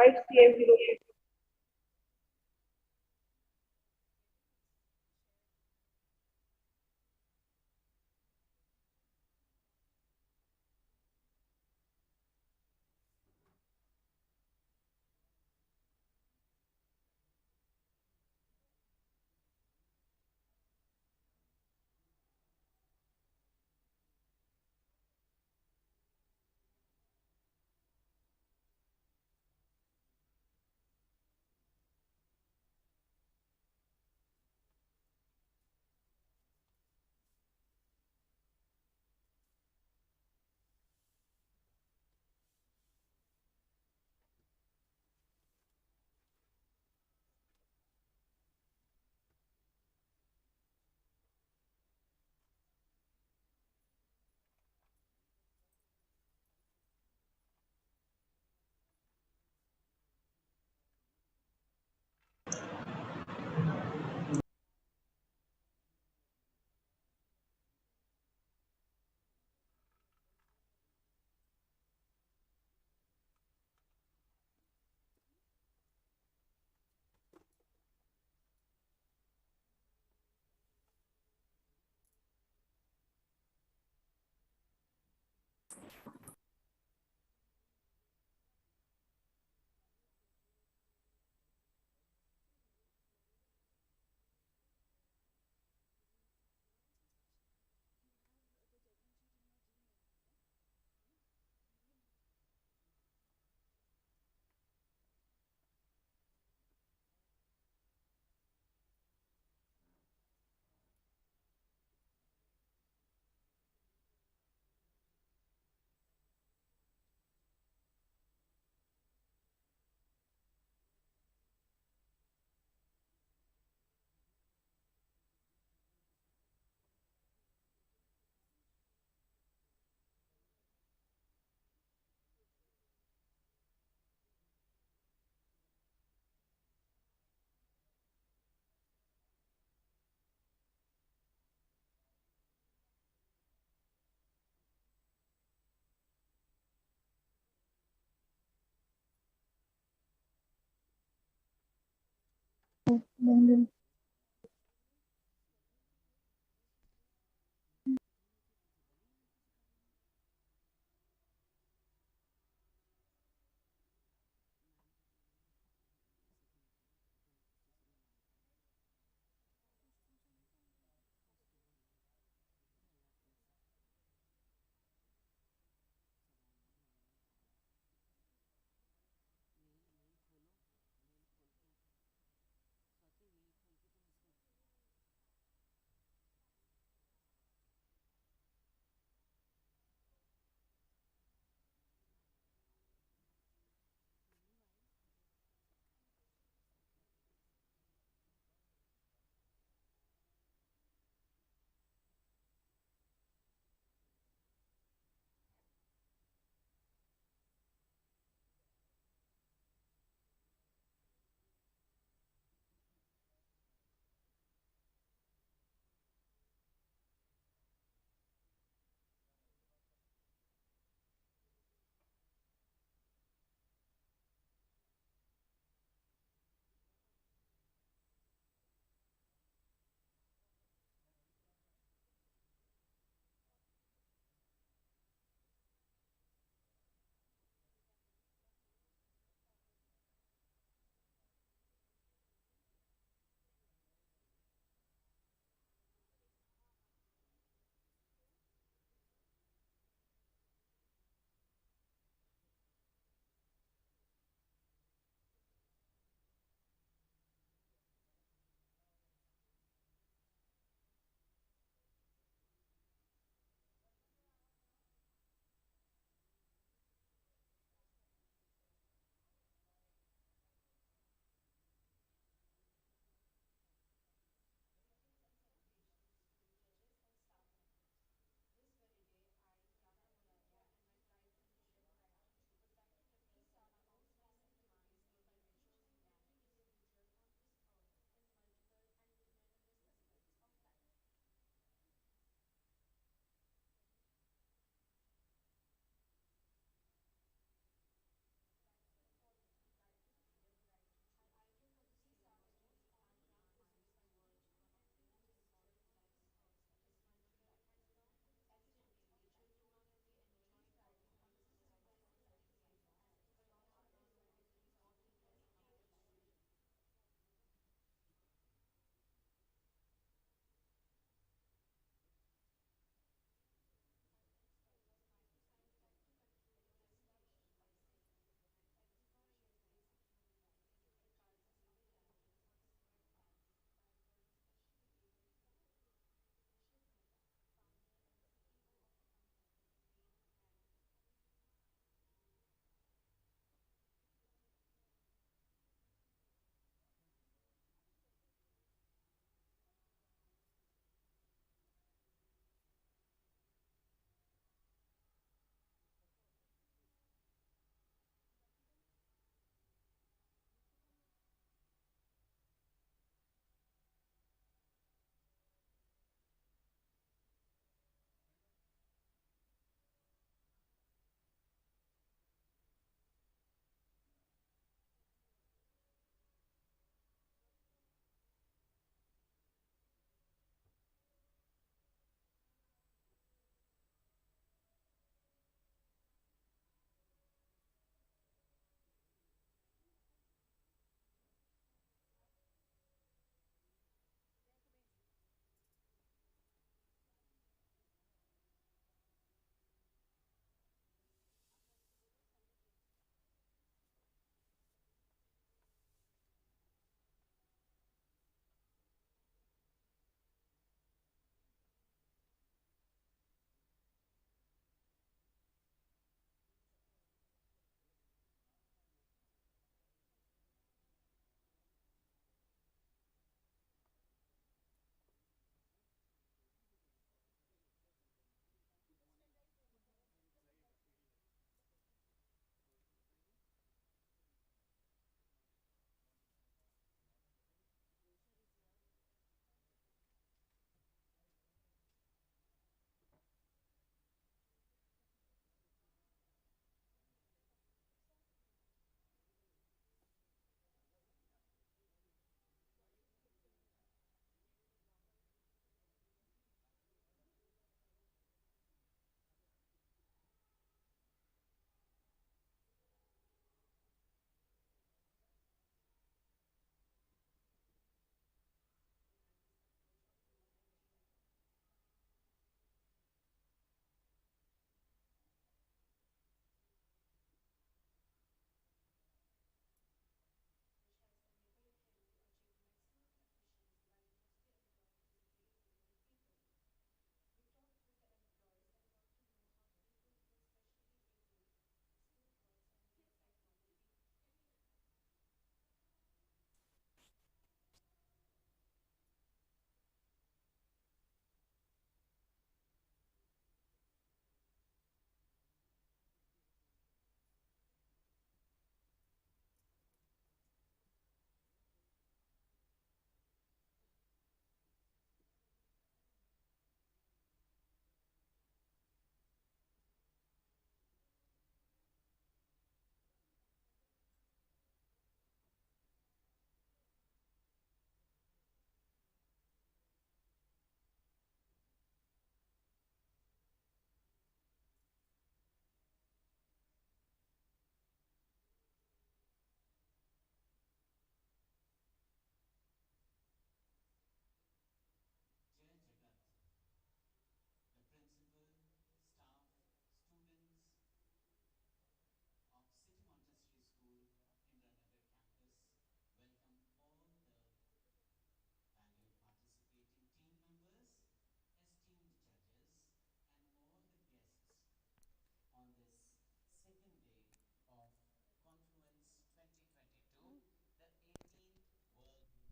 right, CM Hiroshi?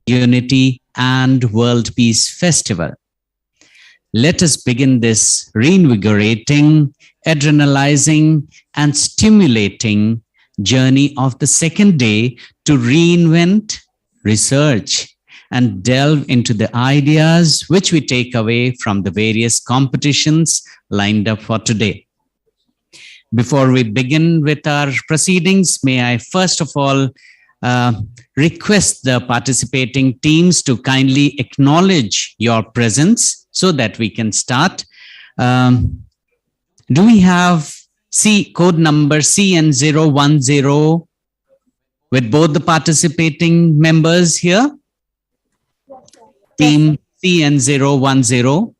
Unity and World Peace Festival. Let us begin this reinvigorating, adrenalizing, and stimulating journey of the second day to reinvent, research, and delve into the ideas which we take away from the various competitions lined up for today. Before we begin with our proceedings, may I first of all request the participating teams to kindly acknowledge your presence so that we can start. Do we have code number CN010 with both the participating members here? Team CN010,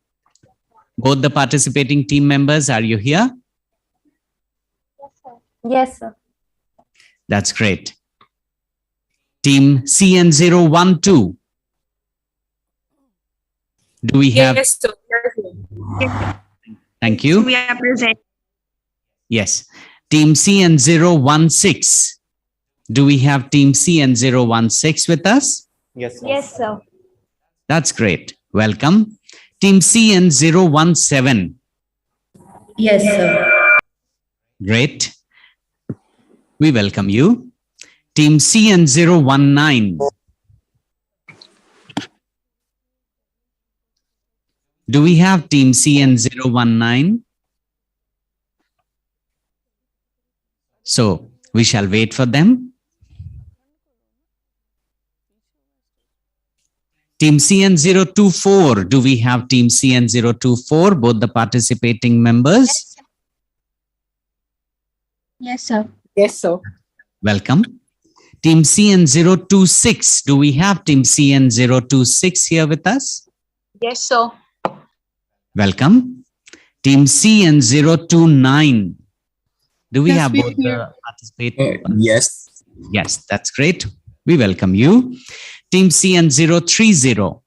both the participating team members, are you here? Yes, sir. That's great. Team CN012. Do we have? Yes, sir. Thank you. We are present. Yes. Team CN016. Do we have Team CN016 with us? Yes, sir. Yes, sir. That's great. Welcome. Team CN017. Yes, sir. Great. We welcome you. Team CN019. Do we have Team CN019? So we shall wait for them. Team CN024. Do we have Team CN024, both the participating members? Yes, sir. Yes, sir. Welcome. Team CN026. Do we have Team CN026 here with us? Yes, sir. Welcome. Team CN029. Do we Yes, have we both are here. the participating? Yes. Yes, that's great. We welcome you. Team CN030.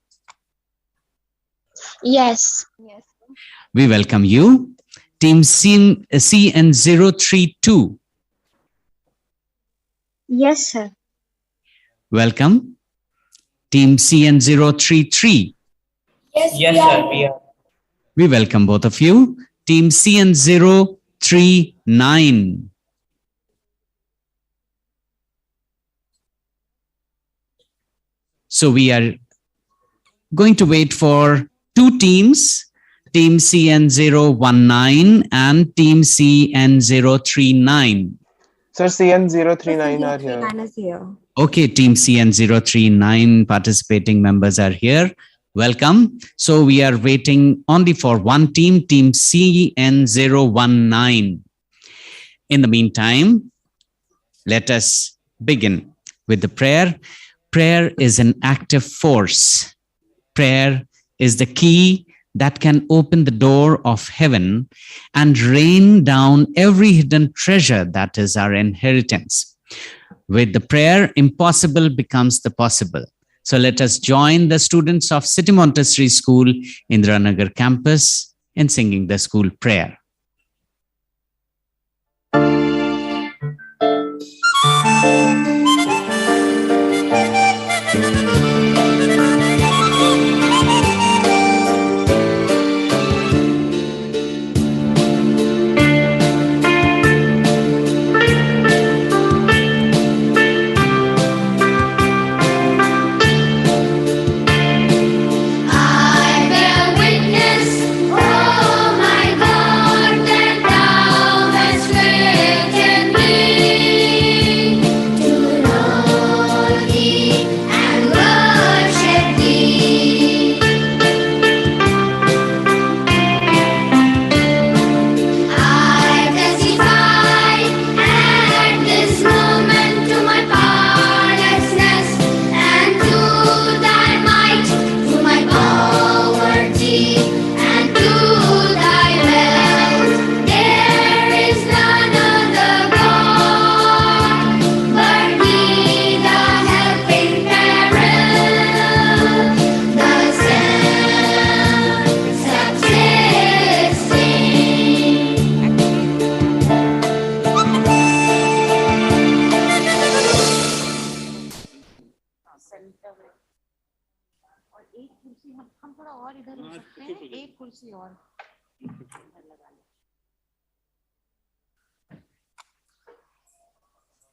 Yes. Yes. We welcome you. Team CN032. Yes, sir. Welcome. Team CN033. Yes, sir. We are. We welcome both of you. Team CN039. So we are going to wait for two teams, Team CN019 and Team CN039. Sir, CN039 are here. Is here. Okay, Team CN039 participating members are here. Welcome. So we are waiting only for one team, Team CN019. In the meantime, let us begin with the prayer. Prayer is an active force. Prayer is the key that can open the door of heaven and rain down every hidden treasure that is our inheritance. With the prayer, impossible becomes the possible. So let us join the students of City Montessori School, Indiranagar campus, in singing the school prayer. I bear witness, oh my God.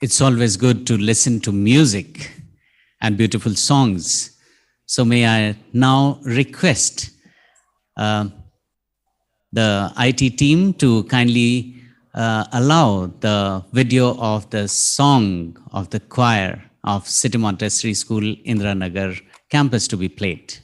It's always good to listen to music and beautiful songs. So may I now request the IT team to kindly allow the video of the song of the choir of City Montessori School, Indiranagar campus to be played.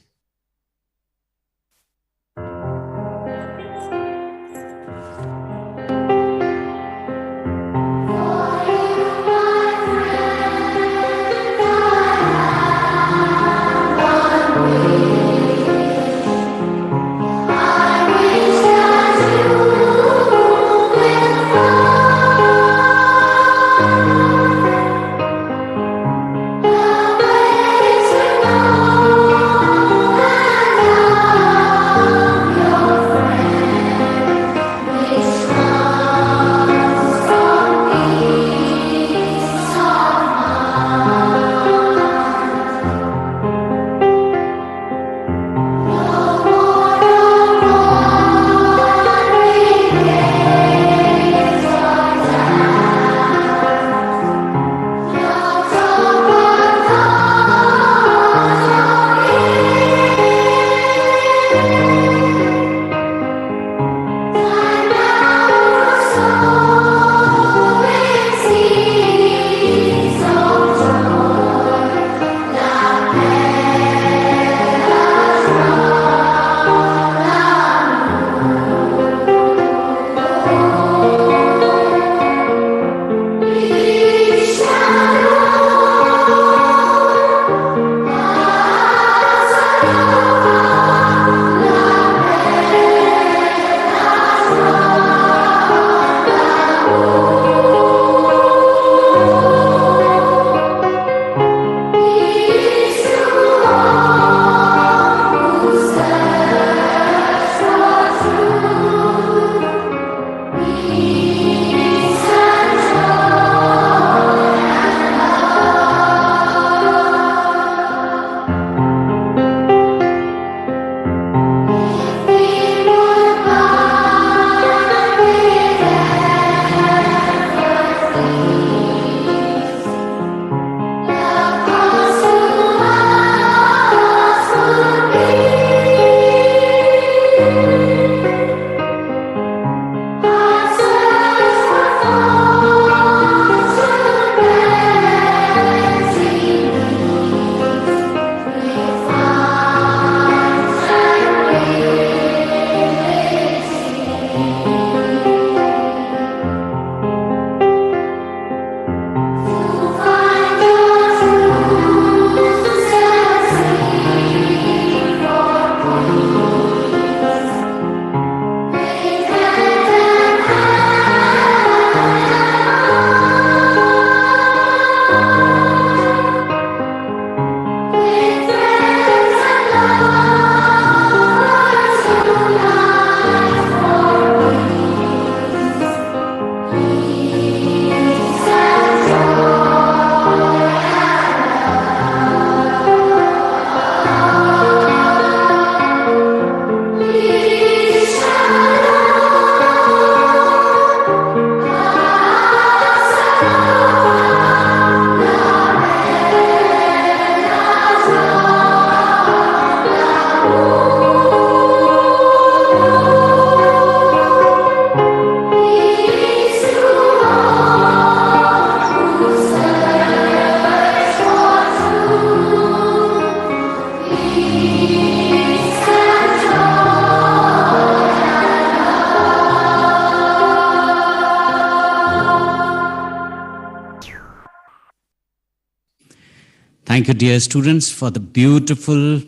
Thank you, dear students, for the beautiful,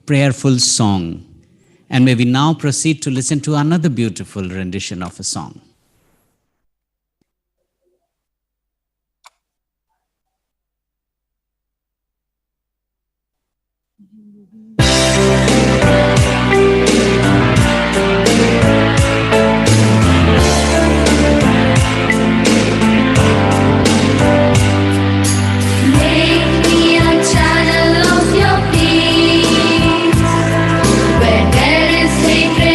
prayerful song. And may we now proceed to listen to another beautiful rendition of a song. Sacred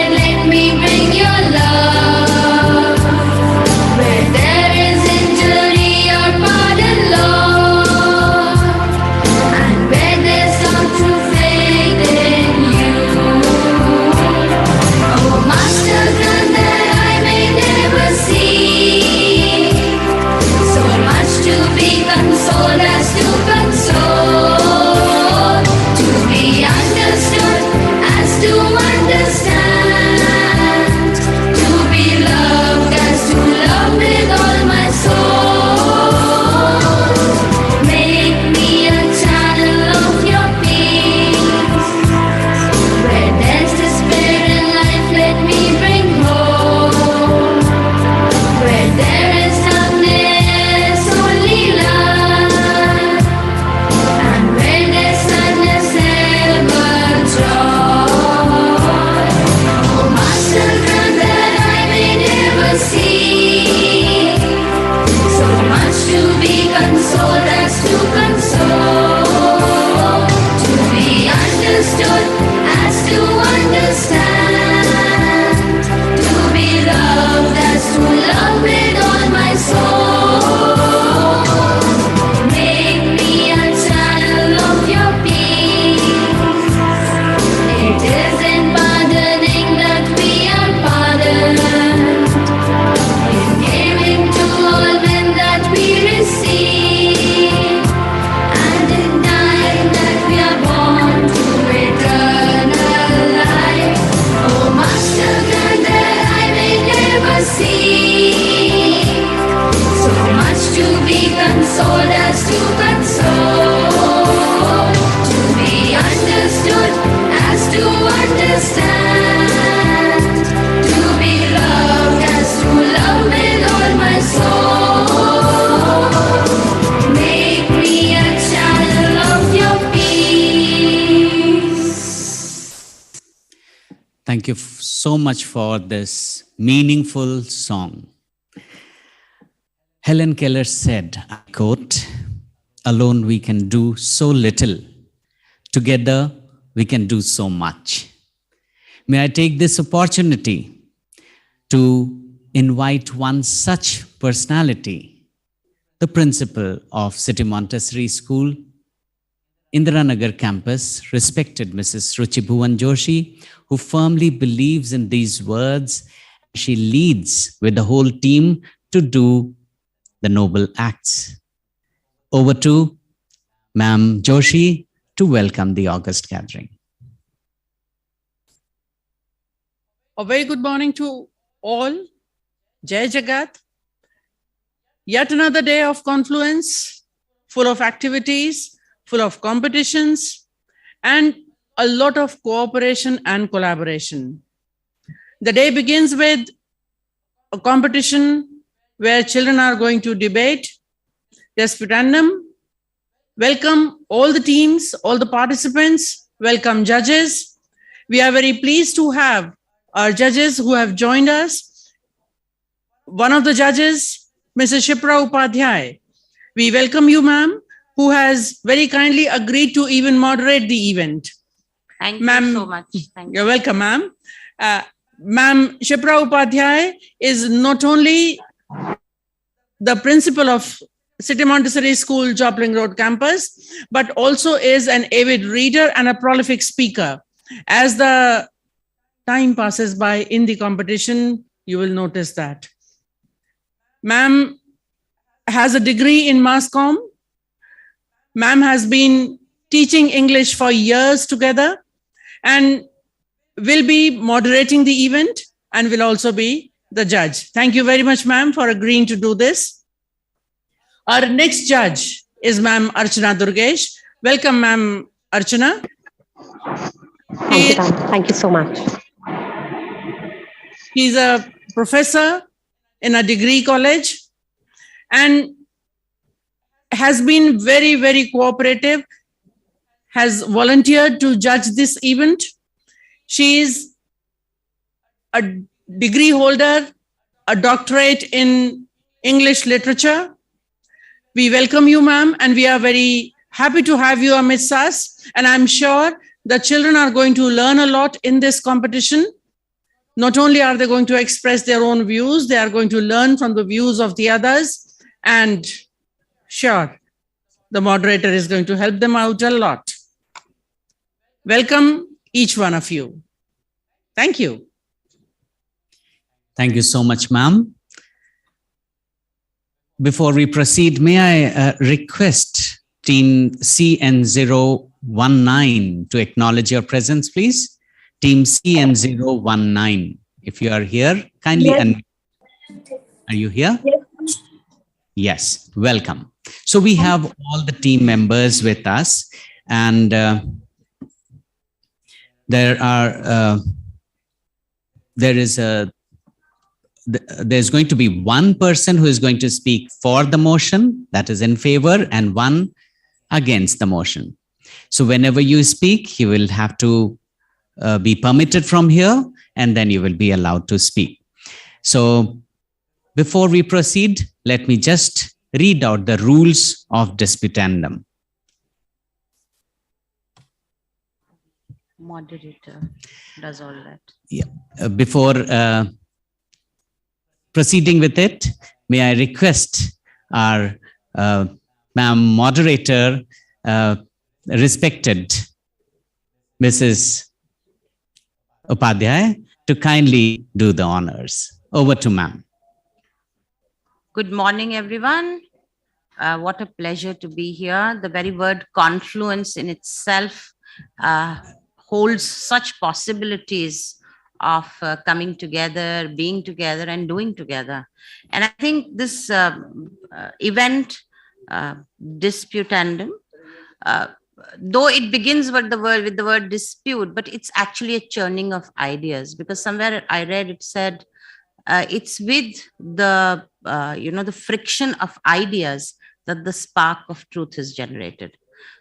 so much for this meaningful song. Helen Keller said, I quote, "Alone we can do so little. Together we can do so much." May I take this opportunity to invite one such personality, the principal of City Montessori School, Indiranagar campus, respected Mrs. Ruchi Bhuvan Joshi, who firmly believes in these words. She leads with the whole team to do the noble acts. Over to Ma'am Joshi to welcome the August gathering. A very good morning to all. Jai Jagat. Yet another day of Confluence, full of activities, full of competitions, and a lot of cooperation and collaboration. The day begins with a competition where children are going to debate, disputandum. Welcome all the teams, all the participants, welcome judges. We are very pleased to have our judges who have joined us. One of the judges, Mrs. Shipra Upadhyay. We welcome you, ma'am, who has very kindly agreed to even moderate the event. Thank you so much. Thank you. You're welcome, ma'am. Ma'am Shipra Upadhyay is not only the principal of City Montessori School, Joplin Road campus, but also is an avid reader and a prolific speaker. As the time passes by in the competition, you will notice that. Ma'am has a degree in mass comm. Ma'am has been teaching English for years together and will be moderating the event and will also be the judge. Thank you very much, ma'am, for agreeing to do this. Our next judge is Ma'am Archana Durgesh. Welcome, Ma'am Archana. Thank you so much. He's a professor in a degree college and has been very, very cooperative, has volunteered to judge this event. She is a degree holder, a doctorate in English literature. We welcome you, ma'am, and we are very happy to have you amidst us. And I'm sure the children are going to learn a lot in this competition. Not only are they going to express their own views, they are going to learn from the views of the others. And sure, the moderator is going to help them out a lot. Welcome, each one of you. Thank you. Thank you so much, ma'am. Before we proceed, may I request Team CN019 to acknowledge your presence, please? Team CN019, if you are here, kindly unmute. Are you here? Yes. Yes, welcome. So we have all the team members with us, and there's going to be one person who is going to speak for the motion, that is in favor, and one against the motion. So whenever you speak, you will have to be permitted from here, and then you will be allowed to speak. So before we proceed, let me just read out the rules of disputandum. Moderator does all that. Yeah. Before proceeding with it, may I request our ma'am moderator, respected Mrs. Upadhyay, to kindly do the honors. Over to ma'am. Good morning, everyone. What a pleasure to be here. The very word confluence in itself holds such possibilities of coming together, being together, and doing together. And I think this event, disputandum, though it begins with the word dispute, but it's actually a churning of ideas, because somewhere I read it said it's with the the friction of ideas that the spark of truth is generated.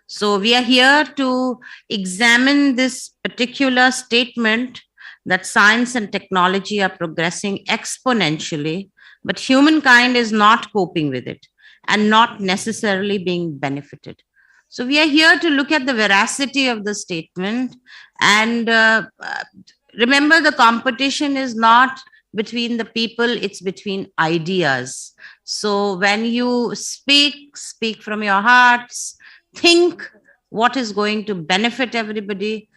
So we are here to examine this particular statement that science and technology are progressing exponentially, but humankind is not coping with it and not necessarily being benefited. So we are here to look at the veracity of the statement, and remember, the competition is not between the people, it's between ideas. So when you speak from your hearts, think what is going to benefit everybody,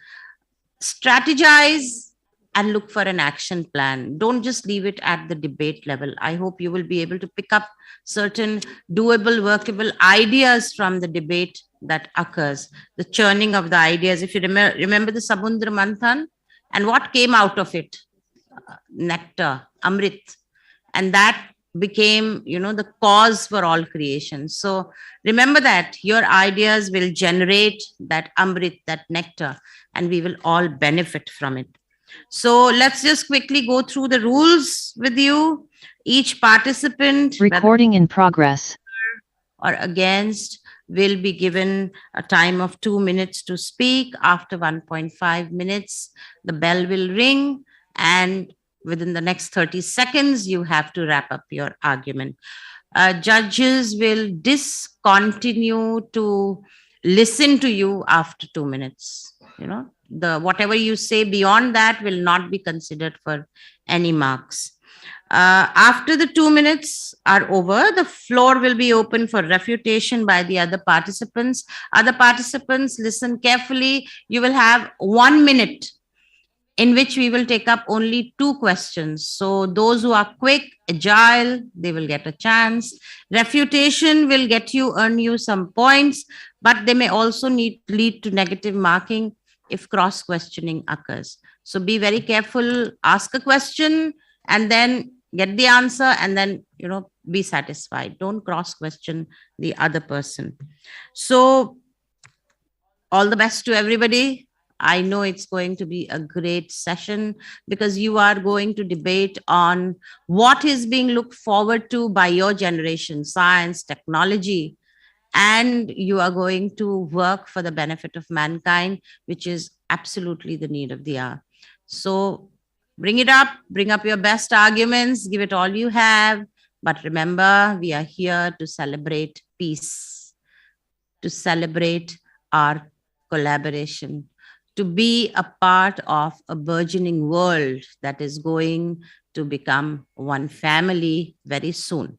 strategize, and look for an action plan. Don't just leave it at the debate level. I hope you will be able to pick up certain doable, workable ideas from the debate that occurs, the churning of the ideas. If you remember the Samudra Manthan, and what came out of it? Nectar, Amrit. And that became, the cause for all creation. So remember that your ideas will generate that Amrit, that nectar, and we will all benefit from it. So let's just quickly go through the rules with you. Each participant, Recording in progress. or against, will be given a time of 2 minutes to speak. After 1.5 minutes, the bell will ring, and within the next 30 seconds, you have to wrap up your argument. Judges will discontinue to listen to you after 2 minutes. Whatever you say beyond that will not be considered for any marks. After the 2 minutes are over, the floor will be open for refutation by the other participants. Other participants, listen carefully. You will have 1 minute in which we will take up only 2 questions. So those who are quick, agile, they will get a chance. Refutation will earn you some points, but they may also lead to negative marking if cross-questioning occurs. So be very careful, ask a question and then get the answer, and then, be satisfied. Don't cross-question the other person. So all the best to everybody. I know it's going to be a great session because you are going to debate on what is being looked forward to by your generation, science, technology, and you are going to work for the benefit of mankind, which is absolutely the need of the hour. So bring it up, bring up your best arguments, give it all you have. But remember, we are here to celebrate peace, to celebrate our collaboration, to be a part of a burgeoning world that is going to become one family very soon.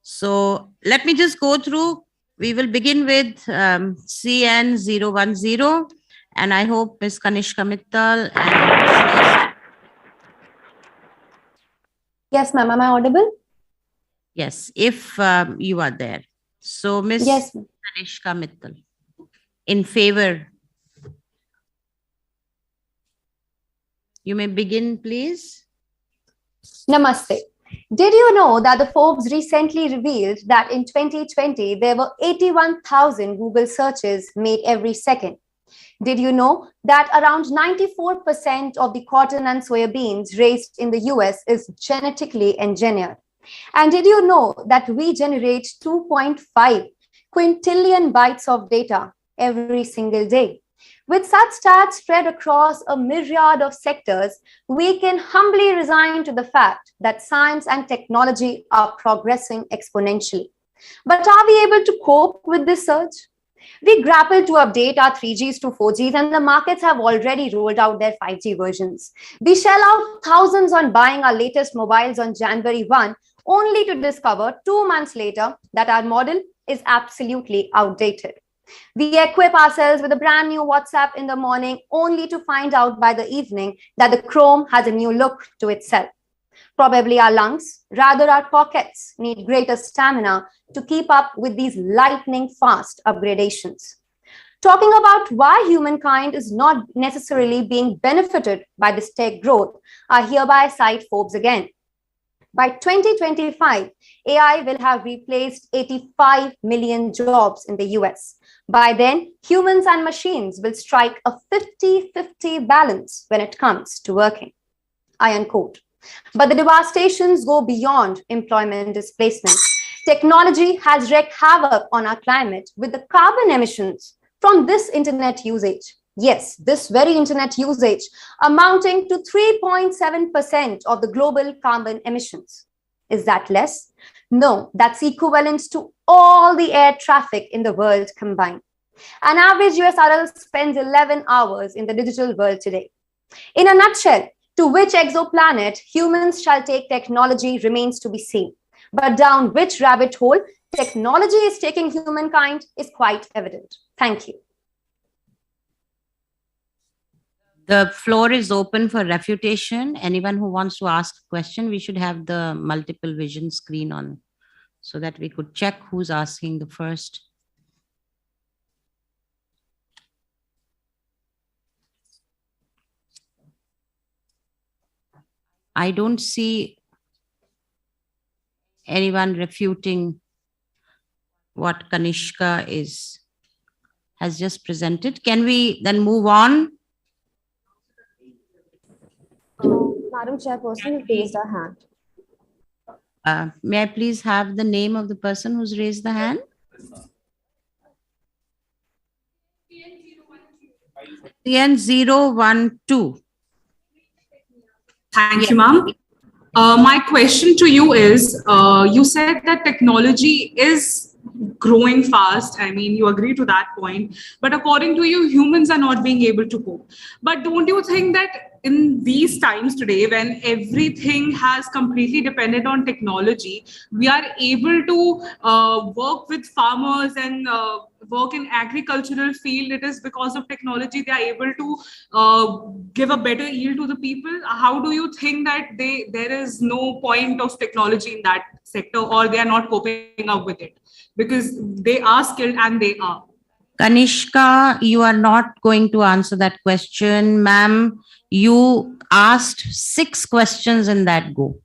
So let me just go through. We will begin with CN010, and I hope Ms. Kanishka Mittal and Yes, ma'am. Am I audible? yes, if you are there. So Ms. Yes. Kanishka Mittal, in favor. You may begin, please. Namaste. Did you know that the Forbes recently revealed that in 2020, there were 81,000 Google searches made every second? Did you know that around 94% of the cotton and soybeans raised in the US is genetically engineered? And did you know that we generate 2.5 quintillion bytes of data every single day? With such stats spread across a myriad of sectors, we can humbly resign to the fact that science and technology are progressing exponentially. But are we able to cope with this surge? We grapple to update our 3Gs to 4Gs, and the markets have already rolled out their 5G versions. We shell out thousands on buying our latest mobiles on January 1, only to discover 2 months later that our model is absolutely outdated. We equip ourselves with a brand new WhatsApp in the morning, only to find out by the evening that the Chrome has a new look to itself. Probably our lungs, rather our pockets, need greater stamina to keep up with these lightning fast upgradations. Talking about why humankind is not necessarily being benefited by this tech growth, I hereby cite Forbes again. By 2025, AI will have replaced 85 million jobs in the US. By then, humans and machines will strike a 50-50 balance when it comes to working. I unquote. But the devastations go beyond employment displacement. Technology has wreaked havoc on our climate with the carbon emissions from this internet usage. Yes, this very internet usage amounting to 3.7% of the global carbon emissions. Is that less? No, that's equivalent to all the air traffic in the world combined. An average US adult spends 11 hours in the digital world today. In a nutshell, to which exoplanet humans shall take technology remains to be seen. But down which rabbit hole technology is taking humankind is quite evident. Thank you. The floor is open for refutation. Anyone who wants to ask a question, we should have the multiple vision screen on so that we could check who's asking the first. I don't see anyone refuting what Kanishka has just presented. Can we then move on? Madam Chairperson raised her hand. May I please have the name of the person who's raised the hand? CN012. Thank you, ma'am. My question to you is, you said that technology is growing fast. I mean, you agree to that point. But according to you, humans are not being able to cope. But don't you think that in these times today, when everything has completely depended on technology, we are able to work with farmers and work in agricultural field? It is because of technology they are able to give a better yield to the people. How do you think that there is no point of technology in that sector, or they are not coping up with it because they are skilled and they are? Kanishka, you are not going to answer that question, ma'am. You asked 6 questions in that go.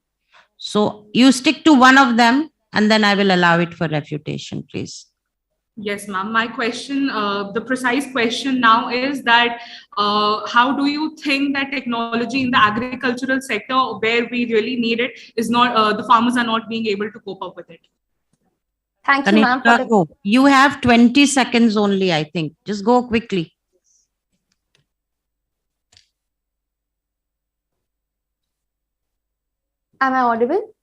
So you stick to one of them and then I will allow it for refutation, please. Yes, ma'am. My question, the precise question now is that how do you think that technology in the agricultural sector where we really need it is not, the farmers are not being able to cope up with it? Thank you, ma'am. Kanishka, you have 20 seconds only, I think. Just go quickly. Am I audible?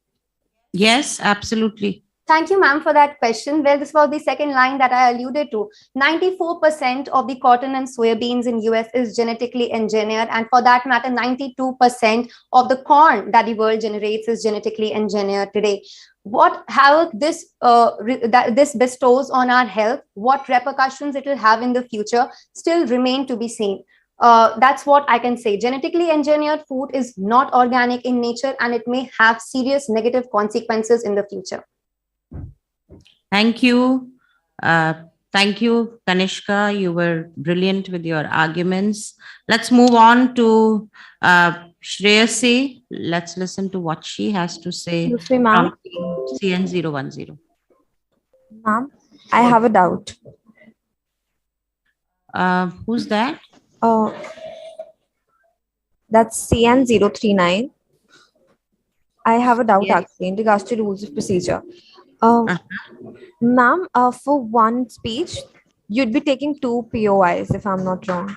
Yes, absolutely. Thank you, ma'am, for that question. Well, this was the second line that I alluded to. 94% of the cotton and soybeans in US is genetically engineered. And for that matter, 92% of the corn that the world generates is genetically engineered today. What havoc this bestows on our health, what repercussions it will have in the future still remain to be seen. That's what I can say. Genetically engineered food is not organic in nature, and it may have serious negative consequences in the future. Thank you. Thank you, Kanishka. You were brilliant with your arguments. Let's move on to Shreyasi. Let's listen to what she has to say from CN010. Ma'am, I have a doubt. Who's that? That's CN039. I have a doubt Yes. actually in regards to rules of procedure. Ma'am, for one speech, you'd be taking 2 POIs if I'm not wrong.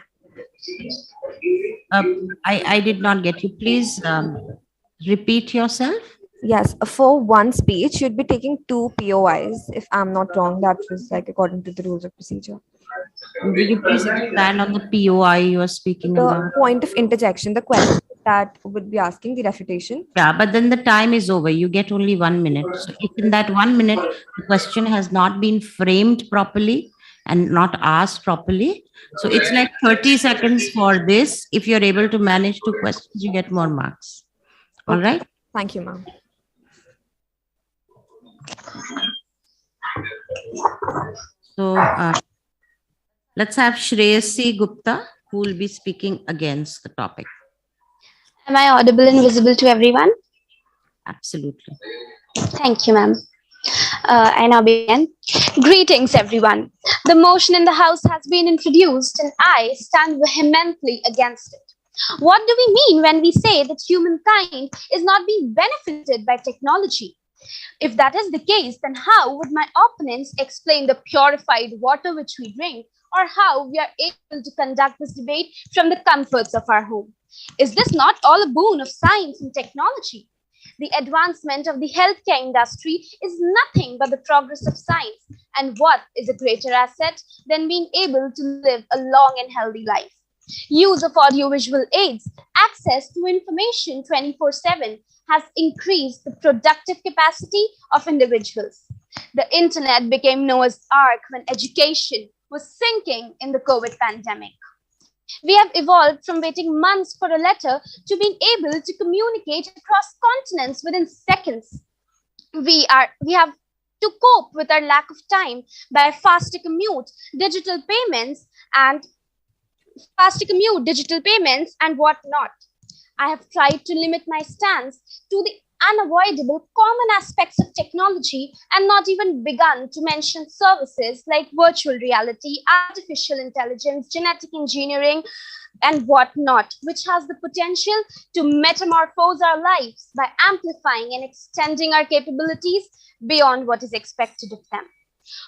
I did not get you. Please repeat yourself. Yes, for one speech, you'd be taking 2 POIs if I'm not wrong. That was like according to the rules of procedure. Will you please expand on the POI you are speaking The about? point of interjection, the question that would be asking the refutation. Yeah, but then the time is over. You get only 1 minute. So if in that 1 minute, the question has not been framed properly and not asked properly. So it's like 30 seconds for this. If you're able to manage 2 questions, you get more marks. All right? Thank you, ma'am. So let's have Shreyasi Gupta, who will be speaking against the topic. Am I audible and visible to everyone? Absolutely. Thank you, ma'am. I now begin. Greetings, everyone. The motion in the House has been introduced, and I stand vehemently against it. What do we mean when we say that humankind is not being benefited by technology? If that is the case, then how would my opponents explain the purified water which we drink, or how we are able to conduct this debate from the comforts of our home. Is this not all a boon of science and technology? The advancement of the healthcare industry is nothing but the progress of science. And what is a greater asset than being able to live a long and healthy life? Use of audiovisual aids, access to information 24/7 has increased the productive capacity of individuals. The internet became Noah's Ark when education was sinking in the COVID pandemic. We have evolved from waiting months for a letter to being able to communicate across continents within seconds. We have to cope with our lack of time by faster commute, digital payments, and whatnot. I have tried to limit my stance to the unavoidable common aspects of technology and not even begun to mention services like virtual reality, artificial intelligence, genetic engineering, and whatnot, which has the potential to metamorphose our lives by amplifying and extending our capabilities beyond what is expected of them.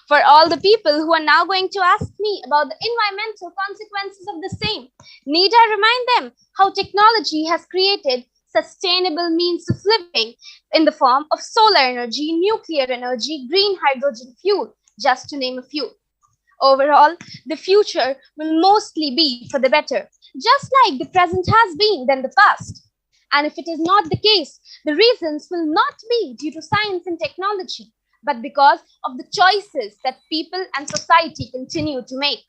For all the people who are now going to ask me about the environmental consequences of the same, need I remind them how technology has created sustainable means of living in the form of solar energy, nuclear energy, green hydrogen fuel, just to name a few. Overall, the future will mostly be for the better, just like the present has been than the past. And if it is not the case, the reasons will not be due to science and technology, but because of the choices that people and society continue to make.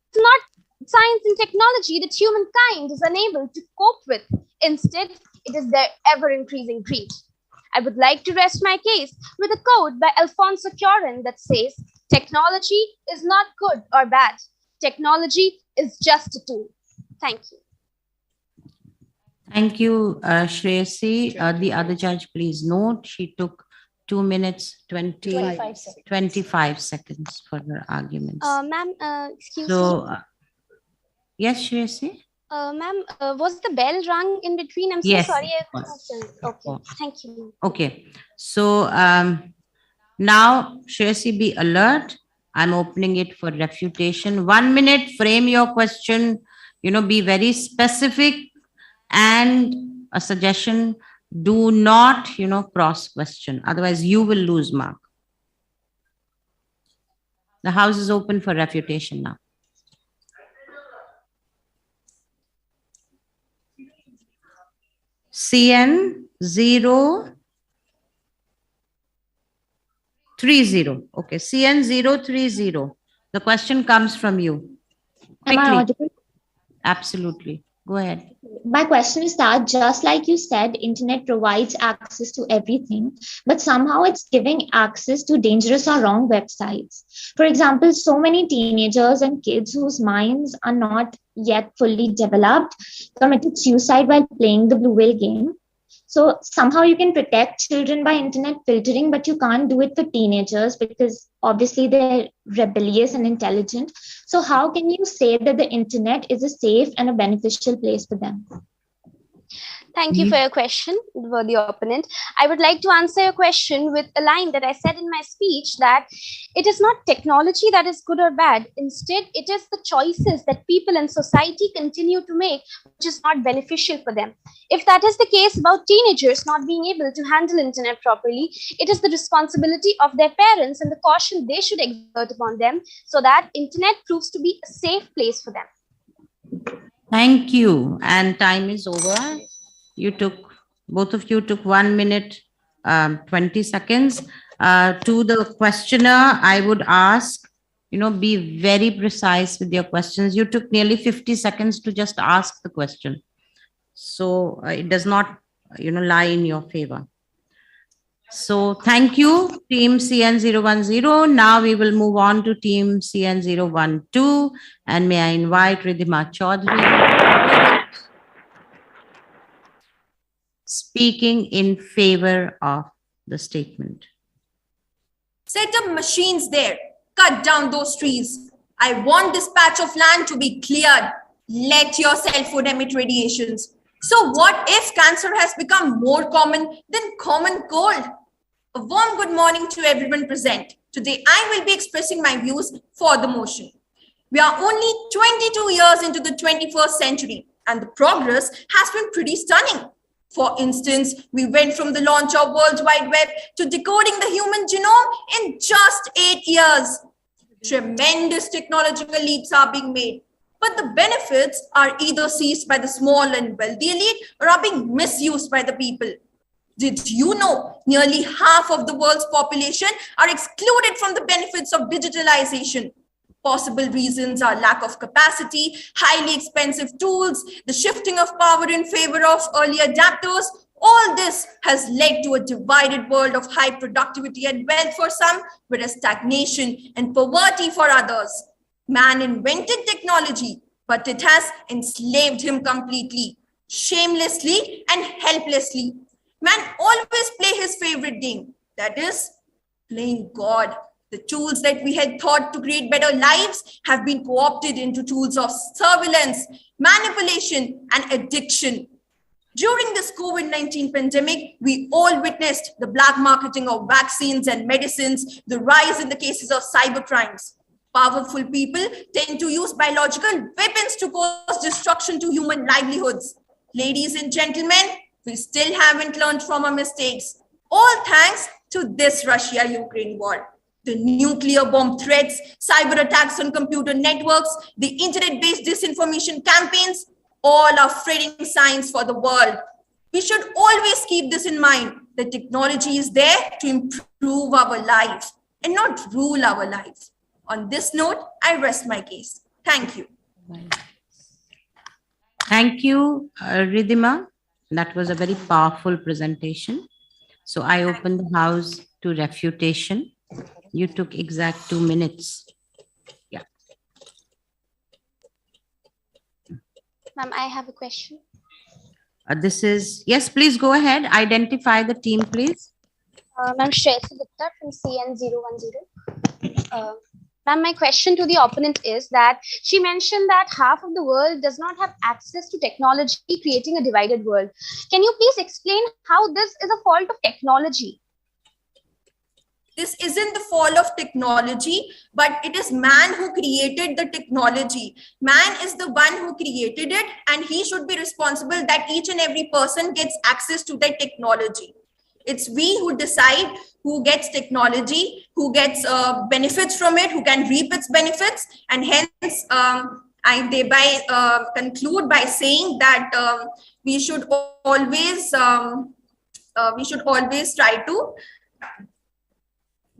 It's not science and technology that humankind is unable to cope with. Instead, it is their ever-increasing greed. I would like to rest my case with a quote by Alfonso Cuarón that says, "Technology is not good or bad. Technology is just a tool." Thank you. Thank you, Shreyasi. The other judge, please note, she took 2 minutes, 25 seconds for her arguments. Ma'am, excuse me. So, yes, Shreyasi? Ma'am, was the bell rung in between? I'm so Yes, sorry. it was. Okay, thank you. Okay, so now, Shreyasi, be alert. I'm opening it for refutation. 1 minute, frame your question, be very specific, and a suggestion, do not, cross question. Otherwise, you will lose mark. The house is open for refutation now. CN 030. Okay, CN 030. The question comes from you. Am I audible? Absolutely. Go ahead. My question is that, just like you said, internet provides access to everything, but somehow it's giving access to dangerous or wrong websites. For example, so many teenagers and kids whose minds are not yet fully developed committed suicide while playing the Blue Whale game. So somehow you can protect children by internet filtering, but you can't do it for teenagers because obviously they're rebellious and intelligent. So how can you say that the internet is a safe and a beneficial place for them? Thank you for your question, worthy opponent. I would like to answer your question with a line that I said in my speech, that it is not technology that is good or bad. Instead, it is the choices that people and society continue to make, which is not beneficial for them. If that is the case about teenagers not being able to handle internet properly, it is the responsibility of their parents and the caution they should exert upon them so that internet proves to be a safe place for them. Thank you. And time is over. Both of you took 1 minute, 20 seconds. To the questioner, I would ask, be very precise with your questions. You took nearly 50 seconds to just ask the question. So it does not, lie in your favor. So thank you, team CN010. Now we will move on to team CN012. And may I invite Ridhima Chaudhary, speaking in favor of the statement. Set up machines there. Cut down those trees. I want this patch of land to be cleared. Let your cell phone emit radiations. So what if cancer has become more common than common cold? A warm good morning to everyone present. Today I will be expressing my views for the motion. We are only 22 years into the 21st century, and the progress has been pretty stunning. For instance, we went from the launch of World Wide Web to decoding the human genome in just 8 years. Tremendous technological leaps are being made, but the benefits are either seized by the small and wealthy elite or are being misused by the people. Did you know nearly half of the world's population are excluded from the benefits of digitalization? Possible reasons are lack of capacity, highly expensive tools, the shifting of power in favor of early adapters. All this has led to a divided world of high productivity and wealth for some, whereas stagnation and poverty for others. Man invented technology, but it has enslaved him completely, shamelessly and helplessly. Man always play his favorite game, that is, playing God. The tools that we had thought to create better lives have been co-opted into tools of surveillance, manipulation, and addiction. During this COVID-19 pandemic, we all witnessed the black marketing of vaccines and medicines, the rise in the cases of cybercrimes. Powerful people tend to use biological weapons to cause destruction to human livelihoods. Ladies and gentlemen, we still haven't learned from our mistakes. All thanks to this Russia-Ukraine war. The nuclear bomb threats, cyber attacks on computer networks, the internet-based disinformation campaigns, all are frightening signs for the world. We should always keep this in mind, that technology is there to improve our life and not rule our life. On this note, I rest my case. Thank you. Thank you, Ridhima. That was a very powerful presentation. So I open the house to refutation. You took exact 2 minutes. Yeah. Ma'am, I have a question. This is, yes, please go ahead. Identify the team, please. Ma'am, Shreyasi Gupta from CN010. Ma'am, my question to the opponent is that she mentioned that half of the world does not have access to technology, creating a divided world. Can you please explain how this is a fault of technology? This isn't the fault of technology, but it is man who created the technology. Man is the one who created it, and he should be responsible that each and every person gets access to that technology. It's we who decide who gets technology, who gets benefits from it, who can reap its benefits, and hence I thereby conclude by saying that we should always try to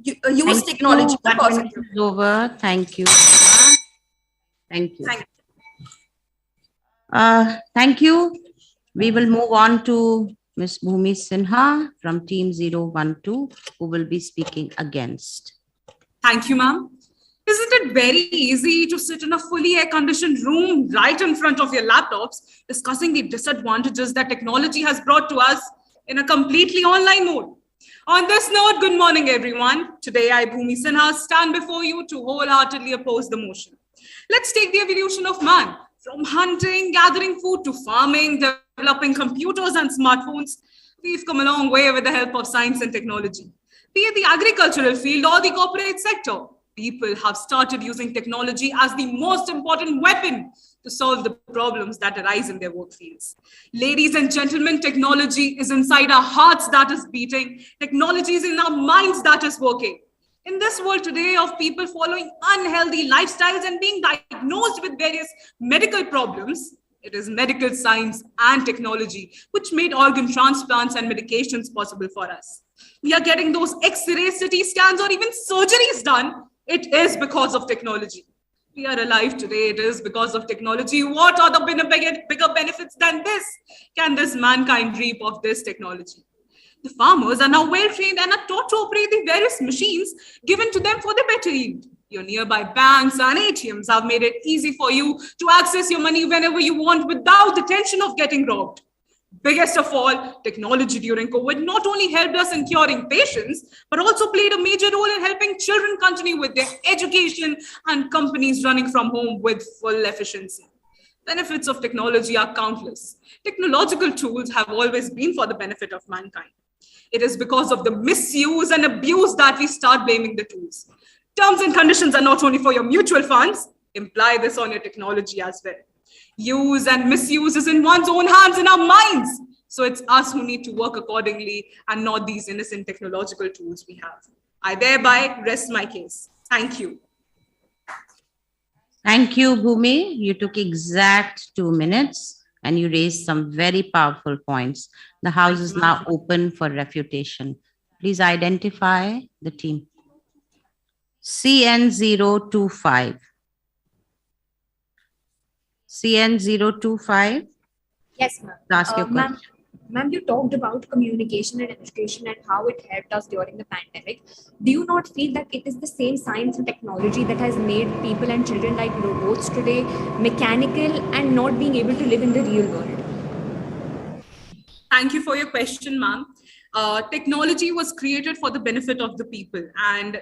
use technology. Over. Thank you. Thank you. Thank you. We will move on to Ms. Bhumi Sinha from Team 012, who will be speaking against. Thank you, ma'am. Isn't it very easy to sit in a fully air-conditioned room right in front of your laptops, discussing the disadvantages that technology has brought to us in a completely online mode? On this note, good morning, everyone. Today, I, Bhumi Sinha, stand before you to wholeheartedly oppose the motion. Let's take the evolution of man. From hunting, gathering food, to farming, developing computers and smartphones, we've come a long way with the help of science and technology. Be it the agricultural field or the corporate sector, people have started using technology as the most important weapon to solve the problems that arise in their work fields. Ladies and gentlemen, technology is inside our hearts that is beating. Technology is in our minds that is working. In this world today of people following unhealthy lifestyles and being diagnosed with various medical problems, it is medical science and technology which made organ transplants and medications possible for us. We are getting those X-ray, CT scans, or even surgeries done. It is because of technology. We are alive today. It is because of technology. What are the bigger benefits than this? Can this mankind reap of this technology? The farmers are now well trained and are taught to operate the various machines given to them for the better yield. Your nearby banks and ATMs have made it easy for you to access your money whenever you want without the tension of getting robbed. Biggest of all, technology during COVID not only helped us in curing patients, but also played a major role in helping children continue with their education and companies running from home with full efficiency. Benefits of technology are countless. Technological tools have always been for the benefit of mankind. It is because of the misuse and abuse that we start blaming the tools. Terms and conditions are not only for your mutual funds, imply this on your technology as well. Use and misuse is in one's own hands, in our minds. So it's us who need to work accordingly and not these innocent technological tools we have. I thereby rest my case. Thank you. Thank you, Bhumi. You took exact 2 minutes and you raised some very powerful points. The House is now open for refutation. Please identify the team. CN025. CN025. Yes, ma'am. Ask your question. Ma'am, you talked about communication and education and how it helped us during the pandemic. Do you not feel that it is the same science and technology that has made people and children like robots today mechanical and not being able to live in the real world? Thank you for your question, ma'am. Technology was created for the benefit of the people. And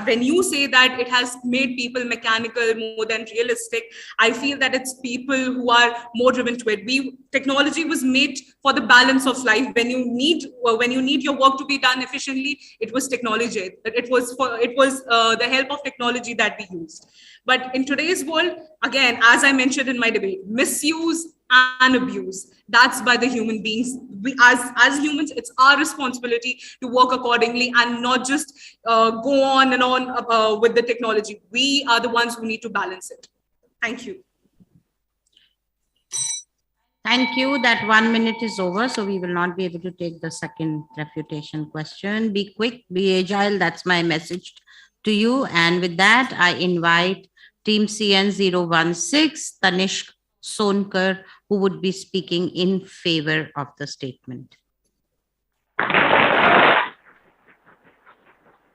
when you say that it has made people mechanical more than realistic, I feel that it's people who are more driven to it. Technology was made for the balance of life. When you need your work to be done efficiently, it was technology. It was the help of technology that we used. But in today's world, again, as I mentioned in my debate, misuse and abuse, that's by the human beings. We, as humans, it's our responsibility to work accordingly and not just go on and on with the technology. We are the ones who need to balance it. Thank you. Thank you. That 1 minute is over, so we will not be able to take the second refutation question. Be quick, be agile. That's my message to you. And with that, I invite Team CN016, Tanishq Sonkar, who would be speaking in favor of the statement.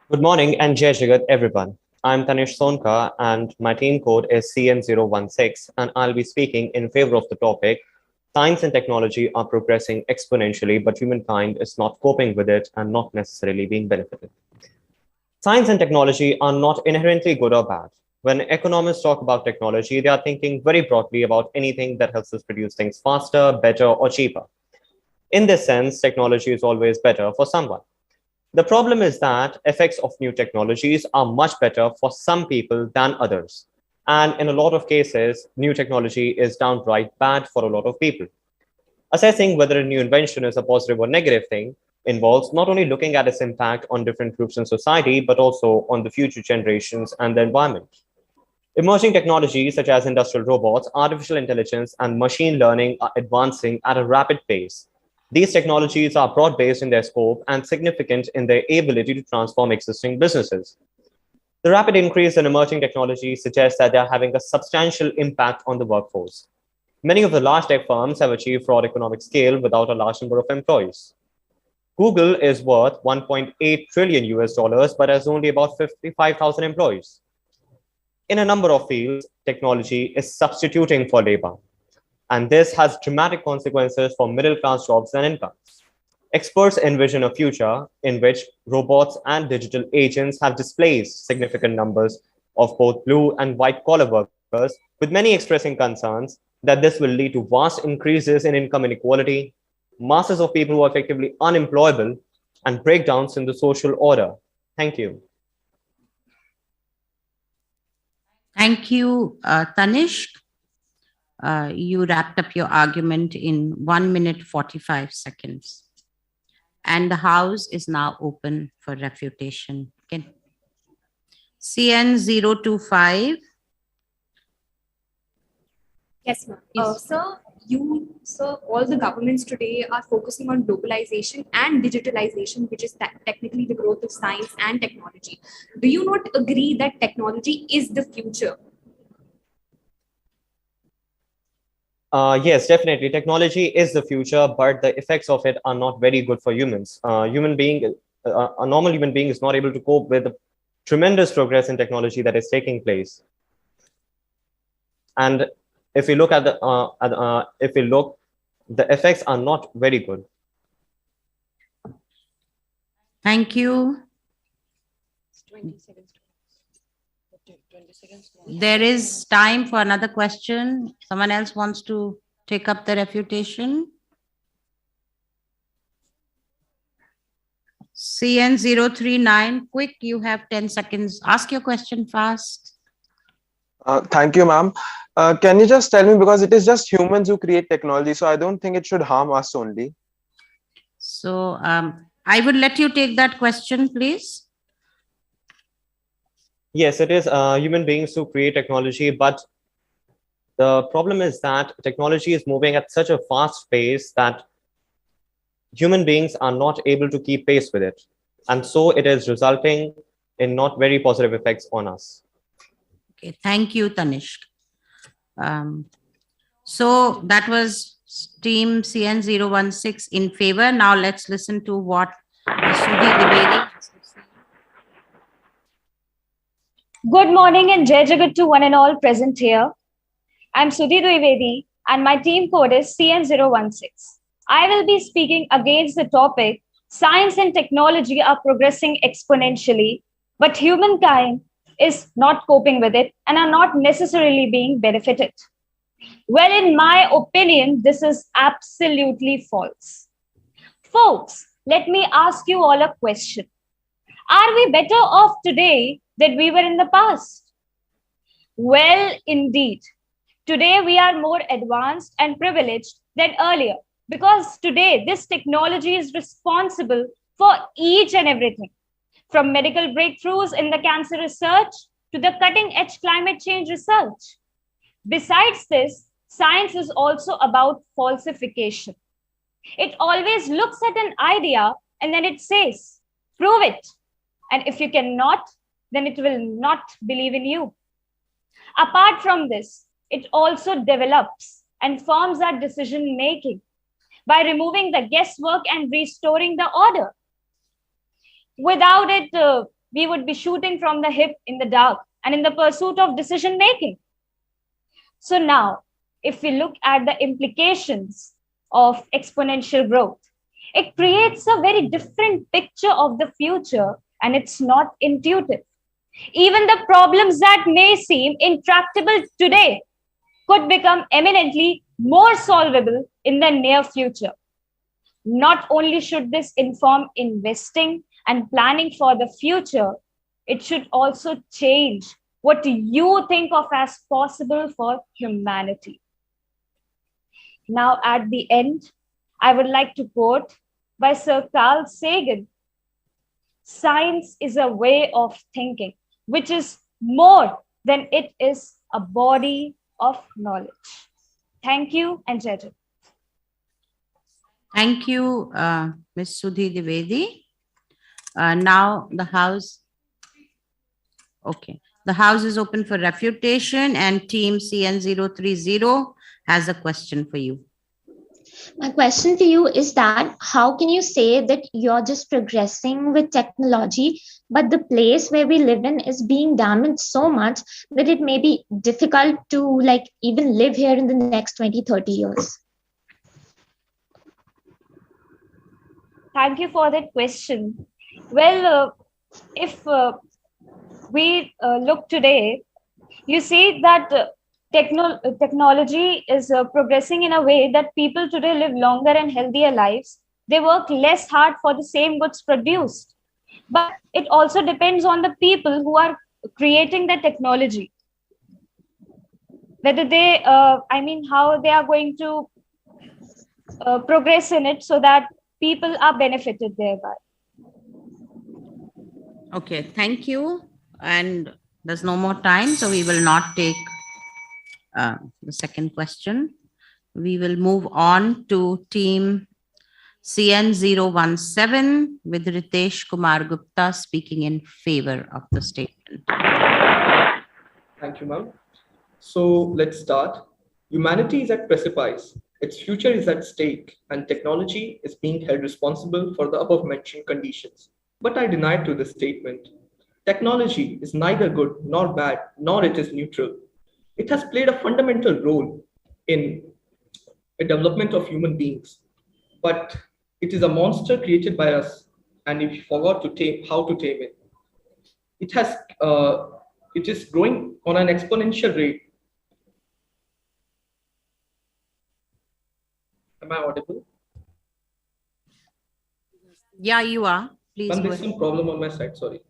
Good morning and Jai Jagat, everyone. I'm Tanishq Sonkar and my team code is CN016, and I'll be speaking in favor of the topic. Science and technology are progressing exponentially, but humankind is not coping with it and not necessarily being benefited. Science and technology are not inherently good or bad. When economists talk about technology, they are thinking very broadly about anything that helps us produce things faster, better, or cheaper. In this sense, technology is always better for someone. The problem is that effects of new technologies are much better for some people than others. And in a lot of cases, new technology is downright bad for a lot of people. Assessing whether a new invention is a positive or negative thing involves not only looking at its impact on different groups in society, but also on the future generations and the environment. Emerging technologies such as industrial robots, artificial intelligence, and machine learning are advancing at a rapid pace. These technologies are broad-based in their scope and significant in their ability to transform existing businesses. The rapid increase in emerging technologies suggests that they are having a substantial impact on the workforce. Many of the large tech firms have achieved broad economic scale without a large number of employees. Google is worth 1.8 trillion US dollars, but has only about 55,000 employees. In a number of fields, technology is substituting for labor, and this has dramatic consequences for middle-class jobs and incomes. Experts envision a future in which robots and digital agents have displaced significant numbers of both blue and white-collar workers, with many expressing concerns that this will lead to vast increases in income inequality, masses of people who are effectively unemployable, and breakdowns in the social order. Thank you. Thank you, Tanishq. You wrapped up your argument in 1 minute, 45 seconds. And the House is now open for refutation. Okay. CN025. Yes, ma'am. Sir, all the governments today are focusing on globalization and digitalization, which is technically the growth of science and technology. Do you not agree that technology is the future? Yes, definitely. Technology is the future, but the effects of it are not very good for humans. A normal human being is not able to cope with the tremendous progress in technology that is taking place. And if we look at the effects are not very good. Thank you. 20 seconds. There is time for another question. Someone else wants to take up the refutation? CN039, quick, you have 10 seconds. Ask your question fast. Thank you, ma'am. Can you just tell me, because it is just humans who create technology, so I don't think it should harm us only. So I would let you take that question, please. Yes, it is human beings who create technology, but the problem is that technology is moving at such a fast pace that human beings are not able to keep pace with it. And so it is resulting in not very positive effects on us. Okay, thank you, Tanishq. So that was team CN016 in favor. Now let's listen to what Sudhi Dwivedi has to say. Good morning and Jai Jagat to one and all present here. I'm Sudhi Dwivedi and my team code is CN016. I will be speaking against the topic, science and technology are progressing exponentially, but humankind is not coping with it and are not necessarily being benefited. Well, in my opinion, this is absolutely false. Folks, let me ask you all a question. Are we better off today than we were in the past? Well, indeed. Today, we are more advanced and privileged than earlier because today, this technology is responsible for each and everything, from medical breakthroughs in the cancer research to the cutting-edge climate change research. Besides this, science is also about falsification. It always looks at an idea and then it says, prove it. And if you cannot, then it will not believe in you. Apart from this, it also develops and forms our decision making by removing the guesswork and restoring the order. Without it, we would be shooting from the hip in the dark and in the pursuit of decision making. So now, if we look at the implications of exponential growth, it creates a very different picture of the future and it's not intuitive. Even the problems that may seem intractable today could become eminently more solvable in the near future. Not only should this inform investing and planning for the future, it should also change what you think of as possible for humanity. Now, at the end, I would like to quote by Sir Carl Sagan, "Science is a way of thinking, which is more than it is a body of knowledge." Thank you and Jai Jagat. Thank you, Ms. Sudhi Dwivedi. Now the House, okay. The House is open for refutation and team CN030 has a question for you. My question for you is that how can you say that you're just progressing with technology, but the place where we live in is being damaged so much that it may be difficult to even live here in the next 20, 30 years? Thank you for that question. Well, if we look today, you see that technology is progressing in a way that people today live longer and healthier lives. They work less hard for the same goods produced. But it also depends on the people who are creating the technology. Whether they, how they are going to progress in it so that people are benefited thereby. Okay, thank you. And there's no more time, so we will not take the second question. We will move on to team CN017 with Ritesh Kumar Gupta speaking in favor of the statement. Thank you, ma'am. So let's start. Humanity is at precipice. Its future is at stake, and technology is being held responsible for the above-mentioned conditions. But I deny to this statement. Technology is neither good nor bad, nor it is neutral. It has played a fundamental role in the development of human beings, but it is a monster created by us, and we forgot to tame how to tame it. It is growing on an exponential rate. Am I audible? Yeah, you are. Please. Ma'am, there's some problem on my side. Sorry.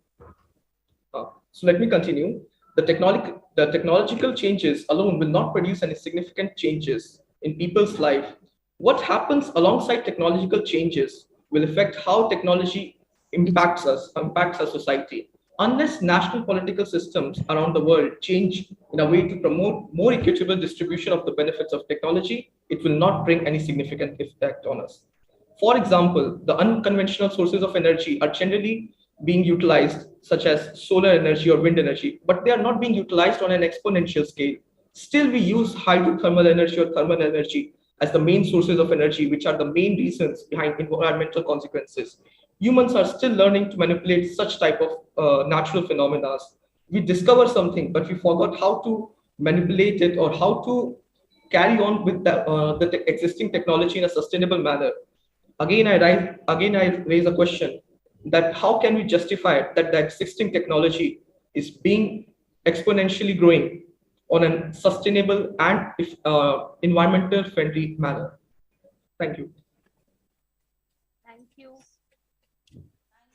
So let me continue. The technological changes alone will not produce any significant changes in people's life. What happens alongside technological changes will affect how technology impacts our society. Unless national political systems around the world change in a way to promote more equitable distribution of the benefits of technology, it will not bring any significant effect on us. For example, the unconventional sources of energy are generally being utilized, such as solar energy or wind energy, but they are not being utilized on an exponential scale. Still, we use hydrothermal energy or thermal energy as the main sources of energy, which are the main reasons behind environmental consequences. Humans are still learning to manipulate such type of natural phenomena. We discover something, but we forgot how to manipulate it or how to carry on with the existing technology in a sustainable manner. Again, I raise a question that how can we justify that the existing technology is being exponentially growing on a sustainable and environmental friendly manner? Thank you.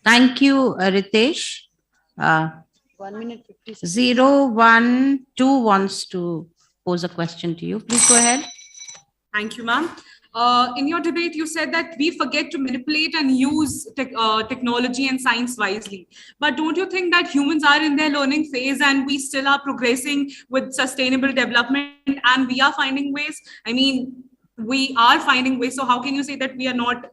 Thank you, Ritesh. 1 minute 50 seconds. 012 wants to pose a question to you. Please go ahead. Thank you, ma'am. In your debate, you said that we forget to manipulate and use technology and science wisely. But don't you think that humans are in their learning phase and we still are progressing with sustainable development and we are finding ways? I mean, we are finding ways. So how can you say that we are not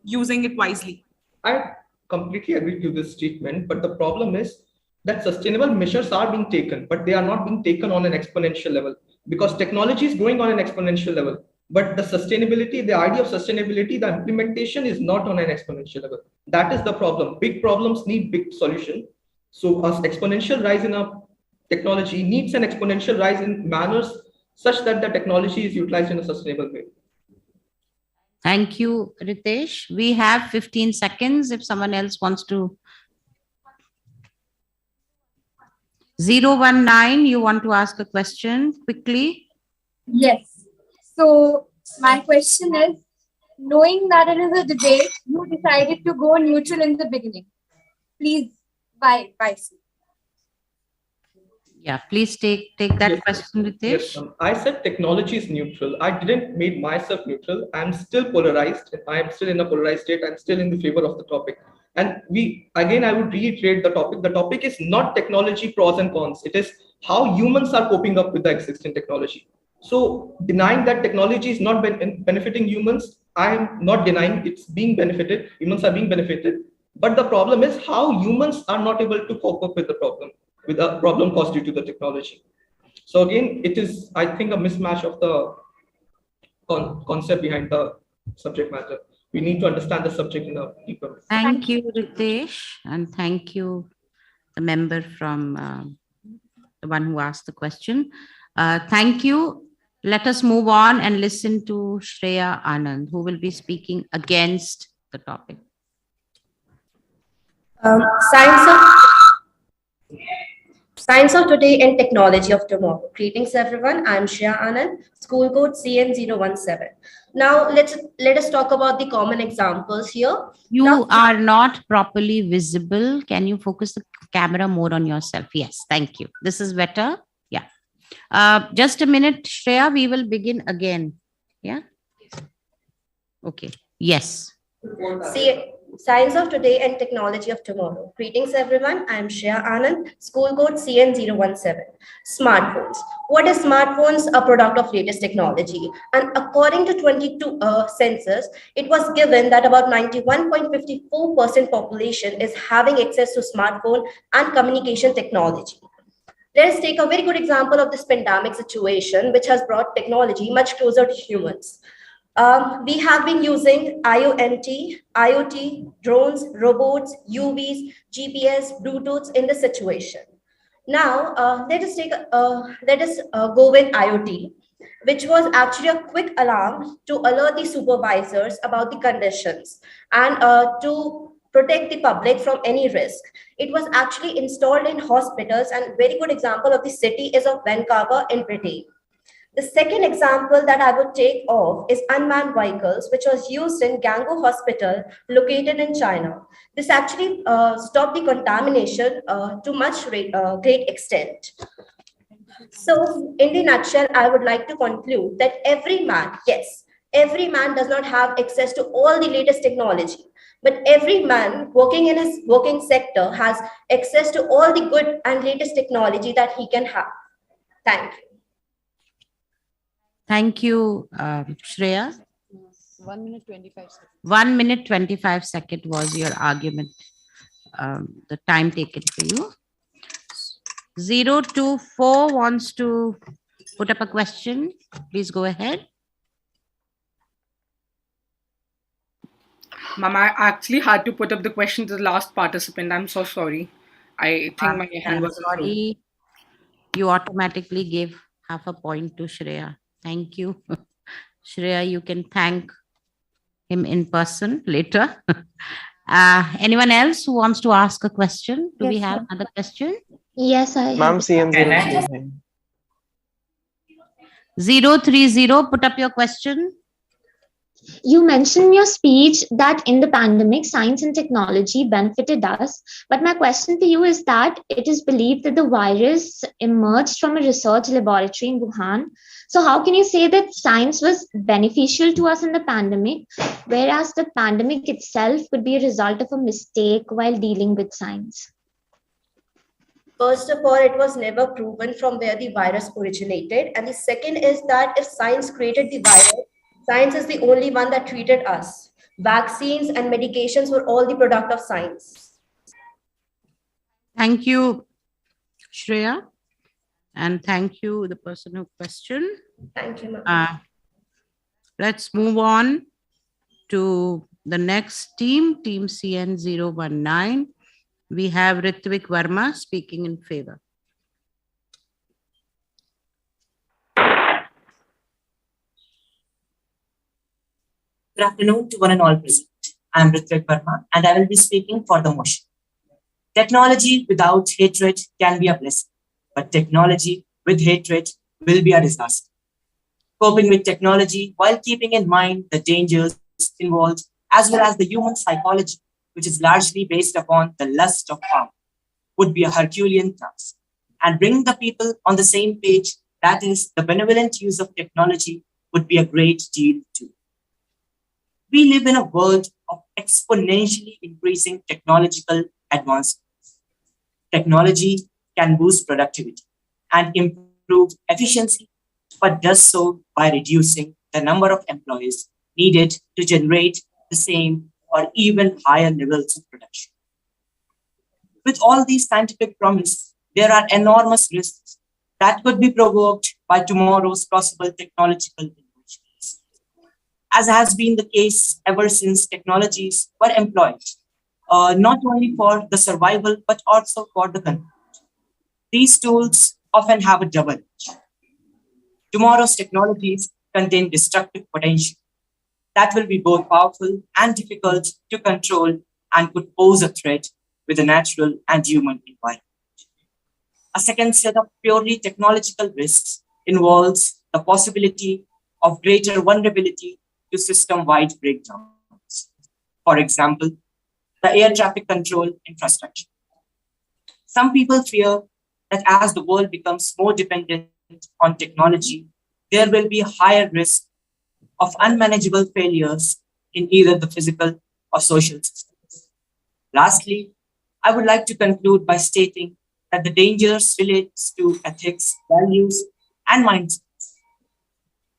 using it wisely? I completely agree to this statement, but the problem is that sustainable measures are being taken, but they are not being taken on an exponential level because technology is growing on an exponential level. But the sustainability, the idea of sustainability, the implementation is not on an exponential level. That is the problem. Big problems need big solution. So an exponential rise in our technology needs an exponential rise in manners such that the technology is utilized in a sustainable way. Thank you, Ritesh. We have 15 seconds if someone else wants to. 019, you want to ask a question quickly? Yes. So my question is, knowing that it is a debate, you decided to go neutral in the beginning. Please, why? Yeah, please take that question, Ritesh. Yes, I said technology is neutral. I didn't make myself neutral. I'm still polarized. I am still in a polarized state. I'm still in the favor of the topic. And I would reiterate the topic. The topic is not technology pros and cons. It is how humans are coping up with the existing technology. So denying that technology is not benefiting humans, I am not denying it's being benefited. Humans are being benefited. But the problem is how humans are not able to cope up with the problem caused due to the technology. So again, it is, I think, a mismatch of the concept behind the subject matter. We need to understand the subject in a deeper way. Thank you, Ritesh, and thank you, the member from the one who asked the question. Thank you. Let us move on and listen to Shreya Anand, who will be speaking against the topic. Science of today and technology of tomorrow. Greetings, everyone. I'm Shreya Anand, school code CN017. Now, let us talk about the common examples here. You are not properly visible. Can you focus the camera more on yourself? Yes, thank you. This is better. Yeah. Just a minute, Shreya. We will begin again. Yeah. Okay. Yes. See, Science of today and technology of tomorrow. Greetings, everyone. I am Shreya Anand, school code CN017. Smartphones. What is smartphones? A product of latest technology. And according to 22 census, it was given that about 91.54% population is having access to smartphone and communication technology. Let us take a very good example of this pandemic situation, which has brought technology much closer to humans. We have been using IoT, drones, robots, UVs, GPS, Bluetooth in this situation. Now, let us go with IoT, which was actually a quick alarm to alert the supervisors about the conditions and to protect the public from any risk. It was actually installed in hospitals, and very good example of the city is of Vancouver in Britain. The second example that I would take of is unmanned vehicles, which was used in Gango Hospital located in China. This actually stopped the contamination to great extent. So in the nutshell, I would like to conclude that every man, yes, every man does not have access to all the latest technology, but every man working in his working sector has access to all the good and latest technology that he can have. Thank you. Thank you, Shreya. 1 minute 25 seconds. 1 minute 25 seconds was your argument, the time taken for you. 024 wants to put up a question. Please go ahead. Ma'am, I actually had to put up the question to the last participant. I'm so sorry. I think my hand was sorry. You automatically gave half a point to Shreya. Thank you. Shreya, you can thank him in person later. Anyone else who wants to ask a question? Do we have another question? Yes, I have. Ma'am, CN0. 030, put up your question. You mentioned in your speech that in the pandemic, science and technology benefited us. But my question to you is that it is believed that the virus emerged from a research laboratory in Wuhan. So how can you say that science was beneficial to us in the pandemic, whereas the pandemic itself could be a result of a mistake while dealing with science? First of all, it was never proven from where the virus originated. And the second is that if science created the virus, science is the only one that treated us. Vaccines and medications were all the product of science. Thank you, Shreya. And thank you, the person who questioned. Thank you, ma'am. Let's move on to the next team, Team CN019. We have Ritvik Verma speaking in favor. Good afternoon to one and all present. I am Ritvik Verma and I will be speaking for the motion. Technology without hatred can be a blessing, but technology with hatred will be a disaster. Coping with technology while keeping in mind the dangers involved as well as the human psychology, which is largely based upon the lust of power, would be a Herculean task. And bringing the people on the same page, that is, the benevolent use of technology, would be a great deal too. We live in a world of exponentially increasing technological advancements. Technology can boost productivity and improve efficiency, but does so by reducing the number of employees needed to generate the same or even higher levels of production. With all these scientific promises, there are enormous risks that could be provoked by tomorrow's possible technological innovations. As has been the case ever since technologies were employed, not only for the survival, but also for the control. These tools often have a double edge. Tomorrow's technologies contain destructive potential that will be both powerful and difficult to control and could pose a threat with the natural and human environment. A second set of purely technological risks involves the possibility of greater vulnerability to system-wide breakdowns. For example, the air traffic control infrastructure. Some people fear that as the world becomes more dependent on technology, there will be a higher risk of unmanageable failures in either the physical or social systems. Lastly, I would like to conclude by stating that the dangers relates to ethics, values, and mindsets.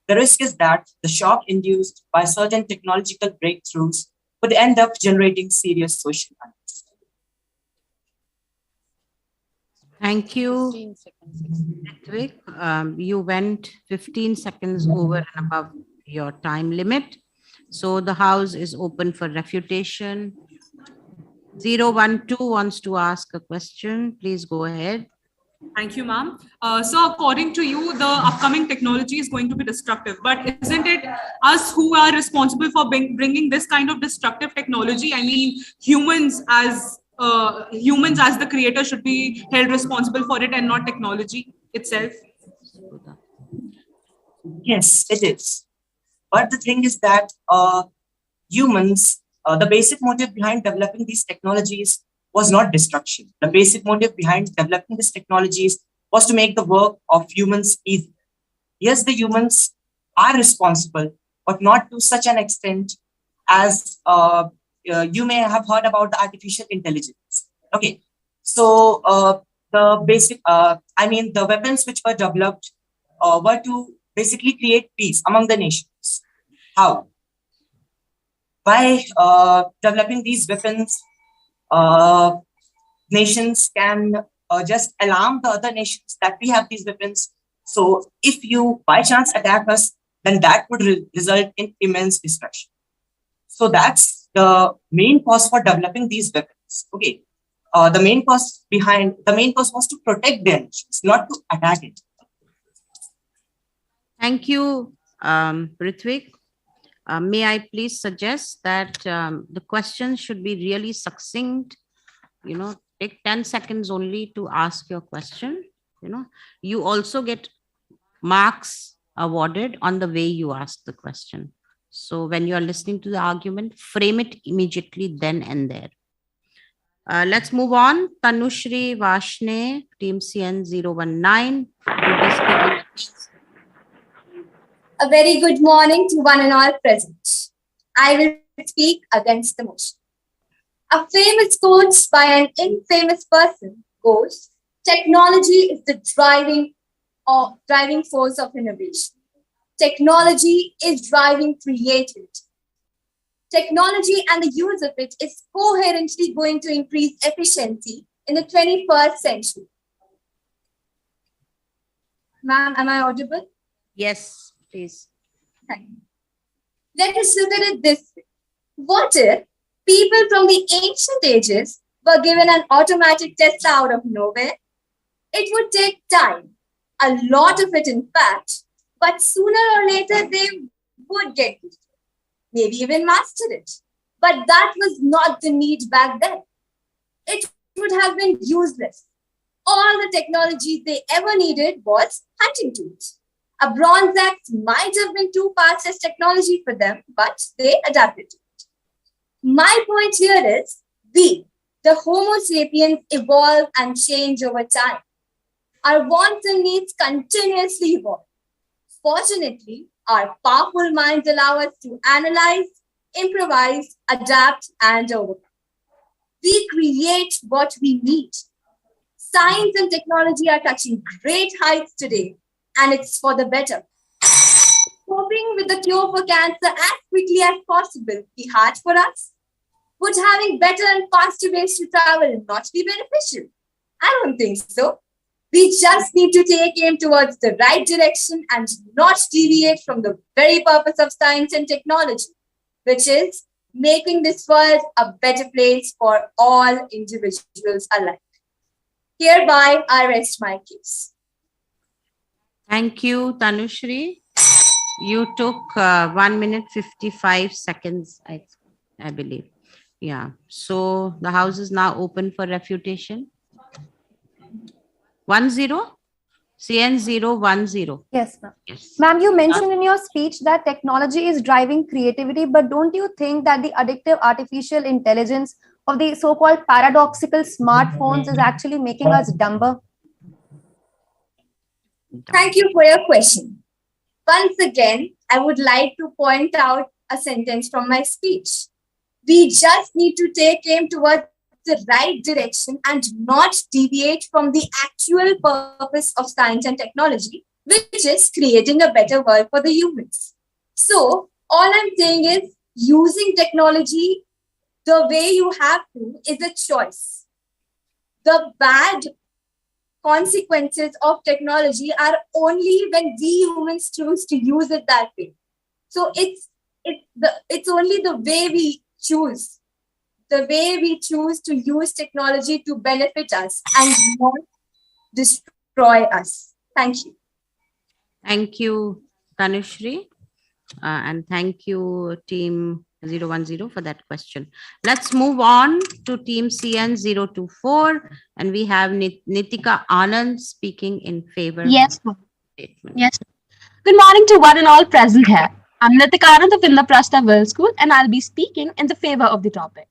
The risk is that the shock induced by certain technological breakthroughs could end up generating serious social unrest. Thank you, Ritvik. You went 15 seconds over and above your time limit. So the house is open for refutation. 012 wants to ask a question. Please go ahead. Thank you, ma'am. So according to you, the upcoming technology is going to be destructive, but isn't it us who are responsible for bringing this kind of destructive technology? I mean, humans as the creator should be held responsible for it and not technology itself. Yes, it is. But the thing is that humans, the basic motive behind developing these technologies was not destruction. The basic motive behind developing these technologies was to make the work of humans easy. Yes, the humans are responsible, but not to such an extent as you may have heard about the artificial intelligence. Okay, so the basic, the weapons which were developed were to basically create peace among the nations. How? By developing these weapons, nations can just alarm the other nations that we have these weapons. So if you by chance attack us, then that would result in immense destruction. So that's the main cause for developing these weapons. Okay. The main cause was to protect their nations, not to attack it. Thank you, Ritwik. May I please suggest that the questions should be really succinct, take 10 seconds only to ask your question. You also get marks awarded on the way you ask the question. So when you are listening to the argument, frame it immediately then and there. Let's move on. Tanushri Vashne, Team CN019. A very good morning to one and all present. I will speak against the motion. A famous quote by an infamous person goes, "Technology is the driving force of innovation. Technology is driving creativity. Technology and the use of it is coherently going to increase efficiency in the 21st century." Ma'am, am I audible? Yes, please. Thank you. Let us look at it this way. What if people from the ancient ages were given an automatic Tesla out of nowhere? It would take time, a lot of it in fact, but sooner or later they would get used to it, maybe even master it. But that was not the need back then. It would have been useless. All the technology they ever needed was hunting tools. A bronze axe might have been too fast as technology for them, but they adapted to it. My point here is we, the Homo sapiens, evolve and change over time. Our wants and needs continuously evolve. Fortunately, our powerful minds allow us to analyze, improvise, adapt, and overcome. We create what we need. Science and technology are touching great heights today, and it's for the better. Coping with the cure for cancer as quickly as possible be hard for us? Would having better and faster ways to travel not be beneficial? I don't think so. We just need to take aim towards the right direction and not deviate from the very purpose of science and technology, which is making this world a better place for all individuals alike. Hereby, I rest my case. Thank you, Tanushri. You took 1 minute 55 seconds, I believe. Yeah. So the house is now open for refutation. 10? CN010. Yes, ma'am. Yes. Ma'am, you mentioned in your speech that technology is driving creativity, but don't you think that the addictive artificial intelligence of the so-called paradoxical smartphones is actually making us dumber? Thank you for your question. Once again, I would like to point out a sentence from my speech. We just need to take aim towards the right direction and not deviate from the actual purpose of science and technology, which is creating a better world for the humans. So all I'm saying is using technology the way you have to is a choice. The bad consequences of technology are only when we humans choose to use it that way. So it's only the way we choose. The way we choose to use technology to benefit us and not destroy us. Thank you. Thank you, Tanushri. And thank you, Team 010, for that question. Let's move on to Team CN024. And we have Nitika Anand speaking in favor. Yes. Yes. Good morning to one and all present here. I'm Nitika Anand of Indraprastha World School, and I'll be speaking in the favor of the topic.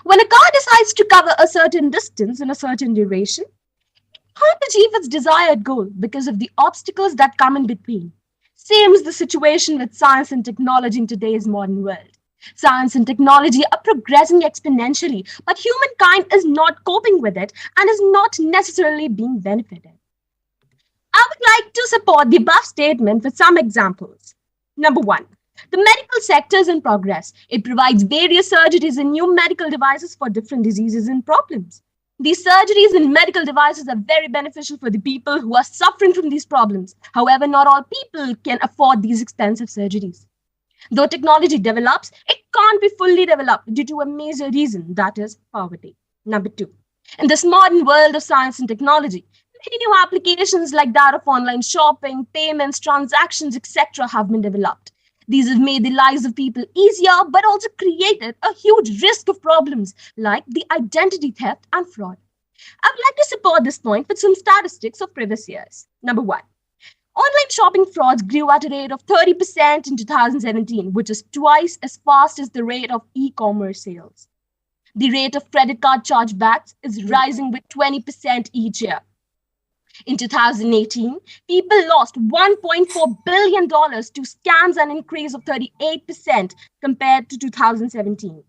When a car decides to cover a certain distance in a certain duration, it can't achieve its desired goal because of the obstacles that come in between. Same is the situation with science and technology in today's modern world. Science and technology are progressing exponentially, but humankind is not coping with it and is not necessarily being benefited. I would like to support the above statement with some examples. Number one, the medical sector is in progress. It provides various surgeries and new medical devices for different diseases and problems. These surgeries and medical devices are very beneficial for the people who are suffering from these problems. However, not all people can afford these expensive surgeries. Though technology develops, it can't be fully developed due to a major reason, that is poverty. Number two, in this modern world of science and technology, many new applications like that of online shopping, payments, transactions, etc. have been developed. These have made the lives of people easier, but also created a huge risk of problems like the identity theft and fraud. I would like to support this point with some statistics of previous years. Number one, online shopping frauds grew at a rate of 30% in 2017, which is twice as fast as the rate of e-commerce sales. The rate of credit card chargebacks is rising with 20% each year. In 2018, people lost $1.4 billion to scams, an increase of 38% compared to 2017.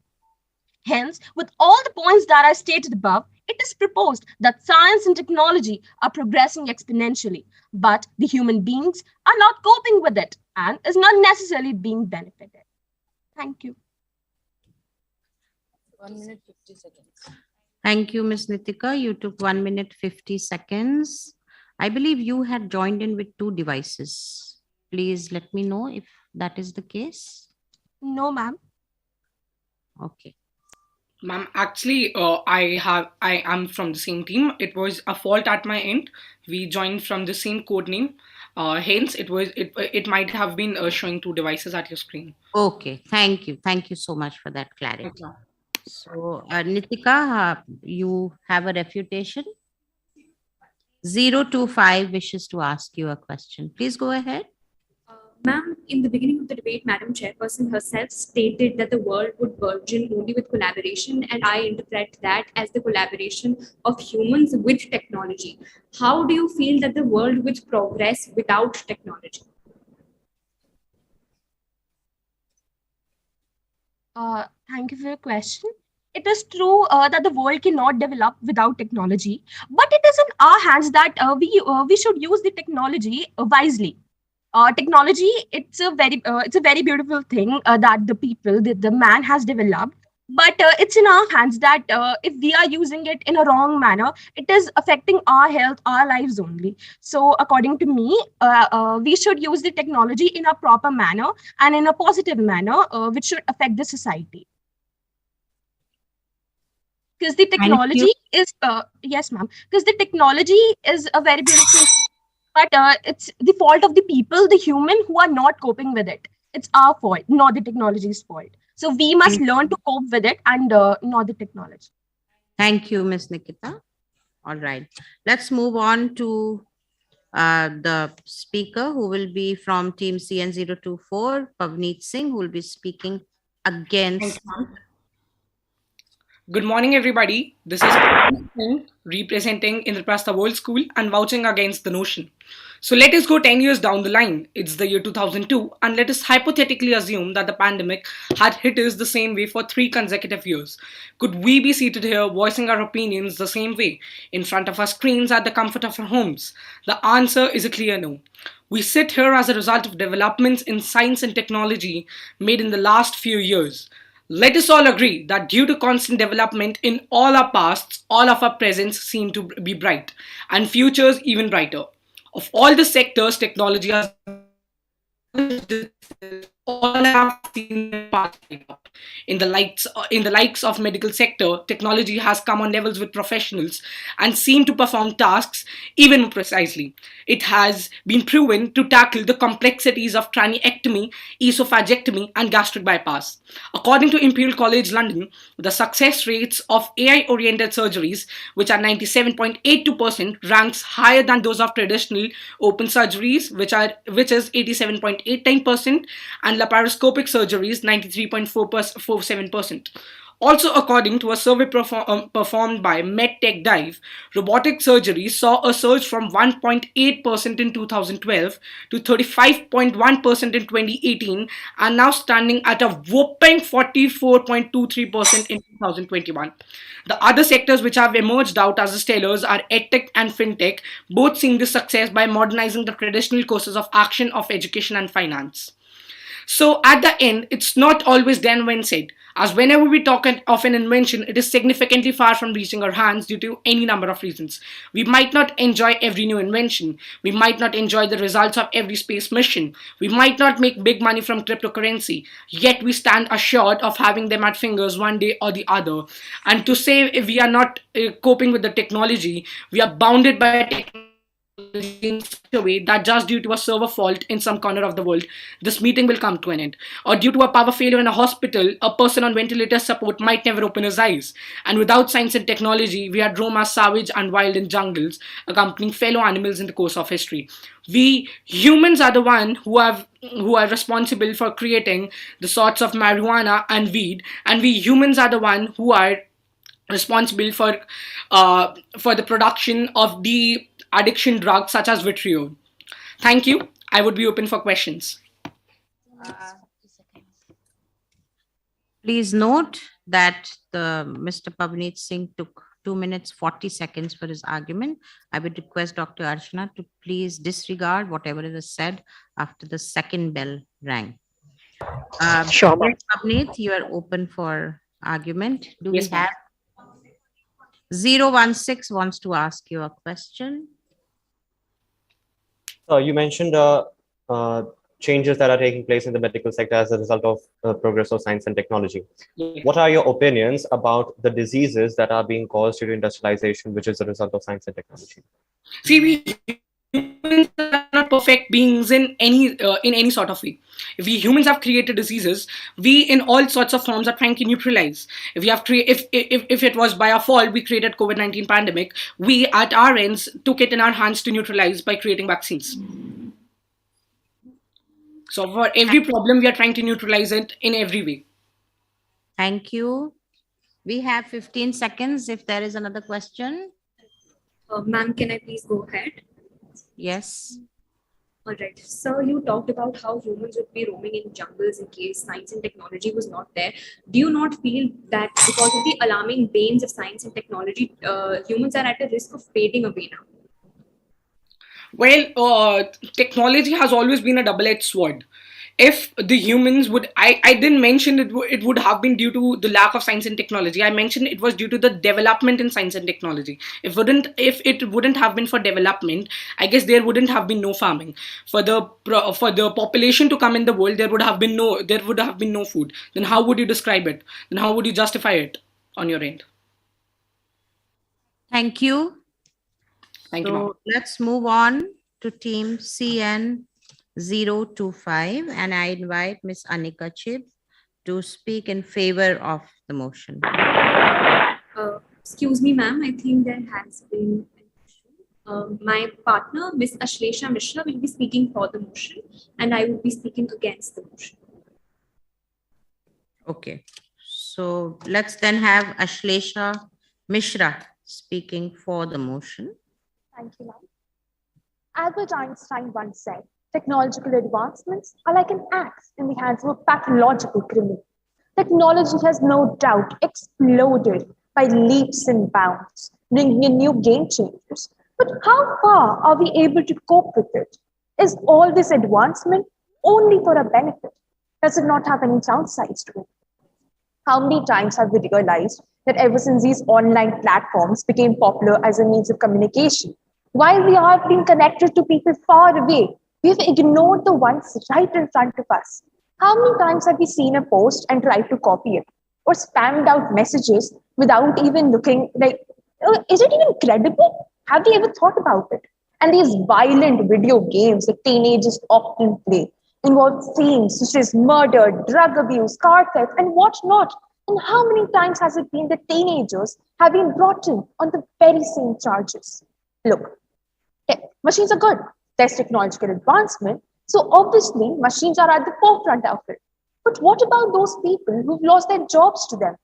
Hence, with all the points that I stated above, it is proposed that science and technology are progressing exponentially, but the human beings are not coping with it and is not necessarily being benefited. Thank you. 1 minute 50 seconds. Thank you, Ms. Nitika. You took 1 minute 50 seconds. I believe you had joined in with 2 devices. Please let me know if that is the case. No, ma'am. Okay. Ma'am, actually, I am from the same team. It was a fault at my end. We joined from the same code name. Hence, it might have been showing 2 devices at your screen. Okay. Thank you. Thank you so much for that clarity. Okay. So, Nitika, you have a refutation? 025 wishes to ask you a question. Please go ahead. Ma'am, in the beginning of the debate, Madam Chairperson herself stated that the world would burgeon only with collaboration, and I interpret that as the collaboration of humans with technology. How do you feel that the world would progress without technology? Thank you for your question. It is true that the world cannot develop without technology, but it is in our hands that we should use the technology wisely. Technology, it's a very beautiful thing that the man has developed, but it's in our hands that if we are using it in a wrong manner, it is affecting our health, our lives only. So according to me, we should use the technology in a proper manner and in a positive manner, which should affect the society. Because the technology is yes, ma'am, because the technology is a very beautiful, but it's the fault of the people, the human, who are not coping with it. It's our fault, not the technology's fault. So we must learn to cope with it and not the technology. Thank you, Ms. Nikita. All right. Let's move on to the speaker who will be from team CN024, Pavneet Singh, who will be speaking against. Good morning, everybody. This is Chandan Singh, representing Indraprastha World School and vouching against the notion. So let us go 10 years down the line. It's the year 2002, and let us hypothetically assume that the pandemic had hit us the same way for 3 consecutive years. Could we be seated here voicing our opinions the same way, in front of our screens at the comfort of our homes? The answer is a clear no. We sit here as a result of developments in science and technology made in the last few years. Let us all agree that due to constant development in all our pasts, all of our presents seem to be bright, and futures even brighter. Of all the sectors technology has all have seen the path. In the likes of medical sector, technology has come on levels with professionals and seem to perform tasks even more precisely. It has been proven to tackle the complexities of craniectomy, esophagectomy, and gastric bypass. According to Imperial College London, the success rates of AI-oriented surgeries, which are 97.82%, ranks higher than those of traditional open surgeries, which is 87.89%, and laparoscopic surgeries, 93.47%. Also, according to a survey performed by MedTech Dive, robotic surgery saw a surge from 1.8% in 2012 to 35.1% in 2018, and now standing at a whopping 44.23% in 2021. The other sectors which have emerged out as the stellars are EdTech and FinTech, both seeing this success by modernizing the traditional courses of action of education and finance. So at the end, it's not always done when said, as whenever we talk of an invention, it is significantly far from reaching our hands due to any number of reasons. We might not enjoy every new invention. We might not enjoy the results of every space mission. We might not make big money from cryptocurrency, yet we stand assured of having them at fingers one day or the other. And to say if we are not coping with the technology, we are bounded by technology in such a way that just due to a server fault in some corner of the world, this meeting will come to an end. Or due to a power failure in a hospital, a person on ventilator support might never open his eyes. And without science and technology, we had roam as savage and wild in jungles, accompanying fellow animals in the course of history. We humans are the one who are responsible for creating the sorts of marijuana and weed, and we humans are the one who are responsible for the production of the addiction drugs such as vitriol. Thank you. I would be open for questions. Please note that Mr. Pavneet Singh took 2 minutes 40 seconds for his argument. I would request Dr. Archana to please disregard whatever is said after the second bell rang. Sure, ma'am. Pavneet, you are open for argument. Do Yes, we have 016 wants to ask you a question? You mentioned changes that are taking place in the medical sector as a result of progress of science and technology. Yeah. What are your opinions about the diseases that are being caused due to industrialization, which is a result of science and technology? See, we humans are not perfect beings in any sort of way. If we humans have created diseases, we in all sorts of forms are trying to neutralize. If we have if it was by our fault we created COVID-19 pandemic, we at our ends took it in our hands to neutralize by creating vaccines. So for every problem, we are trying to neutralize it in every way. Thank you. We have 15 seconds if there is another question. Ma'am, can I please go ahead? Yes. All right. So you talked about how humans would be roaming in jungles in case science and technology was not there. Do you not feel that because of the alarming banes of science and technology, humans are at a risk of fading away now? Well, technology has always been a double-edged sword. If the humans would, I didn't mention it would have been due to the lack of science and technology. I mentioned it was due to the development in science and technology. If it wouldn't have been for development, I guess there wouldn't have been no farming. For the population to come in the world, there would have been no food. Then how would you describe it? Then how would you justify it on your end? Thank you. Thank you, ma'am. Let's move on to team CN025, and I invite Ms. Anika Chib to speak in favor of the motion. Excuse me, ma'am. I think there has been my partner, Ms. Ashlesha Mishra, will be speaking for the motion, and I will be speaking against the motion. Okay. So let's then have Ashlesha Mishra speaking for the motion. Thank you, ma'am. Albert Einstein once said, technological advancements are like an axe in the hands of a pathological criminal. Technology has no doubt exploded by leaps and bounds, bringing in new game changers. But how far are we able to cope with it? Is all this advancement only for our benefit? Does it not have any downsides to it? How many times have we realized that ever since these online platforms became popular as a means of communication, while we have been connected to people far away, we've ignored the ones right in front of us. How many times have we seen a post and tried to copy it, or spammed out messages without even looking like, oh, is it even credible? Have we ever thought about it? And these violent video games that teenagers often play involve themes such as murder, drug abuse, car theft, and what not. And how many times has it been that teenagers have been brought in on the very same charges? Look, machines are good. There's technological advancement. So obviously, machines are at the forefront of it. But what about those people who've lost their jobs to them?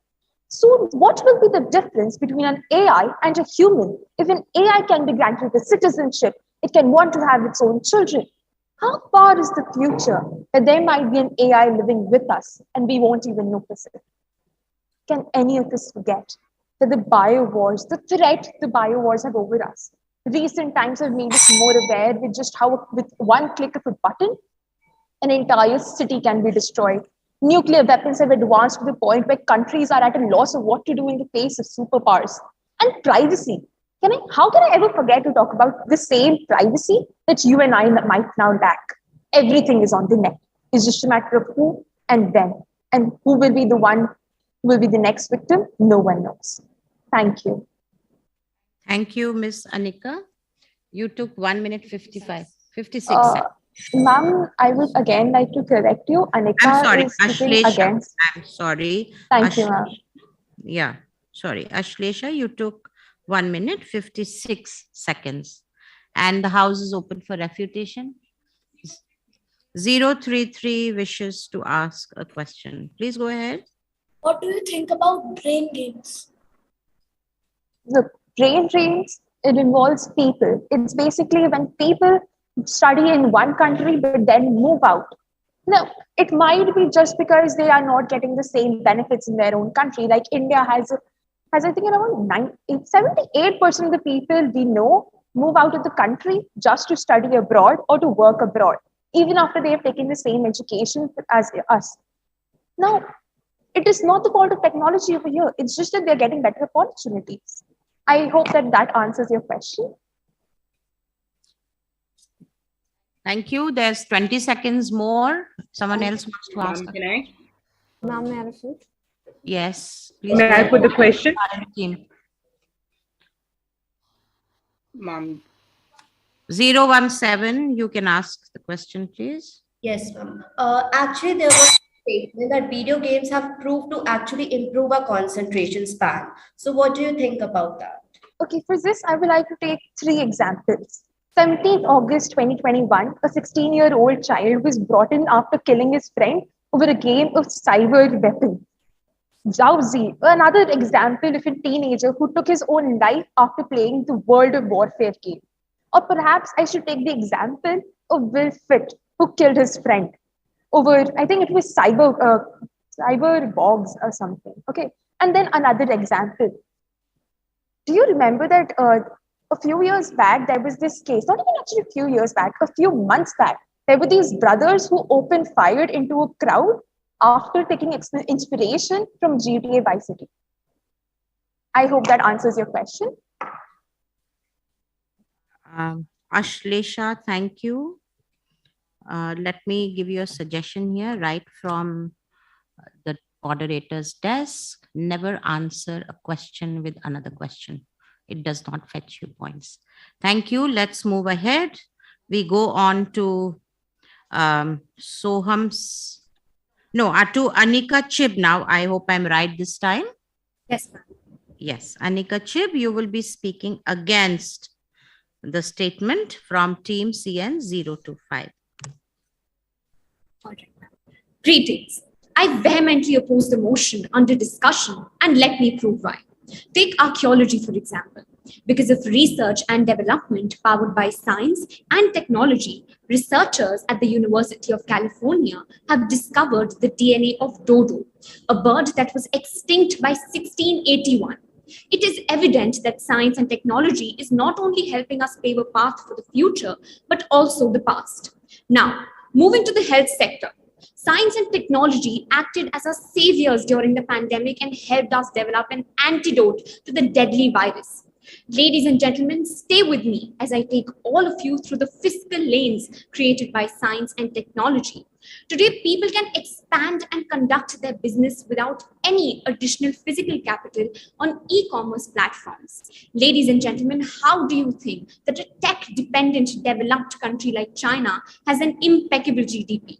So what will be the difference between an AI and a human? If an AI can be granted a citizenship, it can want to have its own children. How far is the future that there might be an AI living with us and we won't even notice it? Can any of us forget that the bio wars, the threat the bio wars have over us? Recent times have made us more aware with just how, with one click of a button, an entire city can be destroyed. Nuclear weapons have advanced to the point where countries are at a loss of what to do in the face of superpowers. And privacy. How can I ever forget to talk about the same privacy that you and I might now lack? Everything is on the net. It's just a matter of who and when. And who will be the one who will be the next victim? No one knows. Thank you. Thank you, Ms. Anika. You took 1 minute 56 seconds. Ma'am, I would again like to correct you. Anika I'm sorry, is speaking Ashlesha. against. I'm sorry. Thank you, ma'am. Yeah, sorry. Ashlesha, you took 1 minute 56 seconds. And the house is open for refutation. 033 wishes to ask a question. Please go ahead. What do you think about brain games? Look, brain drains, it involves people. It's basically when people study in one country but then move out. Now, it might be just because they are not getting the same benefits in their own country. Like India has I think around 78% of the people we know move out of the country just to study abroad or to work abroad, even after they have taken the same education as us. Now, it is not the fault of technology over here. It's just that they're getting better opportunities. I hope that answers your question. Thank you. There's 20 seconds more. Someone else wants to ask. Can I? Ma'am, may I repeat? Yes. Please. May I put the question? Ma'am. 017, you can ask the question, please. Yes, ma'am. Actually, there was a statement that video games have proved to actually improve our concentration span. So what do you think about that? Okay, for this, I would like to take 3 examples. 17th August 2021, a 16-year-old child was brought in after killing his friend over a game of cyber weapons. Zauzi, another example of a teenager who took his own life after playing the World of Warfare game. Or perhaps I should take the example of Will Fitt, who killed his friend over, I think it was cyber bogs or something. Okay, and then another example. Do you remember that a few years back, there was this case, not even actually a few years back, a few months back, there were these brothers who opened fire into a crowd after taking inspiration from GTA Vice City. I hope that answers your question. Ashlesha, thank you. Let me give you a suggestion here, right from the moderator's desk. Never answer a question with another question. It does not fetch you points. Thank you. Let's move ahead. We go on to Soham's. No, to Anika Chib now. I hope I'm right this time. Yes, ma'am. Yes, Anika Chib, you will be speaking against the statement from team CN025. All right, ma'am. Greetings. I vehemently oppose the motion under discussion, and let me prove why. Take archaeology, for example. Because of research and development powered by science and technology, researchers at the University of California have discovered the DNA of dodo, a bird that was extinct by 1681. It is evident that science and technology is not only helping us pave a path for the future, but also the past. Now, moving to the health sector. Science and technology acted as our saviors during the pandemic and helped us develop an antidote to the deadly virus. Ladies and gentlemen, stay with me as I take all of you through the fiscal lanes created by science and technology. Today, people can expand and conduct their business without any additional physical capital on e-commerce platforms. Ladies and gentlemen, how do you think that a tech-dependent developed country like China has an impeccable GDP?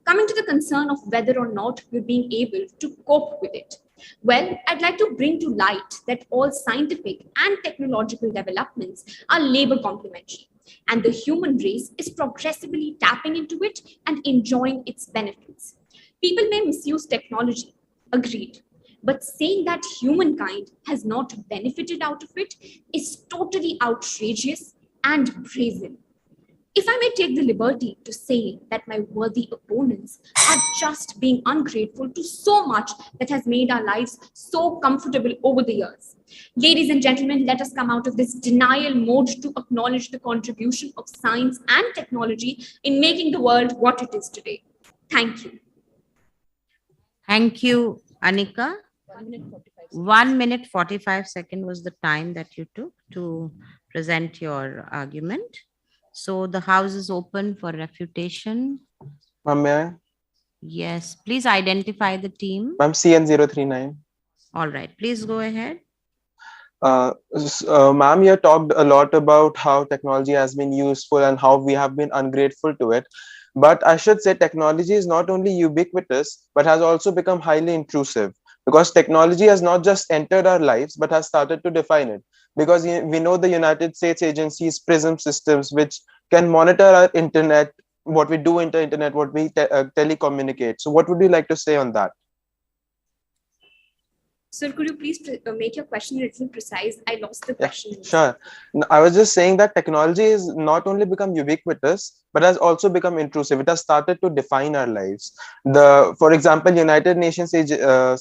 Coming to the concern of whether or not we're being able to cope with it. Well, I'd like to bring to light that all scientific and technological developments are labor complementary, and the human race is progressively tapping into it and enjoying its benefits. People may misuse technology, agreed, but saying that humankind has not benefited out of it is totally outrageous and brazen. If I may take the liberty to say that my worthy opponents are just being ungrateful to so much that has made our lives so comfortable over the years. Ladies and gentlemen, let us come out of this denial mode to acknowledge the contribution of science and technology in making the world what it is today. Thank you. Thank you, Anika. 1 minute 45 seconds was the time that you took to present your argument. So the house is open for refutation. Ma'am, may I? Yes, please identify the team. Ma'am, CN039. All right, please go ahead. Ma'am, you talked a lot about how technology has been useful and how we have been ungrateful to it. But I should say technology is not only ubiquitous, but has also become highly intrusive, because technology has not just entered our lives, but has started to define it. Because we know the United States agencies, PRISM systems, which can monitor our internet, what we do in the internet, what we telecommunicate. So what would you like to say on that? Sir, could you please make your question a little precise? I lost the question. Sure. I was just saying that technology has not only become ubiquitous, but has also become intrusive. It has started to define our lives. For example, United Nations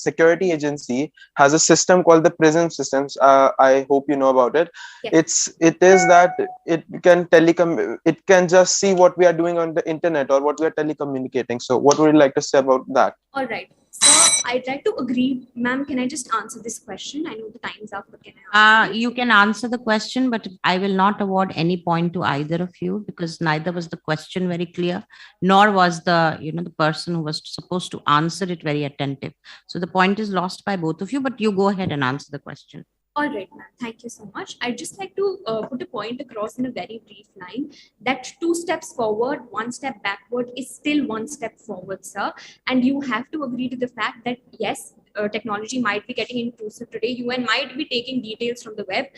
Security Agency has a system called the PRISM systems. I hope you know about it. Yes. It is that it can just see what we are doing on the internet or what we are telecommunicating. So what would you like to say about that? All right. So I'd like to agree. Ma'am, can I just answer this question? I know the time's up, but can I answer You can answer the question, but I will not award any point to either of you, because neither was the question very clear, nor was the person who was supposed to answer it very attentive. So the point is lost by both of you, but you go ahead and answer the question. All right, ma'am. Thank you so much. I'd just like to put a point across in a very brief line that 2 steps forward, 1 step backward is still 1 step forward, sir. And you have to agree to the fact that, yes, technology might be getting intrusive today. You and might be taking details from the web,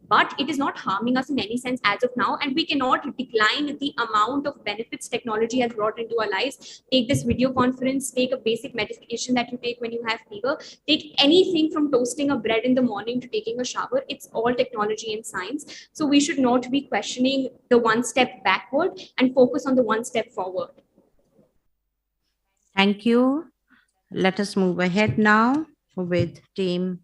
but it is not harming us in any sense as of now. And we cannot decline the amount of benefits technology has brought into our lives. Take this video conference, take a basic medication that you take when you have fever, take anything from toasting a bread in the morning to taking a shower. It's all technology and science. So we should not be questioning the 1 step backward and focus on the 1 step forward. Thank you. Let us move ahead now with team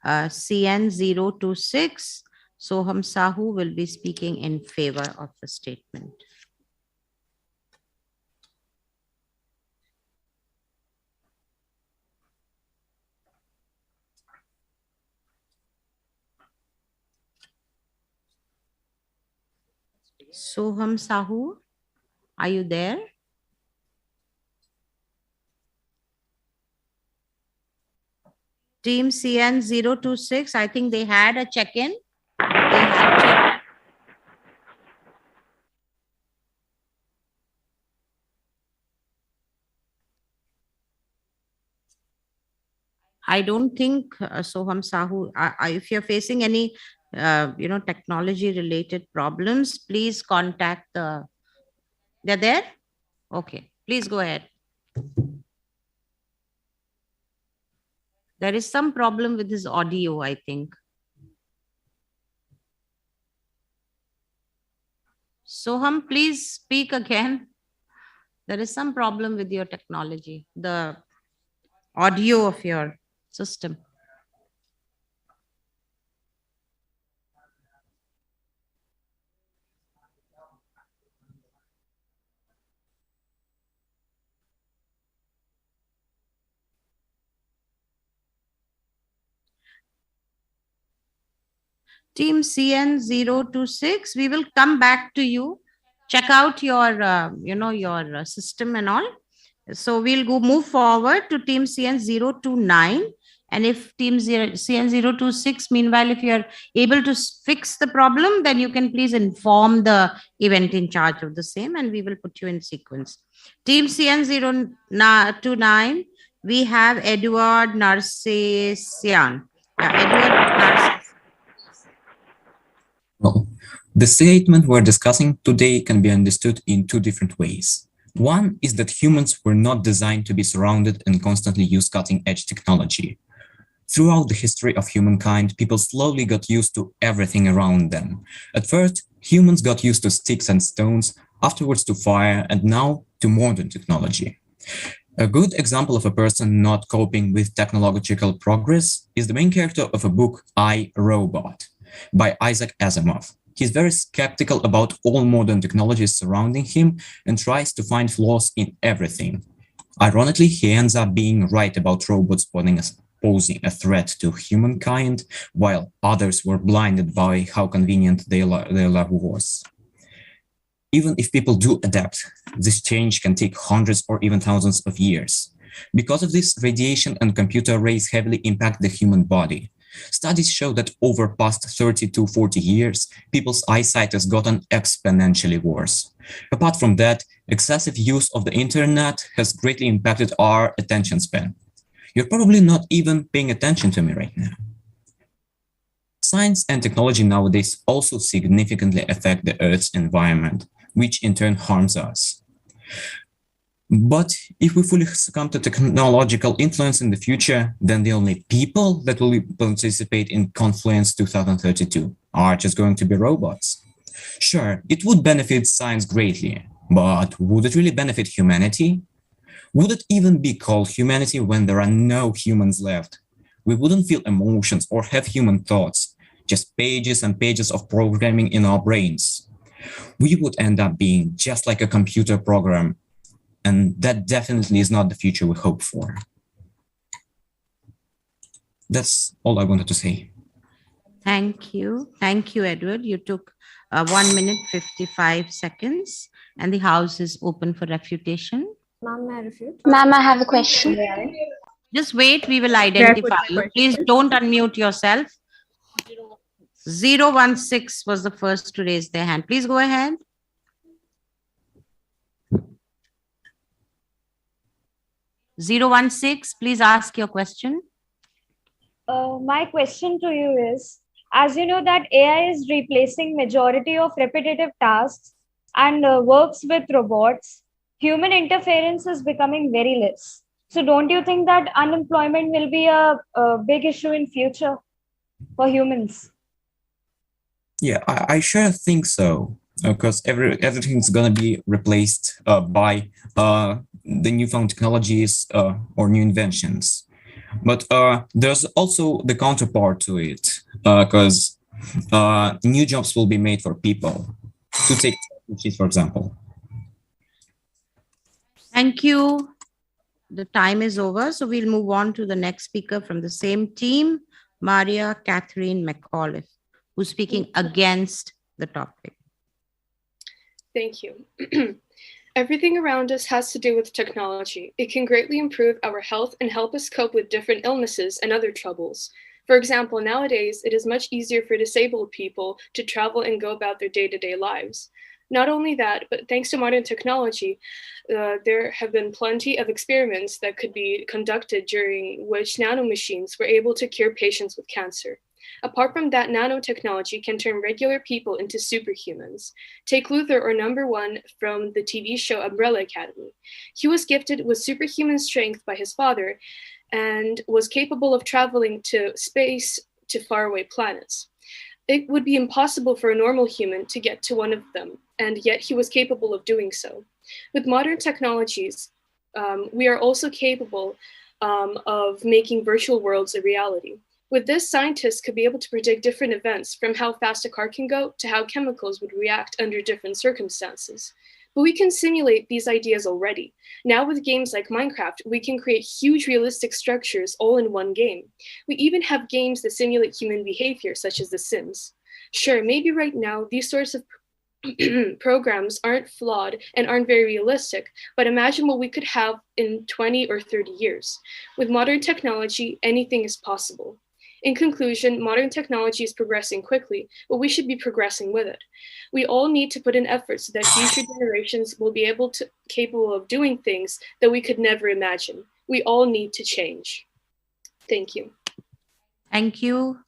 CN026. Soham Sahu will be speaking in favor of the statement. Soham Sahu, are you there? Team CN026, I think they had a check-in. I don't think, Soham Sahu, if you're facing any, technology-related problems, please contact the... They're there? Okay, please go ahead. There is some problem with his audio, I think. Soham, please speak again. There is some problem with your technology, the audio of your system. Team CN026, we will come back to you. Check out your, your system and all. So we'll move forward to team CN029. And if team CN026, meanwhile, if you're able to fix the problem, then you can please inform the event in charge of the same and we will put you in sequence. Team CN029, we have Edward Narcisian. Yeah, Edward Narcisian. Well, the statement we're discussing today can be understood in two different ways. One is that humans were not designed to be surrounded and constantly use cutting-edge technology. Throughout the history of humankind, people slowly got used to everything around them. At first, humans got used to sticks and stones, afterwards to fire, and now to modern technology. A good example of a person not coping with technological progress is the main character of a book, I, Robot, by Isaac Asimov. He's very skeptical about all modern technologies surrounding him and tries to find flaws in everything. Ironically, he ends up being right about robots posing a threat to humankind, while others were blinded by how convenient their life was. Even if people do adapt, this change can take hundreds or even thousands of years. Because of this, radiation and computer rays heavily impact the human body. Studies show that over past 30 to 40 years, people's eyesight has gotten exponentially worse. Apart from that, excessive use of the internet has greatly impacted our attention span. You're probably not even paying attention to me right now. Science and technology nowadays also significantly affect the Earth's environment, which in turn harms us. But if we fully succumb to technological influence in the future, then the only people that will participate in Confluence 2032 are just going to be robots. Sure, it would benefit science greatly, but would it really benefit humanity? Would it even be called humanity when there are no humans left? We wouldn't feel emotions or have human thoughts, just pages and pages of programming in our brains. We would end up being just like a computer program, and that definitely is not the future we hope for. That's all I wanted to say. Thank you. Thank you, Edward. You took 1 minute, 55 seconds, and the house is open for refutation. Ma'am, may I refute? Ma'am, I have a question. Just wait, we will identify you. Please don't unmute yourself. 016 was the first to raise their hand. Please go ahead. (016), please ask your question. My question to you is, as you know that AI is replacing majority of repetitive tasks and works with robots, human interference is becoming very less. So don't you think that unemployment will be a big issue in future for humans? Yeah, I sure think so, because everything's going to be replaced by the newfound technologies or new inventions. But there's also the counterpart to it, because new jobs will be made for people. To take technologies, for example. Thank you. The time is over, so we'll move on to the next speaker from the same team, Maria Catherine McAuliffe, who's speaking against the topic. Thank you. Everything around us has to do with technology. It can greatly improve our health and help us cope with different illnesses and other troubles. For example, nowadays, it is much easier for disabled people to travel and go about their day-to-day lives. Not only that, but thanks to modern technology, there have been plenty of experiments that could be conducted during which nanomachines were able to cure patients with cancer. Apart from that, nanotechnology can turn regular people into superhumans. Take Luther, or number one from the TV show Umbrella Academy. He was gifted with superhuman strength by his father and was capable of traveling to space to faraway planets. It would be impossible for a normal human to get to one of them, and yet he was capable of doing so. With modern technologies, we are also capable of making virtual worlds a reality. With this, scientists could be able to predict different events, from how fast a car can go to how chemicals would react under different circumstances. But we can simulate these ideas already. Now with games like Minecraft, we can create huge realistic structures all in one game. We even have games that simulate human behavior, such as The Sims. Sure, maybe right now these sorts of programs aren't flawed and aren't very realistic, but imagine what we could have in 20 or 30 years. With modern technology, anything is possible. In conclusion, modern technology is progressing quickly, but we should be progressing with it. We all need to put in effort so that future generations will be capable of doing things that we could never imagine. We all need to change. Thank you. Thank you.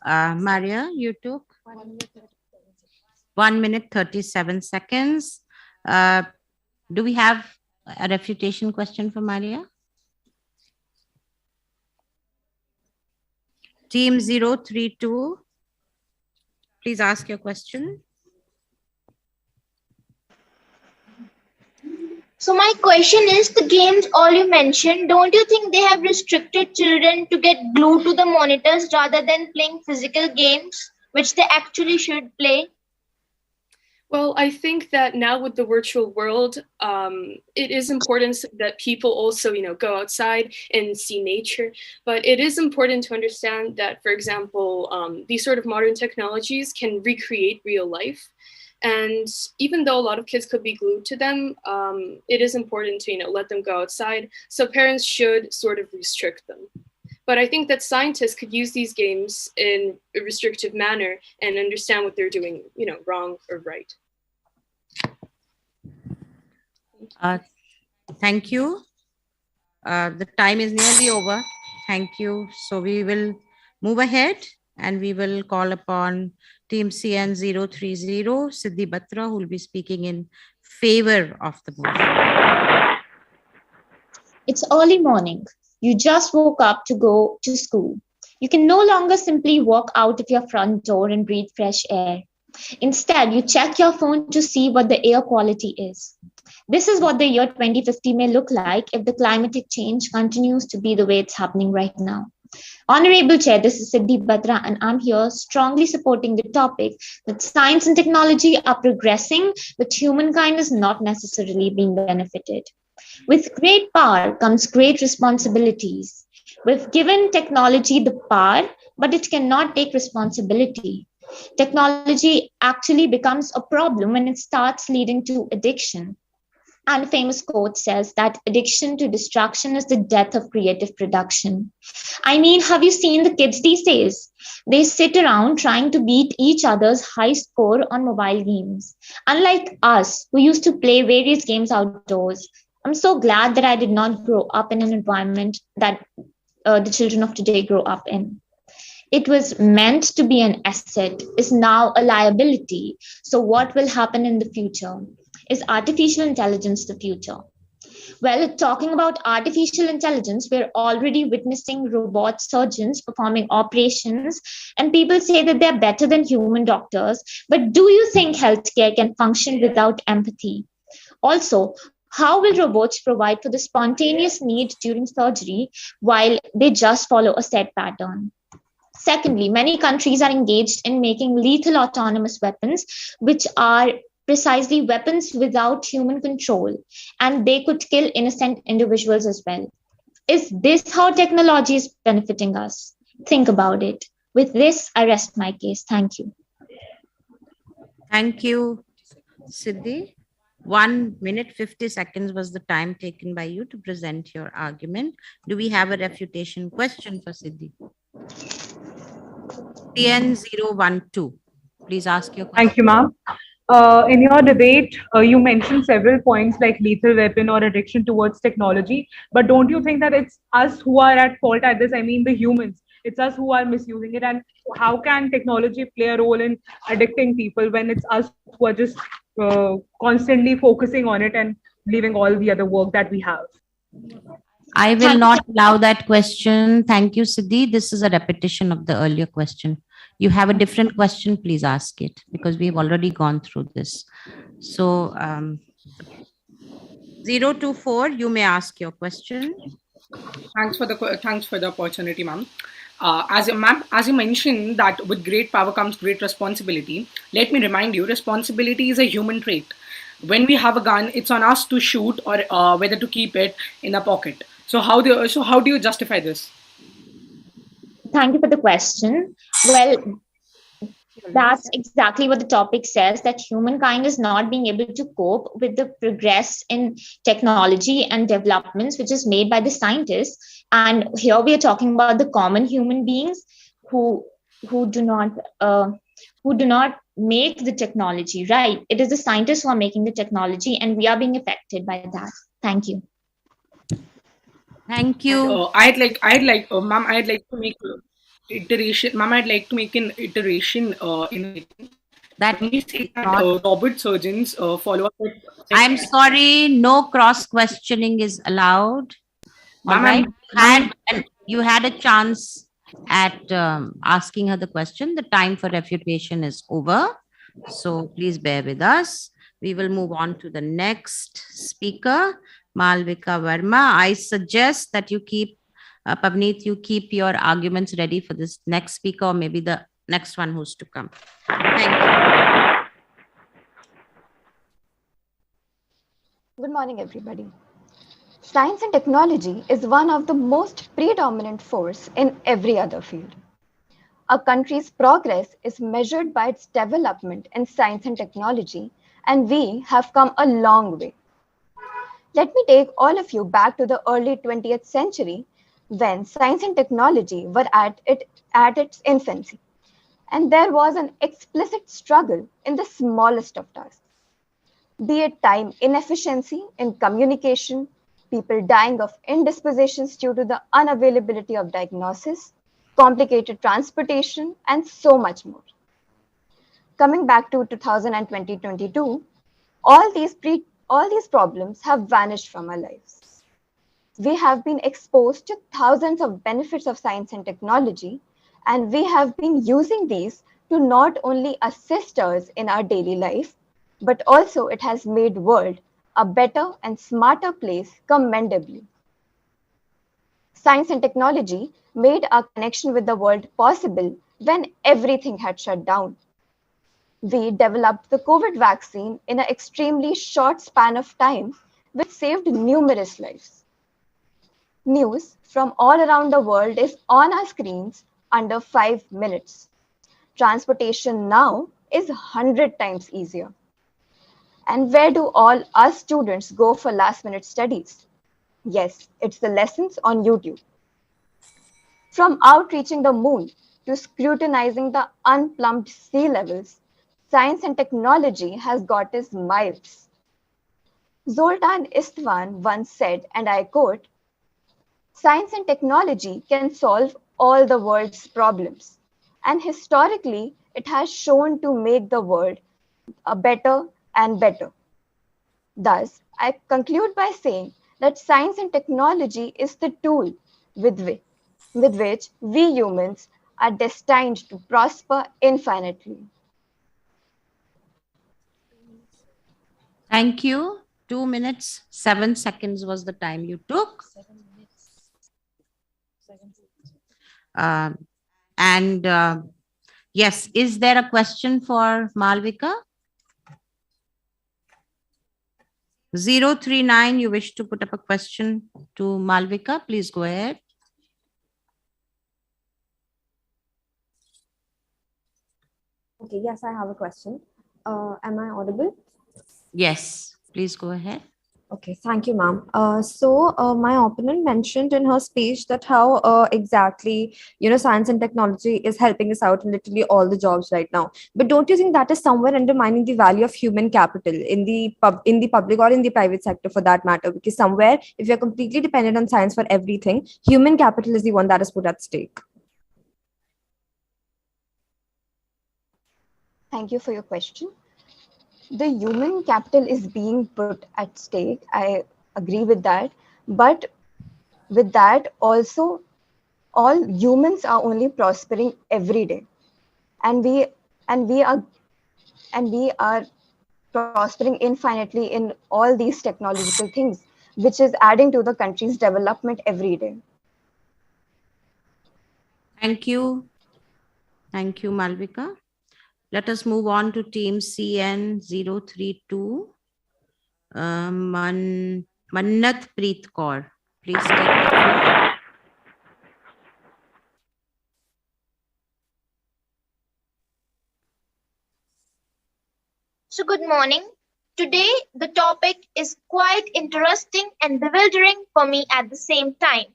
Maria, you took 1 minute, 37 seconds. Do we have a refutation question for Maria? Team 032, please ask your question. So my question is, the games all you mentioned, don't you think they have restricted children to get glued to the monitors rather than playing physical games, which they actually should play? Well, I think that now with the virtual world, it is important that people also, go outside and see nature. But it is important to understand that, for example, these sort of modern technologies can recreate real life. And even though a lot of kids could be glued to them, it is important to, let them go outside. So parents should sort of restrict them. But I think that scientists could use these games in a restrictive manner and understand what they're doing, wrong or right. Thank you. The time is nearly over. Thank you. So we will move ahead and we will call upon Team CN030, Siddhi Batra, who will be speaking in favor of the motion. It's early morning. You just woke up to go to school. You can no longer simply walk out of your front door and breathe fresh air. Instead, you check your phone to see what the air quality is. This is what the year 2050 may look like if the climatic change continues to be the way it's happening right now. Honorable Chair, this is Siddhi Batra, and I'm here strongly supporting the topic that science and technology are progressing, but humankind is not necessarily being benefited. With great power comes great responsibilities. We've given technology the power, but it cannot take responsibility. Technology actually becomes a problem when it starts leading to addiction. And a famous quote says that addiction to distraction is the death of creative production. I mean, have you seen the kids these days? They sit around trying to beat each other's high score on mobile games. Unlike us, who used to play various games outdoors, I'm so glad that I did not grow up in an environment that the children of today grow up in. It was meant to be an asset, is now a liability. So what will happen in the future? Is artificial intelligence the future? Well, talking about artificial intelligence, we're already witnessing robot surgeons performing operations, and people say that they're better than human doctors. But do you think healthcare can function without empathy? Also, how will robots provide for the spontaneous need during surgery while they just follow a set pattern? Secondly, many countries are engaged in making lethal autonomous weapons, which are precisely weapons without human control, and they could kill innocent individuals as well. Is this how technology is benefiting us? Think about it. With this, I rest my case. Thank you. Thank you, Siddhi. 1 minute, 50 seconds was the time taken by you to present your argument. Do we have a refutation question for Siddhi? TN012, please ask your question. Thank you, ma'am. In your debate, you mentioned several points like lethal weapon or addiction towards technology. But don't you think that it's us who are at fault at this? I mean, the humans. It's us who are misusing it. And how can technology play a role in addicting people when it's us who are just constantly focusing on it and leaving all the other work that we have? I will not allow that question. Thank you, Siddhi. This is a repetition of the earlier question. You have a different question, please ask it, because we've already gone through this. So 024, you may ask your question. Thanks for the opportunity, ma'am. As you mentioned that with great power comes great responsibility. Let me remind you, responsibility is a human trait. When we have a gun, it's on us to shoot or whether to keep it in a pocket. So how do you justify this? Thank you for the question. Well, That's exactly what the topic says, that humankind is not being able to cope with the progress in technology and developments which is made by the scientists. And here we are talking about the common human beings who who do not uh, who do not make the technology, right? It is the scientists who are making the technology, and we are being affected by that. Thank you. Thank you. Ma'am, I'd like to make iteration. Ma'am, I'd like to make an iteration in that when we say that not, Robert surgeons follow up with. I'm sorry, no cross questioning is allowed. All Ma'am, right. You had a chance at asking her the question. The time for refutation is over. So please bear with us. We will move on to the next speaker, Malvika Verma. I suggest that you keep, Pavneet, you keep your arguments ready for this next speaker, or maybe the next one who's to come. Thank you. Good morning, everybody. Science and technology is one of the most predominant force in every other field. A country's progress is measured by its development in science and technology, and we have come a long way. Let me take all of you back to the early 20th century when science and technology were at its infancy, and there was an explicit struggle in the smallest of tasks. Be it time inefficiency in communication, people dying of indispositions due to the unavailability of diagnosis, complicated transportation, and so much more. Coming back to 2000 and 2022, all these problems have vanished from our lives. We have been exposed to thousands of benefits of science and technology, and we have been using these to not only assist us in our daily life, but also it has made the world a better and smarter place commendably. Science and technology made our connection with the world possible when everything had shut down. We developed the COVID vaccine in an extremely short span of time, which saved numerous lives. News from all around the world is on our screens under 5 minutes. Transportation now is 100 times easier. And where do all us students go for last-minute studies? Yes, it's the lessons on YouTube. From outreaching the moon to scrutinizing the unplumbed sea levels, science and technology has got us miles. Zoltan Istvan once said, and I quote, "Science and technology can solve all the world's problems, and historically it has shown to make the world a better and better." Thus, I conclude by saying that science and technology is the tool with which we humans are destined to prosper infinitely. Thank you. 2 minutes, 7 seconds was the time you took. Yes, is there a question for Malvika? 039, you wish to put up a question to Malvika? Please go ahead. Okay, yes, I have a question. Am I audible? Yes, please go ahead. Okay, thank you, ma'am. My opponent mentioned in her speech that how exactly, science and technology is helping us out in literally all the jobs right now. But don't you think that is somewhere undermining the value of human capital in the public or in the private sector for that matter? Because somewhere, if you're completely dependent on science for everything, human capital is the one that is put at stake. Thank you for your question. The human capital is being put at stake. I agree with that. But with that, also, all humans are only prospering every day. And we are prospering infinitely in all these technological things, which is adding to the country's development every day. Thank you. Thank you, Malvika. Let us move on to team CN032. Mannat Preet Kaur. Please take the floor. So good morning. Today, the topic is quite interesting and bewildering for me at the same time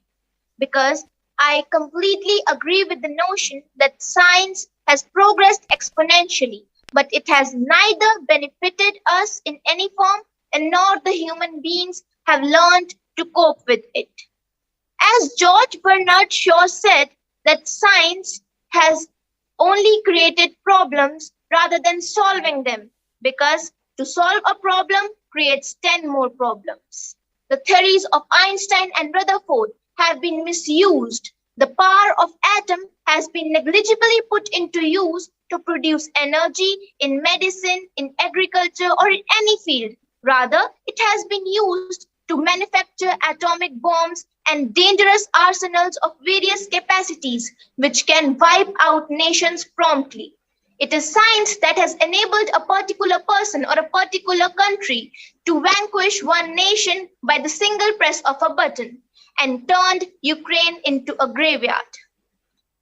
because I completely agree with the notion that science has progressed exponentially, but it has neither benefited us in any form and nor the human beings have learned to cope with it. As George Bernard Shaw said, that science has only created problems rather than solving them, because to solve a problem creates 10 more problems. The theories of Einstein and Rutherford have been misused. The power of atom has been negligibly put into use to produce energy in medicine, in agriculture, or in any field. Rather, it has been used to manufacture atomic bombs and dangerous arsenals of various capacities which can wipe out nations promptly. It is science that has enabled a particular person or a particular country to vanquish one nation by the single press of a button and turned Ukraine into a graveyard.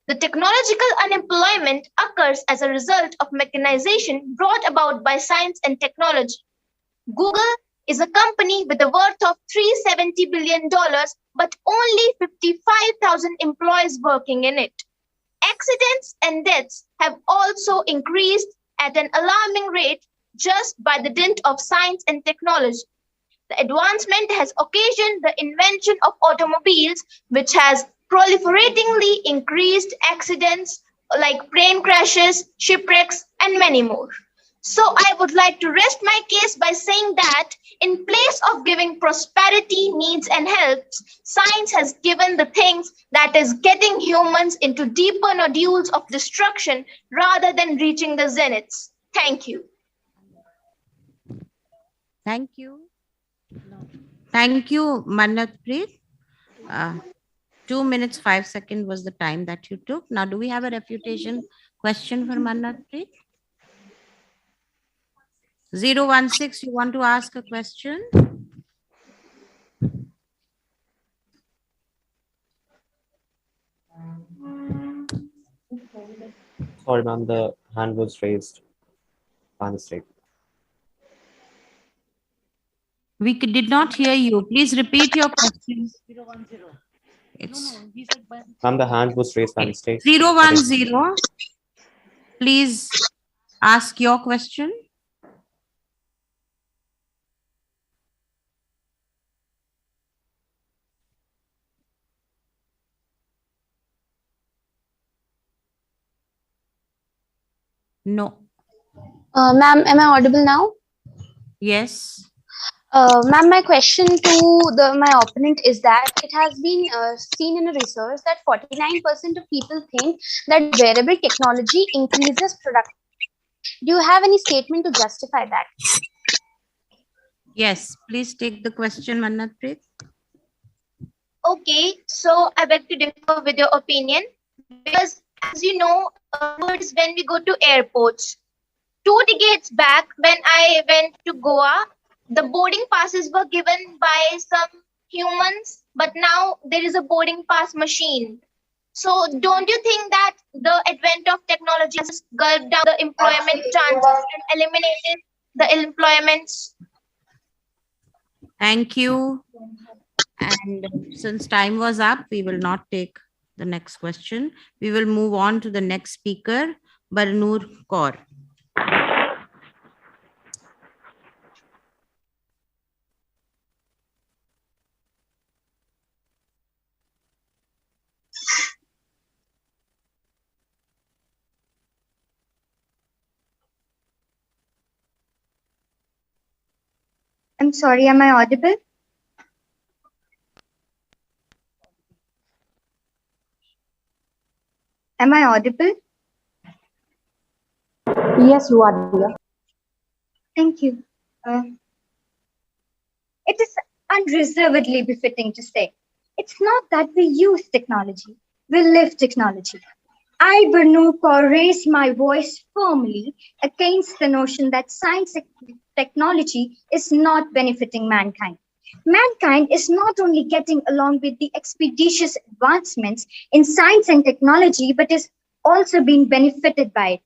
The technological unemployment occurs as a result of mechanization brought about by science and technology. Google is a company with a worth of $370 billion, but only 55,000 employees working in it. Accidents and deaths have also increased at an alarming rate just by the dint of science and technology. The advancement has occasioned the invention of automobiles, which has proliferatingly increased accidents like plane crashes, shipwrecks, and many more. So I would like to rest my case by saying that in place of giving prosperity, needs, and helps, science has given the things that is getting humans into deeper nodules of destruction rather than reaching the zeniths. Thank you. Thank you. Thank you, Mannatpreet. 2 minutes, 5 seconds was the time that you took. Now, do we have a refutation question for Mannatpreet? 016, you want to ask a question? Sorry, ma'am, the hand was raised by mistake. We did not hear you. Please repeat your question. It's Ma'am, the hand was raised by mistake. 010. Please ask your question. No. Ma'am, am I audible now? Yes. Ma'am, my question to my opponent is that it has been seen in a research that 49% of people think that wearable technology increases productivity. Do you have any statement to justify that? Yes, please take the question, Mannatpreet. Okay, so I beg to differ with your opinion because, as you know, words when we go to airports. 2 decades back, when I went to Goa, the boarding passes were given by some humans, but now there is a boarding pass machine. So don't you think that the advent of technology has gulped down the employment chances and eliminated the employments? Thank you. And since time was up, we will not take the next question. We will move on to the next speaker, Barnoor Kaur. I'm sorry, am I audible? Am I audible? Yes, you are, dear. Thank you. It is unreservedly befitting to say, it's not that we use technology, we live technology. I, Barnoor Kaur, raise my voice firmly against the notion that science and technology is not benefiting mankind. Mankind is not only getting along with the expeditious advancements in science and technology, but is also being benefited by it.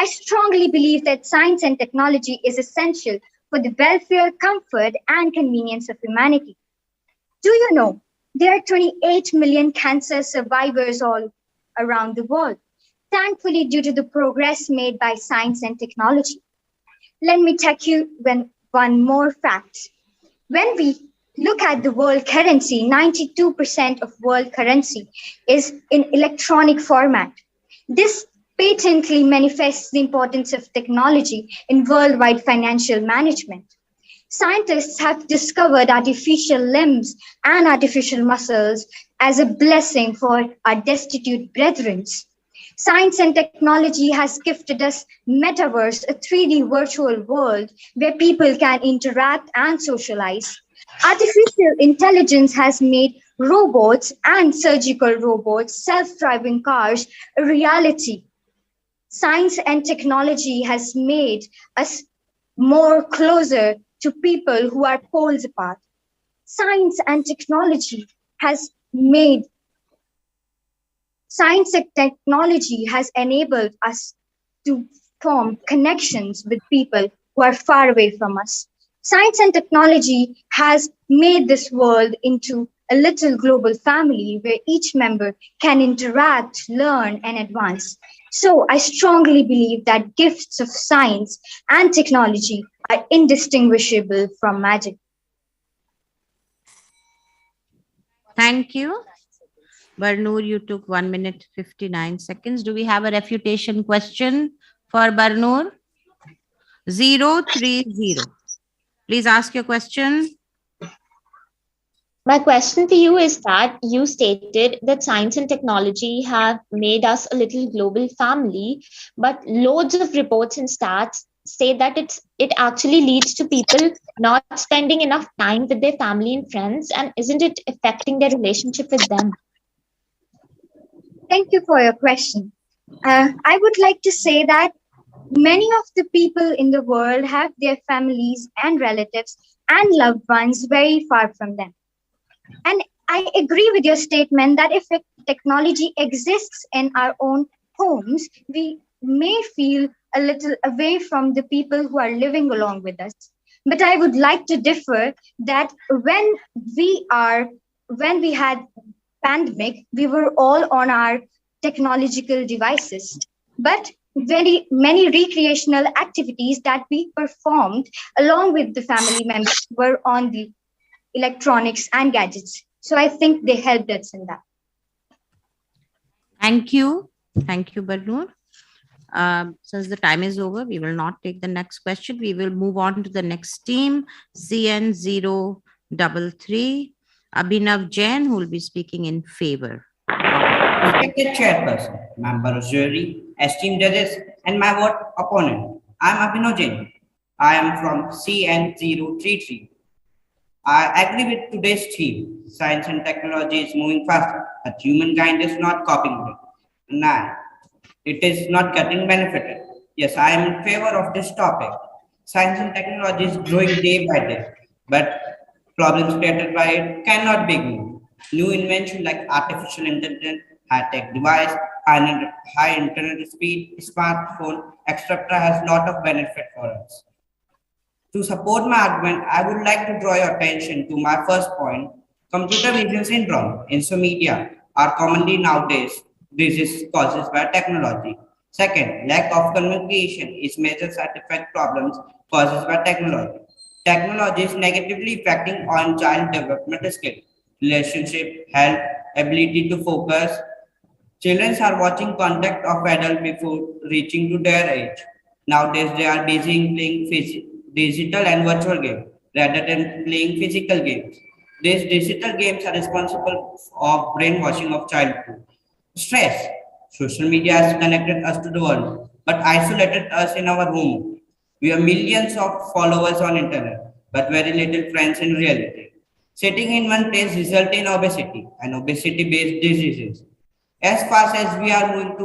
I strongly believe that science and technology is essential for the welfare, comfort, and convenience of humanity. Do you know there are 28 million cancer survivors all around the world, thankfully due to the progress made by science and technology? Let me take you one more fact. When we look at the world currency, 92% of world currency is in electronic format. This patently manifests the importance of technology in worldwide financial management. Scientists have discovered artificial limbs and artificial muscles as a blessing for our destitute brethren. Science and technology has gifted us metaverse, a 3D virtual world where people can interact and socialize. Artificial intelligence has made robots and surgical robots, self-driving cars a reality. Science and technology has made us more closer to people who are poles apart. Science and technology has enabled us to form connections with people who are far away from us. Science and technology has made this world into a little global family where each member can interact, learn, and advance. So I strongly believe that gifts of science and technology are indistinguishable from magic. Thank you. Barnoor, you took 1 minute 59 seconds. Do we have a refutation question for Barnoor? 030. Please ask your question. My question to you is that you stated that science and technology have made us a little global family, but loads of reports and stats say that it actually leads to people not spending enough time with their family and friends, and isn't it affecting their relationship with them? Thank you for your question. I would like to say that many of the people in the world have their families and relatives and loved ones very far from them. And I agree with your statement that if technology exists in our own homes, we may feel a little away from the people who are living along with us. But I would like to differ that when we had pandemic, we were all on our technological devices. But very many recreational activities that we performed along with the family members were on the electronics and gadgets. So I think they helped us in that. Thank you. Thank you, Barnoor. Since the time is over, we will not take the next question. We will move on to the next team, CN033. Abhinav Jain, who will be speaking in favor. Respected chairperson, member of jury, esteemed judges, and my word opponent. I am Abhinav Jain. I am from CN033. I agree with today's theme. Science and technology is moving faster, but humankind is not copying it. Nah, it is not getting benefited. Yes, I am in favor of this topic. Science and technology is growing day by day, but problems created by it cannot be ignored. New inventions like artificial intelligence, high-tech device, high internet speed, smartphone, etc. has a lot of benefit for us. To support my argument, I would like to draw your attention to my first point. Computer vision syndrome, insomnia are commonly nowadays diseases caused by technology. Second, lack of communication is major side effect problems caused by technology. Technology is negatively affecting on child development skills, relationship, health, ability to focus. Children are watching contact of adults before reaching to their age. Nowadays, they are busy in playing digital and virtual games rather than playing physical games. These digital games are responsible for brainwashing of childhood. Stress. Social media has connected us to the world, but isolated us in our home. We have millions of followers on internet, but very little friends in reality. Sitting in one place results in obesity and obesity-based diseases. As fast as we are moving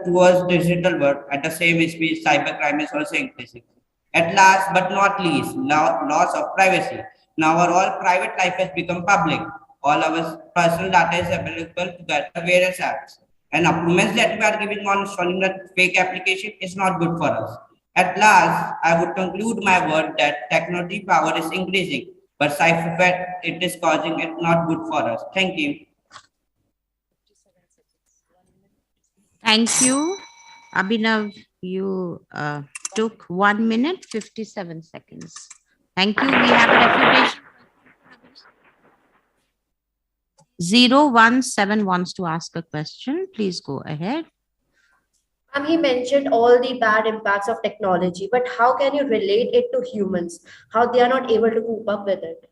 towards digital world, at the same speed, cybercrime is also increasing. At last but not least, loss of privacy. Now our all private life has become public. All our personal data is available to get various apps. and a promise that we are giving on installing a fake application is not good for us. At last, I would conclude my word that technology power is increasing, but side effect it is causing it not good for us. Thank you. Thank you. Abhinav, you took 1 minute, 57 seconds. Thank you. We have a refutation. 017 wants to ask a question. Please go ahead. He mentioned all the bad impacts of technology, but how can you relate it to humans? How they are not able to cope up with it?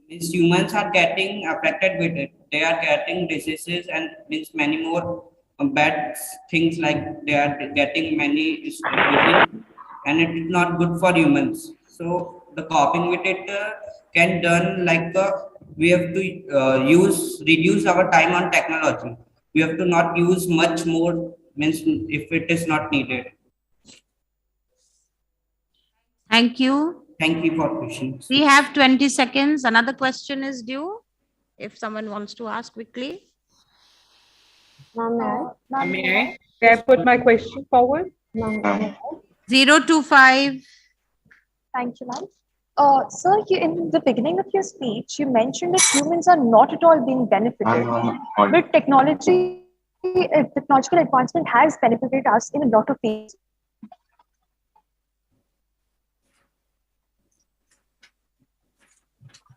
Humans are getting affected with it. They are getting diseases and means many more bad things, like they are getting many diseases, and it is not good for humans. So the coping with it can done like we have to reduce our time on technology. We have to not use much more, means if it is not needed. Thank you. Thank you for questions. We have 20 seconds. Another question is due. If someone wants to ask quickly. May I put my question forward? 025. Thank you, ma'am. Sir, in the beginning of your speech, you mentioned that humans are not at all being benefited, but technological advancement has benefited us in a lot of ways.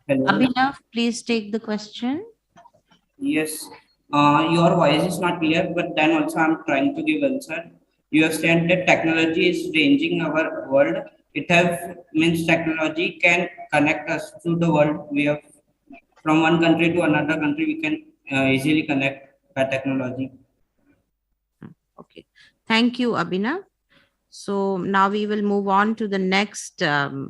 Abhinav, please take the question. Yes, your voice is not clear, but then also I'm trying to give answer. You have said that technology is changing our world. It means technology can connect us to the world. We have from one country to another country. We can easily connect by technology. Okay, thank you, Abhinav. So now we will move on to the next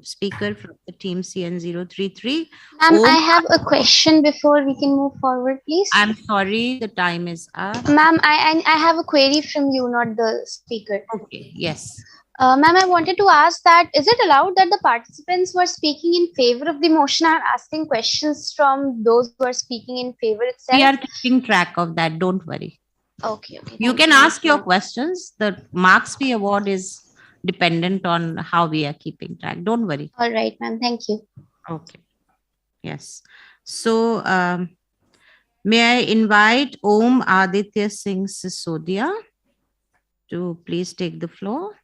speaker from the team CN033. I have a question before we can move forward, please. I'm sorry, the time is up. Ma'am, I have a query from you, not the speaker. Okay, yes. Ma'am, I wanted to ask that, is it allowed that the participants who are speaking in favor of the motion are asking questions from those who are speaking in favor itself? We are keeping track of that, don't worry. Okay. You can ask your questions. The marks we award is dependent on how we are keeping track. Don't worry. All right, ma'am. Thank you. Okay. Yes. So, may I invite Om Aditya Singh Sisodia to please take the floor.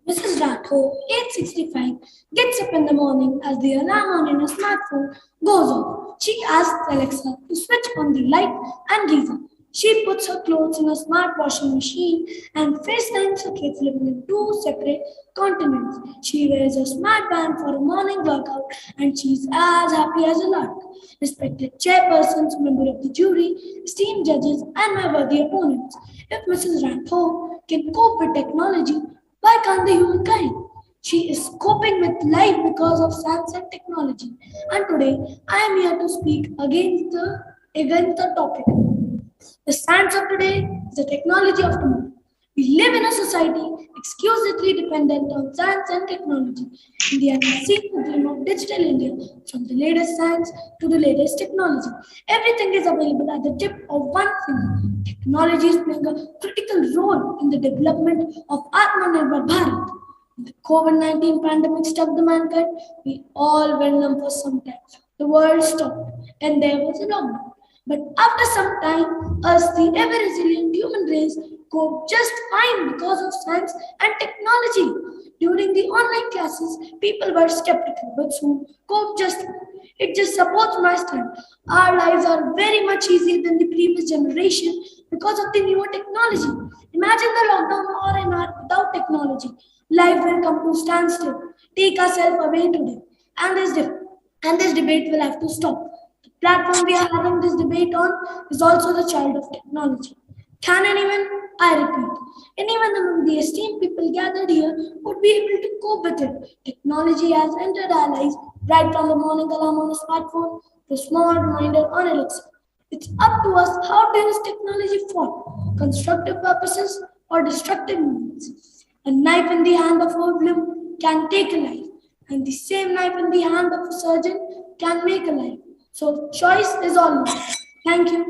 Mrs. Rathore, 865, gets up in the morning as the alarm on in her smartphone goes off. She asks Alexa to switch on the light and reason. She puts her clothes in a smart washing machine and FaceTimes her kids living in 2 separate continents. She wears a smart band for a morning workout and she's as happy as a lark. Respected chairpersons, member of the jury, esteemed judges, and my worthy opponents, if Mrs. Rathore can cope with technology, why can't the humankind? She is coping with life because of science and technology. And today, I am here to speak against the topic. The science of today is the technology of tomorrow. We live in a society exclusively dependent on science and technology. India has seen the dream of digital India, from the latest science to the latest technology. Everything is available at the tip of one finger. Technology is playing a critical role in the development of Atmanirbhar Bharat. When the COVID-19 pandemic struck the mankind, we all went numb for some time. The world stopped and there was a lockdown. But after some time, us, the ever-resilient human race, coped just fine because of science and technology. During the online classes, people were skeptical, but soon coped just fine. It just supports my stand. Our lives are very much easier than the previous generation because of the newer technology. Imagine the lockdown or an hour without technology. Life will come to standstill. Take ourselves away today. And this debate will have to stop. The platform we are having this debate on is also the child of technology. Can anyone, I repeat, anyone among the esteemed people gathered here would be able to cope with it? Technology has entered our lives right from the morning alarm on a smartphone to small reminder on Alexa. It's up to us how to use technology for constructive purposes or destructive means. A knife in the hand of a hoodlum can take a life, and the same knife in the hand of a surgeon can make a life. So choice is all yours. Thank you.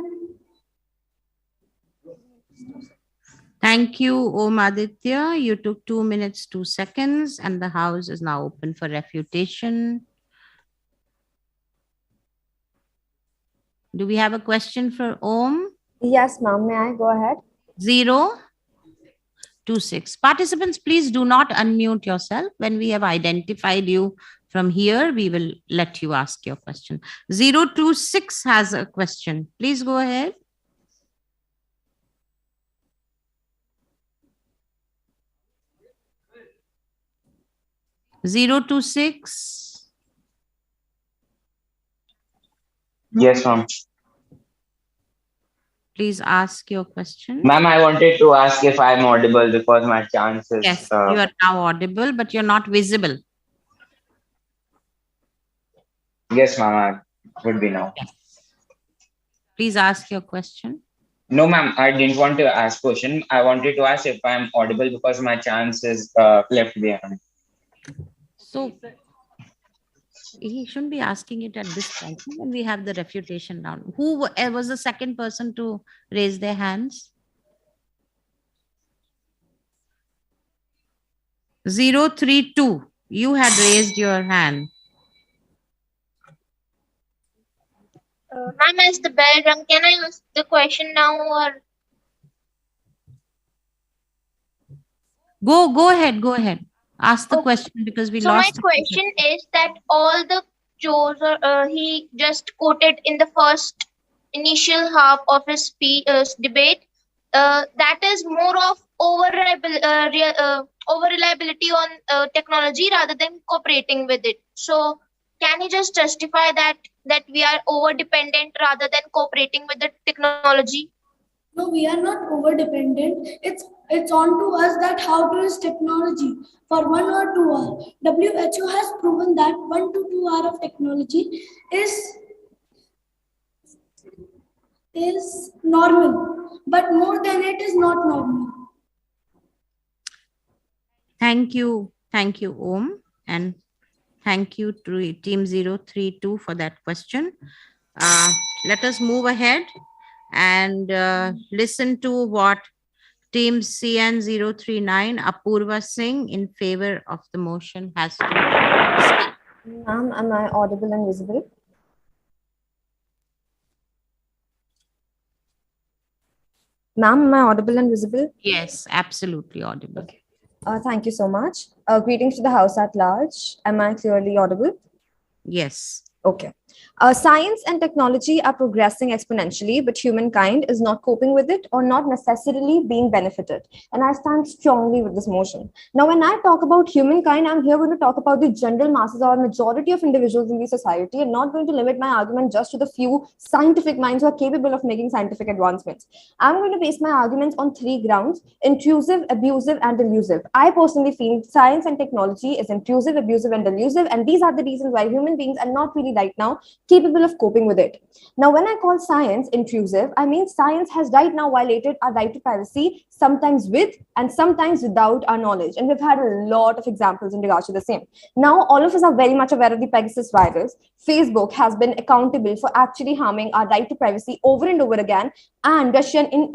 Thank you, Om Aditya. You took 2 minutes, 2 seconds, and the house is now open for refutation. Do we have a question for Om? Yes, ma'am. May I go ahead? 026. Participants, please do not unmute yourself. When we have identified you from here, we will let you ask your question. 026 has a question. Please go ahead. Zero two six. Yes, ma'am. Please ask your question. Ma'am, I wanted to ask if I'm audible because my chances. Yes, you are now audible, but you're not visible. Yes, ma'am, I would be now. Yes. Please ask your question. No, ma'am, I didn't want to ask question. I wanted to ask if I'm audible because my chance is left behind. So he shouldn't be asking it at this point when we have the refutation round. Who was the second person to raise their hands? 032. You had raised your hand. Ma'am, as the bell rung, can I ask the question now or? Go ahead. Ask the question because we So my lost. question is that all the chores he just quoted in the first initial half of his debate, that is more of over reliability on technology rather than cooperating with it. So can you just justify that we are over dependent rather than cooperating with the technology? No, we are not over dependent. It's on to us that how to use technology for 1 or 2 hours. WHO has proven that 1 to 2 hours of technology is normal, but more than it is not normal. Thank you, Om, and thank you to Team 032 for that question. Let us move ahead and listen to what Team CN039, Apurva Singh, in favor of the motion has to say. Ma'am, am I audible and visible? Ma'am, am I audible and visible? Yes, absolutely audible. Okay. Thank you so much. Greetings to the house at large. Am I clearly audible? Yes. Okay. Science and technology are progressing exponentially, but humankind is not coping with it or not necessarily being benefited. And I stand strongly with this motion. Now, when I talk about humankind, I'm here going to talk about the general masses or majority of individuals in the society and not going to limit my argument just to the few scientific minds who are capable of making scientific advancements. I'm going to base my arguments on 3 grounds: intrusive, abusive, and delusive. I personally feel science and technology is intrusive, abusive, and delusive. And these are the reasons why human beings are not really right now capable of coping with it. Now, when I call science intrusive, I mean science has right now violated our right to privacy, sometimes with and sometimes without our knowledge. And we've had a lot of examples in regards to the same. Now, all of us are very much aware of the Pegasus virus. Facebook has been accountable for actually harming our right to privacy over and over again. And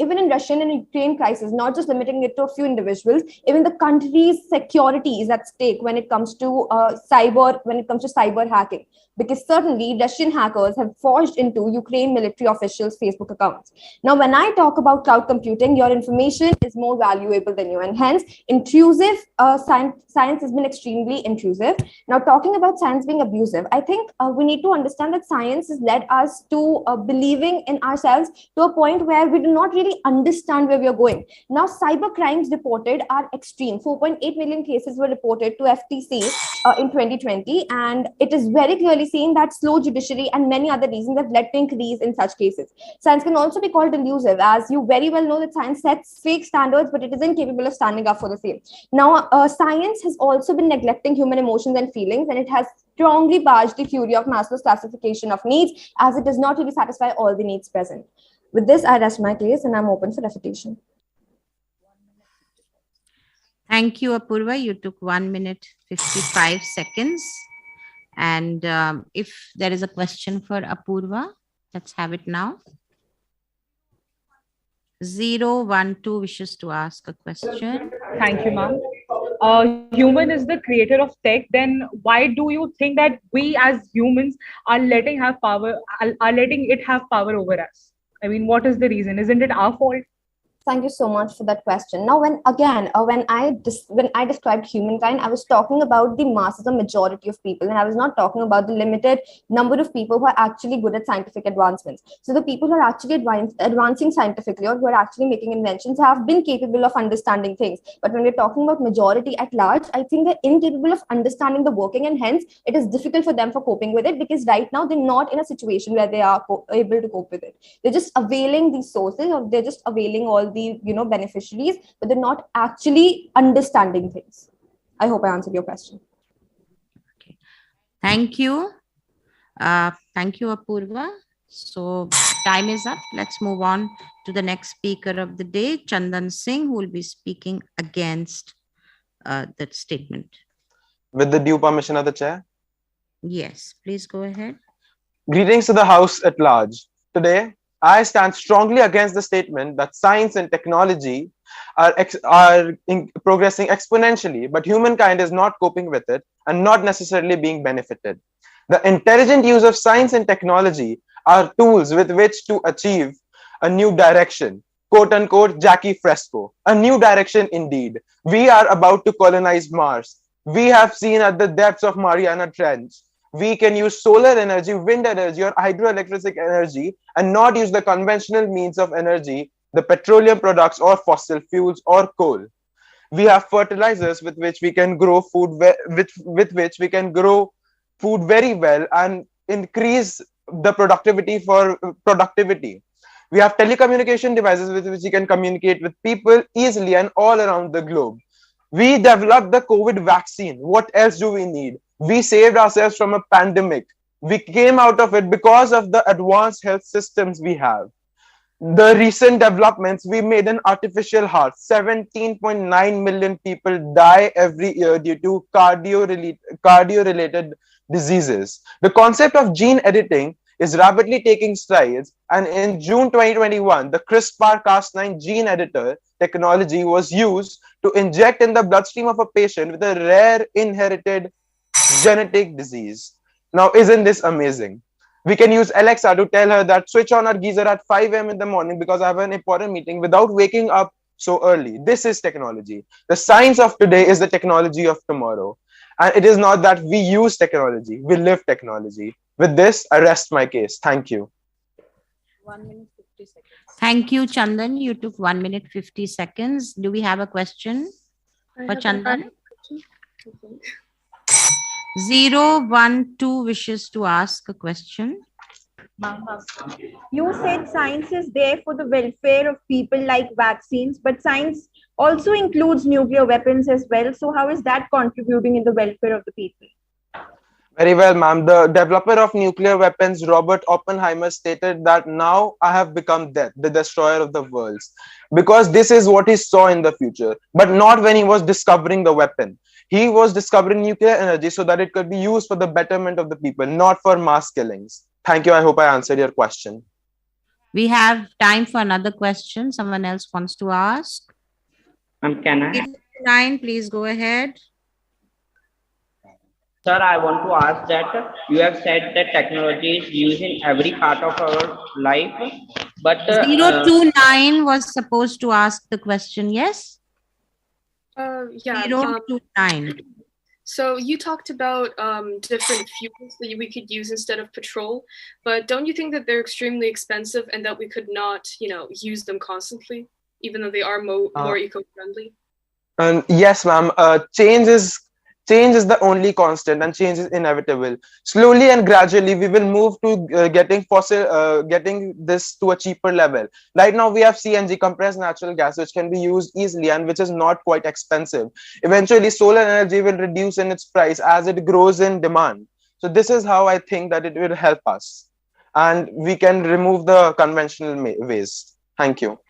even in Russian and Ukraine crisis, not just limiting it to a few individuals, even the country's security is at stake when it comes to cyber hacking. Because certainly Russian hackers have forged into Ukraine military officials' Facebook accounts. Now, when I talk about cloud computing, your information is more valuable than you, and hence intrusive science has been extremely intrusive. Now, talking about science being abusive, I think we need to understand that science has led us to believing in ourselves to a point where we do not really understand where we are going. Now, cyber crimes reported are extreme. 4.8 million cases were reported to FTC in 2020, and it is very clearly seen that slow judiciary and many other reasons have led to increase in such cases. Science can also be called delusive, as you very well know that science sets fake standards, but it is incapable of standing up for the same. Now, science has also been neglecting human emotions and feelings, and it has strongly barged the fury of Maslow's classification of needs, as it does not really satisfy all the needs present. With this, I rest my case and I'm open for refutation. Thank you, Apurva. You took 1 minute, 55 seconds. And if there is a question for Apurva, let's have it now. 012 wishes to ask a question. Thank you, ma'am. Human is the creator of tech. Then why do you think that we as humans are are letting it have power over us? I mean, what is the reason? Isn't it our fault? Thank you so much for that question. Now, when I described humankind, I was talking about the masses, the majority of people, and I was not talking about the limited number of people who are actually good at scientific advancements. So the people who are actually advancing scientifically or who are actually making inventions have been capable of understanding things. But when we're talking about majority at large, I think they're incapable of understanding the working, and hence it is difficult for them for coping with it, because right now they're not in a situation where they are able to cope with it. They're just availing these sources, or they're just availing all the beneficiaries, but they're not actually understanding things. I hope I answered your question. Thank you. Thank you, Apurva. So time is up. Let's move on to the next speaker of the day, Chandan Singh, who will be speaking against that statement. With the due permission of the chair. Yes, please go ahead. Greetings to the House at large. Today, I stand strongly against the statement that science and technology are progressing exponentially, but humankind is not coping with it and not necessarily being benefited. The intelligent use of science and technology are tools with which to achieve a new direction, quote unquote, Jackie Fresco, a new direction indeed. We are about to colonize Mars. We have seen at the depths of Mariana Trench. We can use solar energy, wind energy, or hydroelectric energy and not use the conventional means of energy, the petroleum products or fossil fuels or coal. We have fertilizers with which we can grow food, with which we can grow food very well and increase the productivity for productivity. We have telecommunication devices with which we can communicate with people easily and all around the globe. We developed the COVID vaccine. What else do we need? We saved ourselves from a pandemic. We came out of it because of the advanced health systems we have. The recent developments, we made an artificial heart. 17.9 million people die every year due to cardio-related diseases. The concept of gene editing is rapidly taking strides, and in June 2021, the CRISPR-Cas9 gene editor technology was used to inject in the bloodstream of a patient with a rare inherited genetic disease. Now, isn't this amazing? We can use Alexa to tell her that switch on our geyser at 5 a.m. in the morning because I have an important meeting without waking up so early. This is technology. The science of today is the technology of tomorrow. And it is not that we use technology, we live technology. With this, I rest my case. Thank you. 1 minute 50 seconds. Thank you, Chandan. You took 1 minute 50 seconds. Do we have a question for Chandan? 012 wishes to ask a question. You said science is there for the welfare of people like vaccines, but science also includes nuclear weapons as well. So how is that contributing in the welfare of the people? Very well, ma'am. The developer of nuclear weapons, Robert Oppenheimer, stated that now I have become death, the destroyer of the worlds, because this is what he saw in the future, but not when he was discovering the weapon. He was discovering nuclear energy so that it could be used for the betterment of the people, not for mass killings. Thank you. I hope I answered your question. We have time for another question. Someone else wants to ask. Can I? 9, please go ahead. Sir, I want to ask that you have said that technology is used in every part of our life, but 029 was supposed to ask the question, yes? Yeah. 029. So you talked about different fuels that we could use instead of petrol, but don't you think that they're extremely expensive and that we could not, use them constantly, even though they are more eco-friendly? Yes, ma'am. Change is the only constant, and change is inevitable. Slowly and gradually, we will move to getting this to a cheaper level. Right now, we have CNG, compressed natural gas, which can be used easily and which is not quite expensive. Eventually, solar energy will reduce in its price as it grows in demand. So this is how I think that it will help us, and we can remove the conventional waste. Thank you.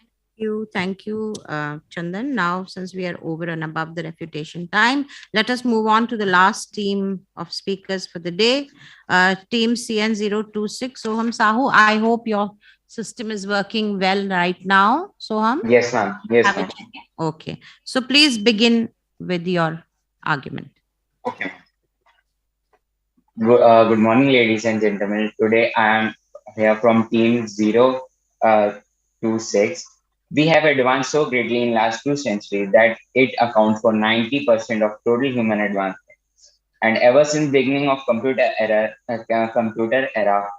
Thank you, Chandan. Now, since we are over and above the refutation time, let us move on to the last team of speakers for the day. Team CN026, Soham Sahu. I hope your system is working well right now, Soham? Yes, ma'am. Yes, Have a ma'am. check. Okay. So please begin with your argument. Okay. Good morning, ladies and gentlemen. Today I am here from Team 026. We have advanced so greatly in last 2 centuries that it accounts for 90% of total human advancement. And ever since beginning of computer era,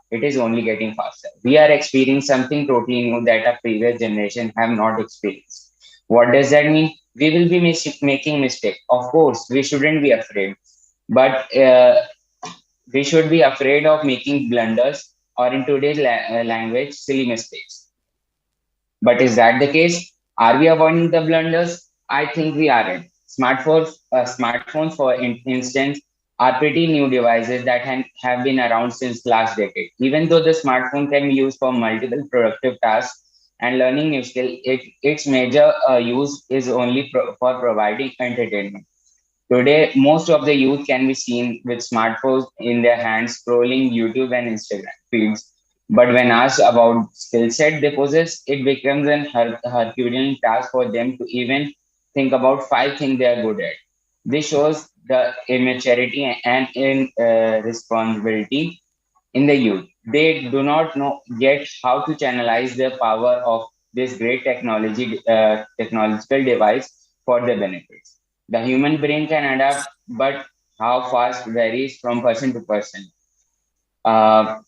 it is only getting faster. We are experiencing something totally new that our previous generation have not experienced. What does that mean? We will be making mistake. Of course, we shouldn't be afraid, but we should be afraid of making blunders or in today's language, silly mistakes. But is that the case? Are we avoiding the blunders? I think we aren't. Smartphones, for instance, are pretty new devices that have been around since last decade. Even though the smartphone can be used for multiple productive tasks and learning new skills, its major use is only for providing entertainment. Today, most of the youth can be seen with smartphones in their hands, scrolling YouTube and Instagram feeds. But when asked about skill set they possess, it becomes an Herculean task for them to even think about 5 things they are good at. This shows the immaturity and irresponsibility in the youth. They do not know yet how to channelize the power of this great technological device for their benefits. The human brain can adapt, but how fast varies from person to person. Uh,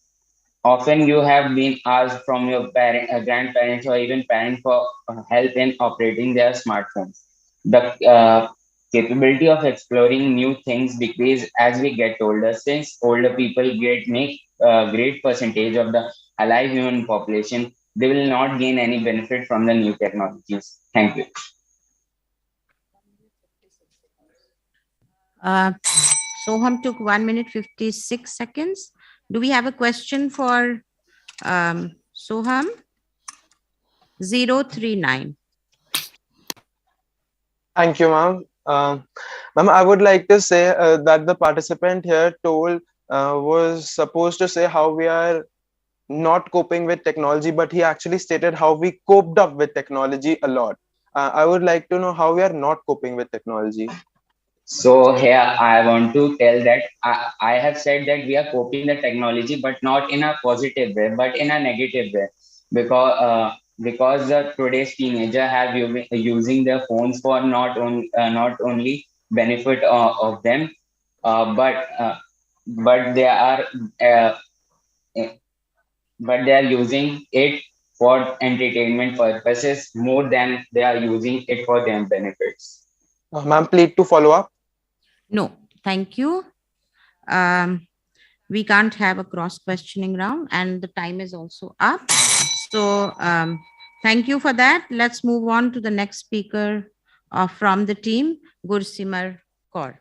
Often you have been asked from your grandparents or even parents for help in operating their smartphones. The capability of exploring new things decrease as we get older, since older people make a great percentage of the alive human population. They will not gain any benefit from the new technologies. Thank you. Soham took 1 minute 56 seconds. Do we have a question for Soham? 039. Thank you, ma'am. Ma'am, I would like to say that the participant here was supposed to say how we are not coping with technology, but he actually stated how we coped up with technology a lot. I would like to know how we are not coping with technology. So here I want to tell that I have said that we are coping the technology, but not in a positive way, but in a negative way, because the today's teenager have using their phones for not only benefit of them, but they are using it for entertainment purposes more than they are using it for their benefits. Ma'am, please to follow up. No, thank you. We can't have a cross questioning round and the time is also up. So thank you for that. Let's move on to the next speaker from the team, Gursimar Kaur.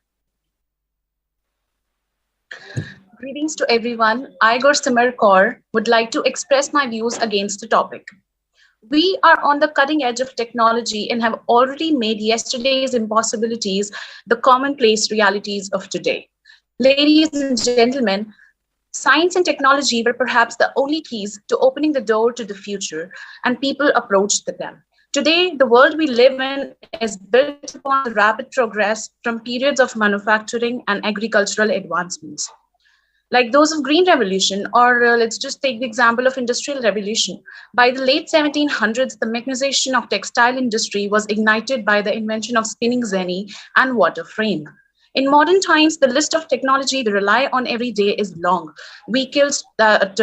Greetings to everyone. I, Gursimar Kaur, would like to express my views against the topic. We are on the cutting edge of technology and have already made yesterday's impossibilities the commonplace realities of today. Ladies and gentlemen, science and technology were perhaps the only keys to opening the door to the future, and people approached them. Today, the world we live in is built upon the rapid progress from periods of manufacturing and agricultural advancements. Like those of Green Revolution, or let's just take the example of Industrial Revolution. By the late 1700s, the mechanization of textile industry was ignited by the invention of spinning jenny and water frame. In modern times, the list of technology we rely on every day is long. Vehicles that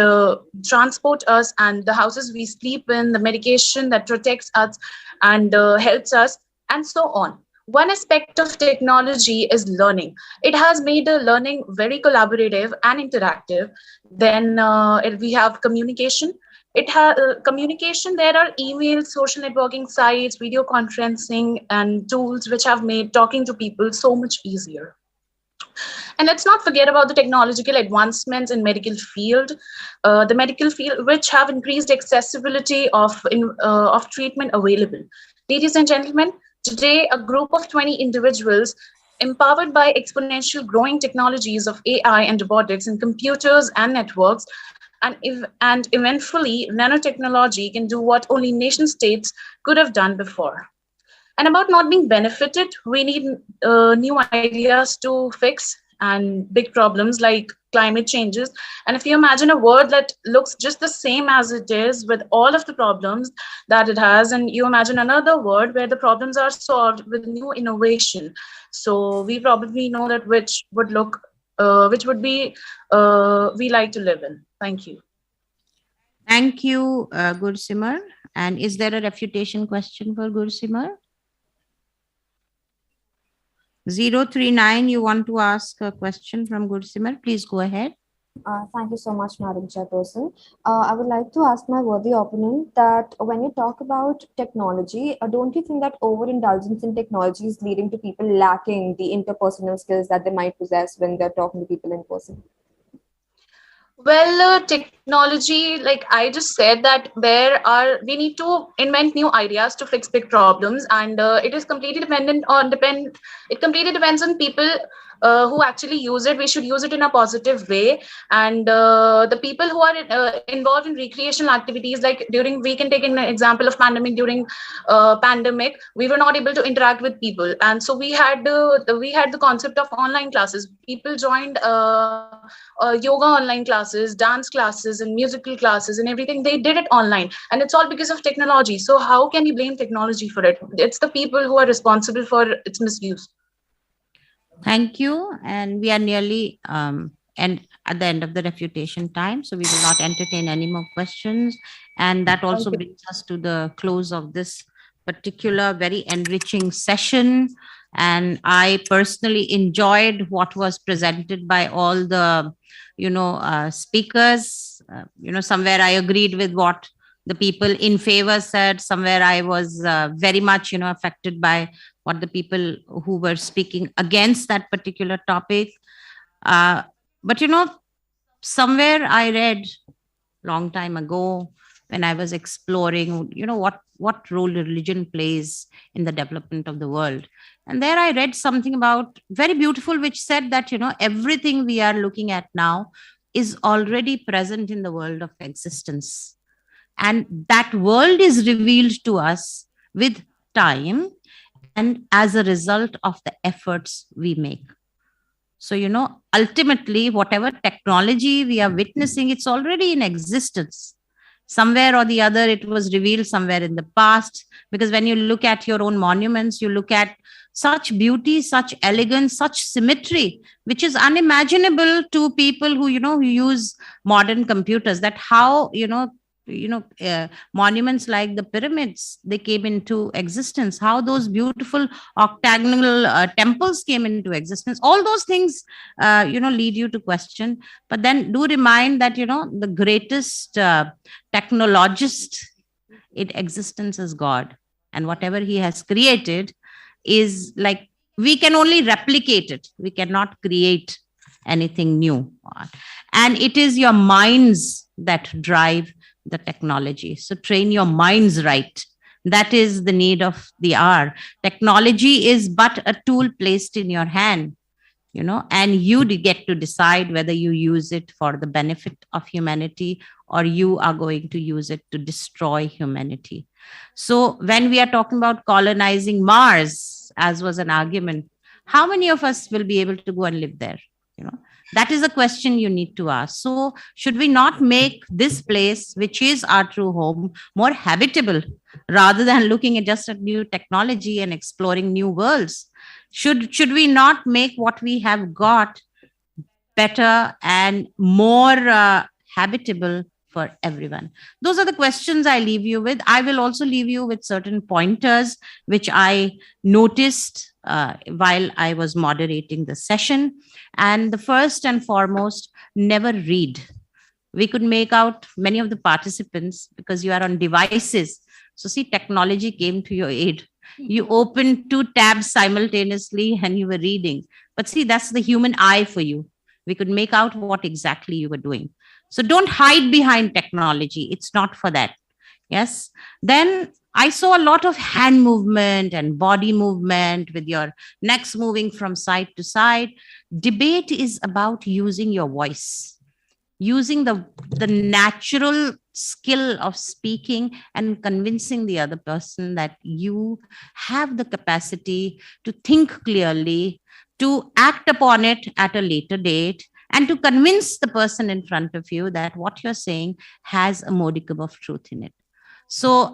transport us and the houses we sleep in, the medication that protects us and helps us, and so on. One aspect of technology is learning. It has made learning very collaborative and interactive. Then we have communication. It has communication. There are emails, social networking sites, video conferencing, and tools which have made talking to people so much easier. And let's not forget about the technological advancements in medical field, which have increased accessibility of treatment available. Ladies and gentlemen, today, a group of 20 individuals empowered by exponential growing technologies of AI and robotics and computers and networks and eventually nanotechnology can do what only nation states could have done before. And about not being benefited, we need new ideas to fix and big problems like climate changes. And if you imagine a world that looks just the same as it is with all of the problems that it has, and you imagine another world where the problems are solved with new innovation. So we probably know that which would be we like to live in. Thank you. Thank you, Gursimar. And is there a refutation question for Gursimar? 039, you want to ask a question from Gursimar? Please go ahead. Thank you so much, Madam Chairperson. I would like to ask my worthy opponent that when you talk about technology, don't you think that overindulgence in technology is leading to people lacking the interpersonal skills that they might possess when they're talking to people in person? Well, technology, like I just said, that we need to invent new ideas to fix big problems, and it is completely it completely depends on people who actually use it. We should use it in a positive way, and the people who are involved in recreational activities, like we can take an example of pandemic. During pandemic, we were not able to interact with people, and so we had the concept of online classes. People joined yoga online classes, dance classes, and musical classes, and everything. They did it online, and it's all because of technology. So how can you blame technology for it? It's the people who are responsible for its misuse. Thank you. And we are nearly and at the end of the refutation time, so we will not entertain any more questions. And that also brings us to the close of this particular very enriching session. And I personally enjoyed what was presented by all the, speakers. Somewhere I agreed with what the people in favor said. Somewhere I was very much, affected by what the people who were speaking against that particular topic. But, somewhere I read long time ago when I was exploring, what role religion plays in the development of the world. And there I read something about very beautiful, which said that, everything we are looking at now is already present in the world of existence. And that world is revealed to us with time and as a result of the efforts we make. So, ultimately, whatever technology we are witnessing, it's already in existence. Somewhere or the other, it was revealed somewhere in the past. Because when you look at your own monuments, you look at such beauty, such elegance, such symmetry, which is unimaginable to people who, who use modern computers. That how, monuments like the pyramids, they came into existence, how those beautiful octagonal temples came into existence. All those things, lead you to question. But then do remind that, the greatest technologist in existence is God. And whatever he has created is like, we can only replicate it. We cannot create anything new. And it is your minds that drive the technology. So train your minds right. That is the need of the hour. Technology is but a tool placed in your hand, and you get to decide whether you use it for the benefit of humanity or you are going to use it to destroy humanity. So when we are talking about colonizing Mars, as was an argument, how many of us will be able to go and live there? That is a question you need to ask. So should we not make this place, which is our true home, more habitable rather than looking at just at new technology and exploring new worlds? Should we not make what we have got better and more habitable for everyone? Those are the questions I leave you with. I will also leave you with certain pointers, which I noticed while I was moderating the session. And the first and foremost, never read. We could make out many of the participants because you are on devices. So see, technology came to your aid. You opened 2 tabs simultaneously and you were reading. But see, that's the human eye for you. We could make out what exactly you were doing. So don't hide behind technology. It's not for that. Yes. Then I saw a lot of hand movement and body movement with your necks moving from side to side. Debate is about using your voice. using the natural skill of speaking and convincing the other person that you have the capacity to think clearly, to act upon it at a later date, and to convince the person in front of you that what you're saying has a modicum of truth in it. So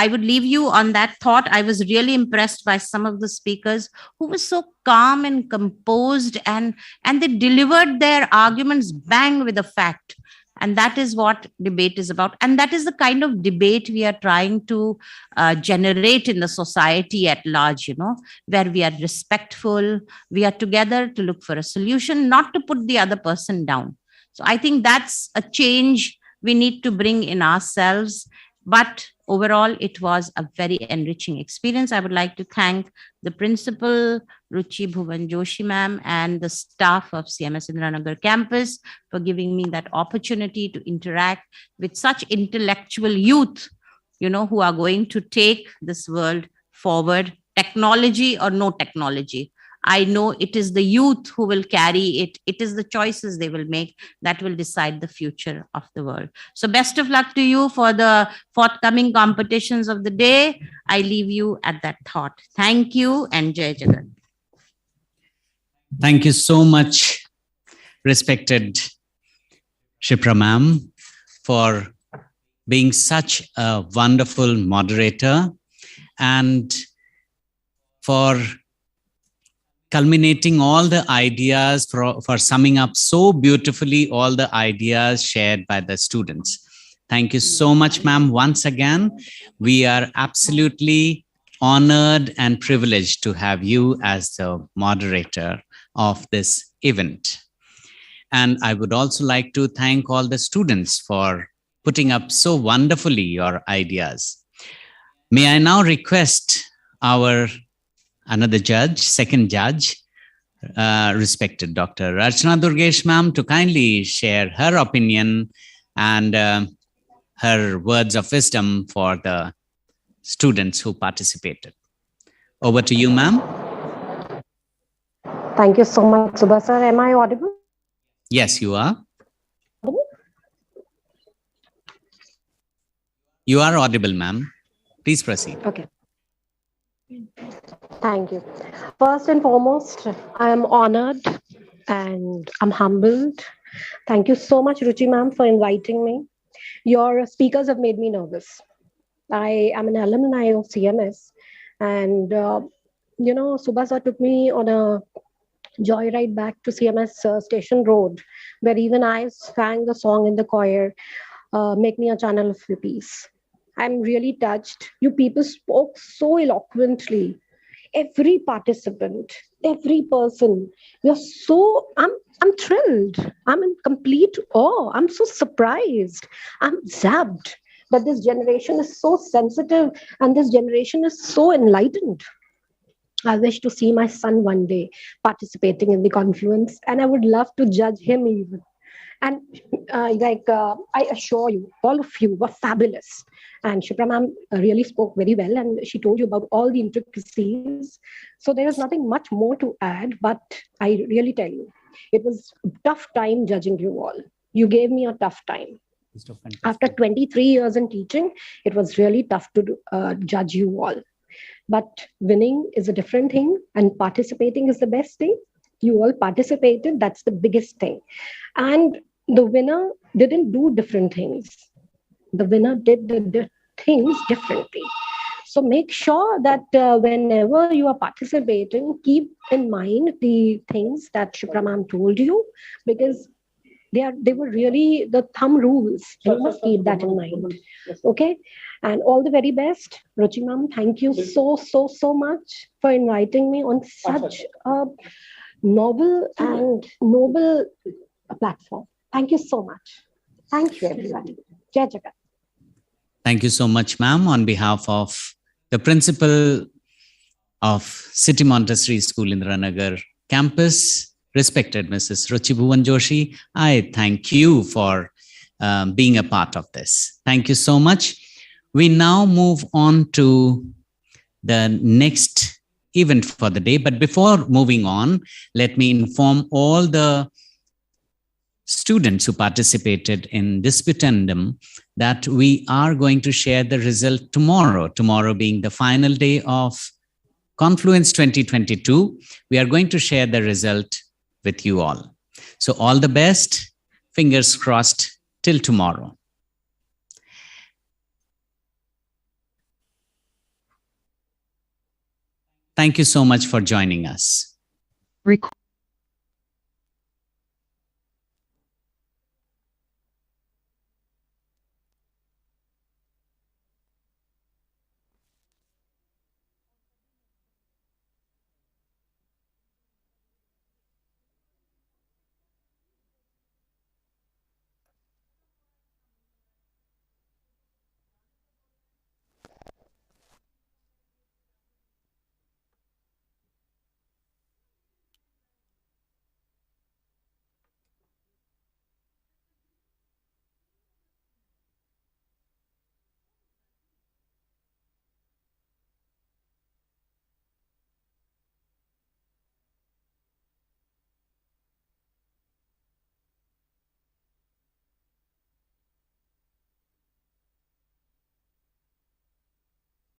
I would leave you on that thought. I was really impressed by some of the speakers who were so calm and composed, and they delivered their arguments bang with a fact. And that is what debate is about. And that is the kind of debate we are trying to generate in the society at large, you know, where we are respectful, we are together to look for a solution, not to put the other person down. So I think that's a change we need to bring in ourselves. But overall, it was a very enriching experience. I would like to thank the principal, Ruchi Bhuvan Joshi ma'am, and the staff of CMS Indiranagar campus for giving me that opportunity to interact with such intellectual youth, you know, who are going to take this world forward, technology or no technology. I know it is the youth who will carry it. It is the choices they will make that will decide the future of the world. So best of luck to you for the forthcoming competitions of the day. I leave you at that thought. Thank you and Jai Jagat. Thank you so much, respected Shipra ma'am, for being such a wonderful moderator and for culminating all the ideas, for summing up so beautifully all the ideas shared by the students. Thank you so much, ma'am. Once again, we are absolutely honored and privileged to have you as the moderator of this event. And I would also like to thank all the students for putting up so wonderfully your ideas. May I now request our another judge, second judge, respected Dr. Rachna Durgesh ma'am, to kindly share her opinion and her words of wisdom for the students who participated. Over to you, ma'am. Thank you so much, Subha sir. Am I audible? Yes, you are. You are audible, ma'am. Please proceed. Okay. Thank you. First and foremost, I am honored and I'm humbled. Thank you so much, Ruchi ma'am, for inviting me. Your speakers have made me nervous. I am an alumni of CMS, and you know, Subha sir took me on a joyride back to CMS Station Road, where even I sang the song in the choir, Make Me a Channel of Peace. I'm really touched. You people spoke so eloquently. Every participant, every person, you're so, I'm thrilled. I'm in complete awe. I'm so surprised. I'm zapped that this generation is so sensitive and this generation is so enlightened. I wish to see my son one day participating in the Confluence, and I would love to judge him even. And I assure you, all of you were fabulous. And Shipra ma'am really spoke very well, and she told you about all the intricacies. So there is nothing much more to add, but I really tell you, it was a tough time judging you all. You gave me a tough time. After 23 years in teaching, it was really tough to judge you all. But winning is a different thing, and participating is the best thing. You all participated, that's the biggest thing. And the winner didn't do different things. The winner did the things differently. So make sure that whenever you are participating, keep in mind the things that Shipra ma'am told you, because they were really the thumb rules. You must keep that in mind. Okay? And all the very best. Ruchi ma'am, thank you so much for inviting me on such a novel and noble platform. Thank you so much. Thank you, everybody. Jai Jagat. Thank you so much, ma'am. On behalf of the principal of City Montessori School Indiranagar campus, respected Mrs. Ruchi Bhuvan Joshi, I thank you for being a part of this. Thank you so much. We now move on to the next event for the day. But before moving on, let me inform all the students who participated in Disputandum that we are going to share the result tomorrow being the final day of Confluence 2022. We are going to share the result with you all. So all the best, fingers crossed till tomorrow. Thank you so much for joining us.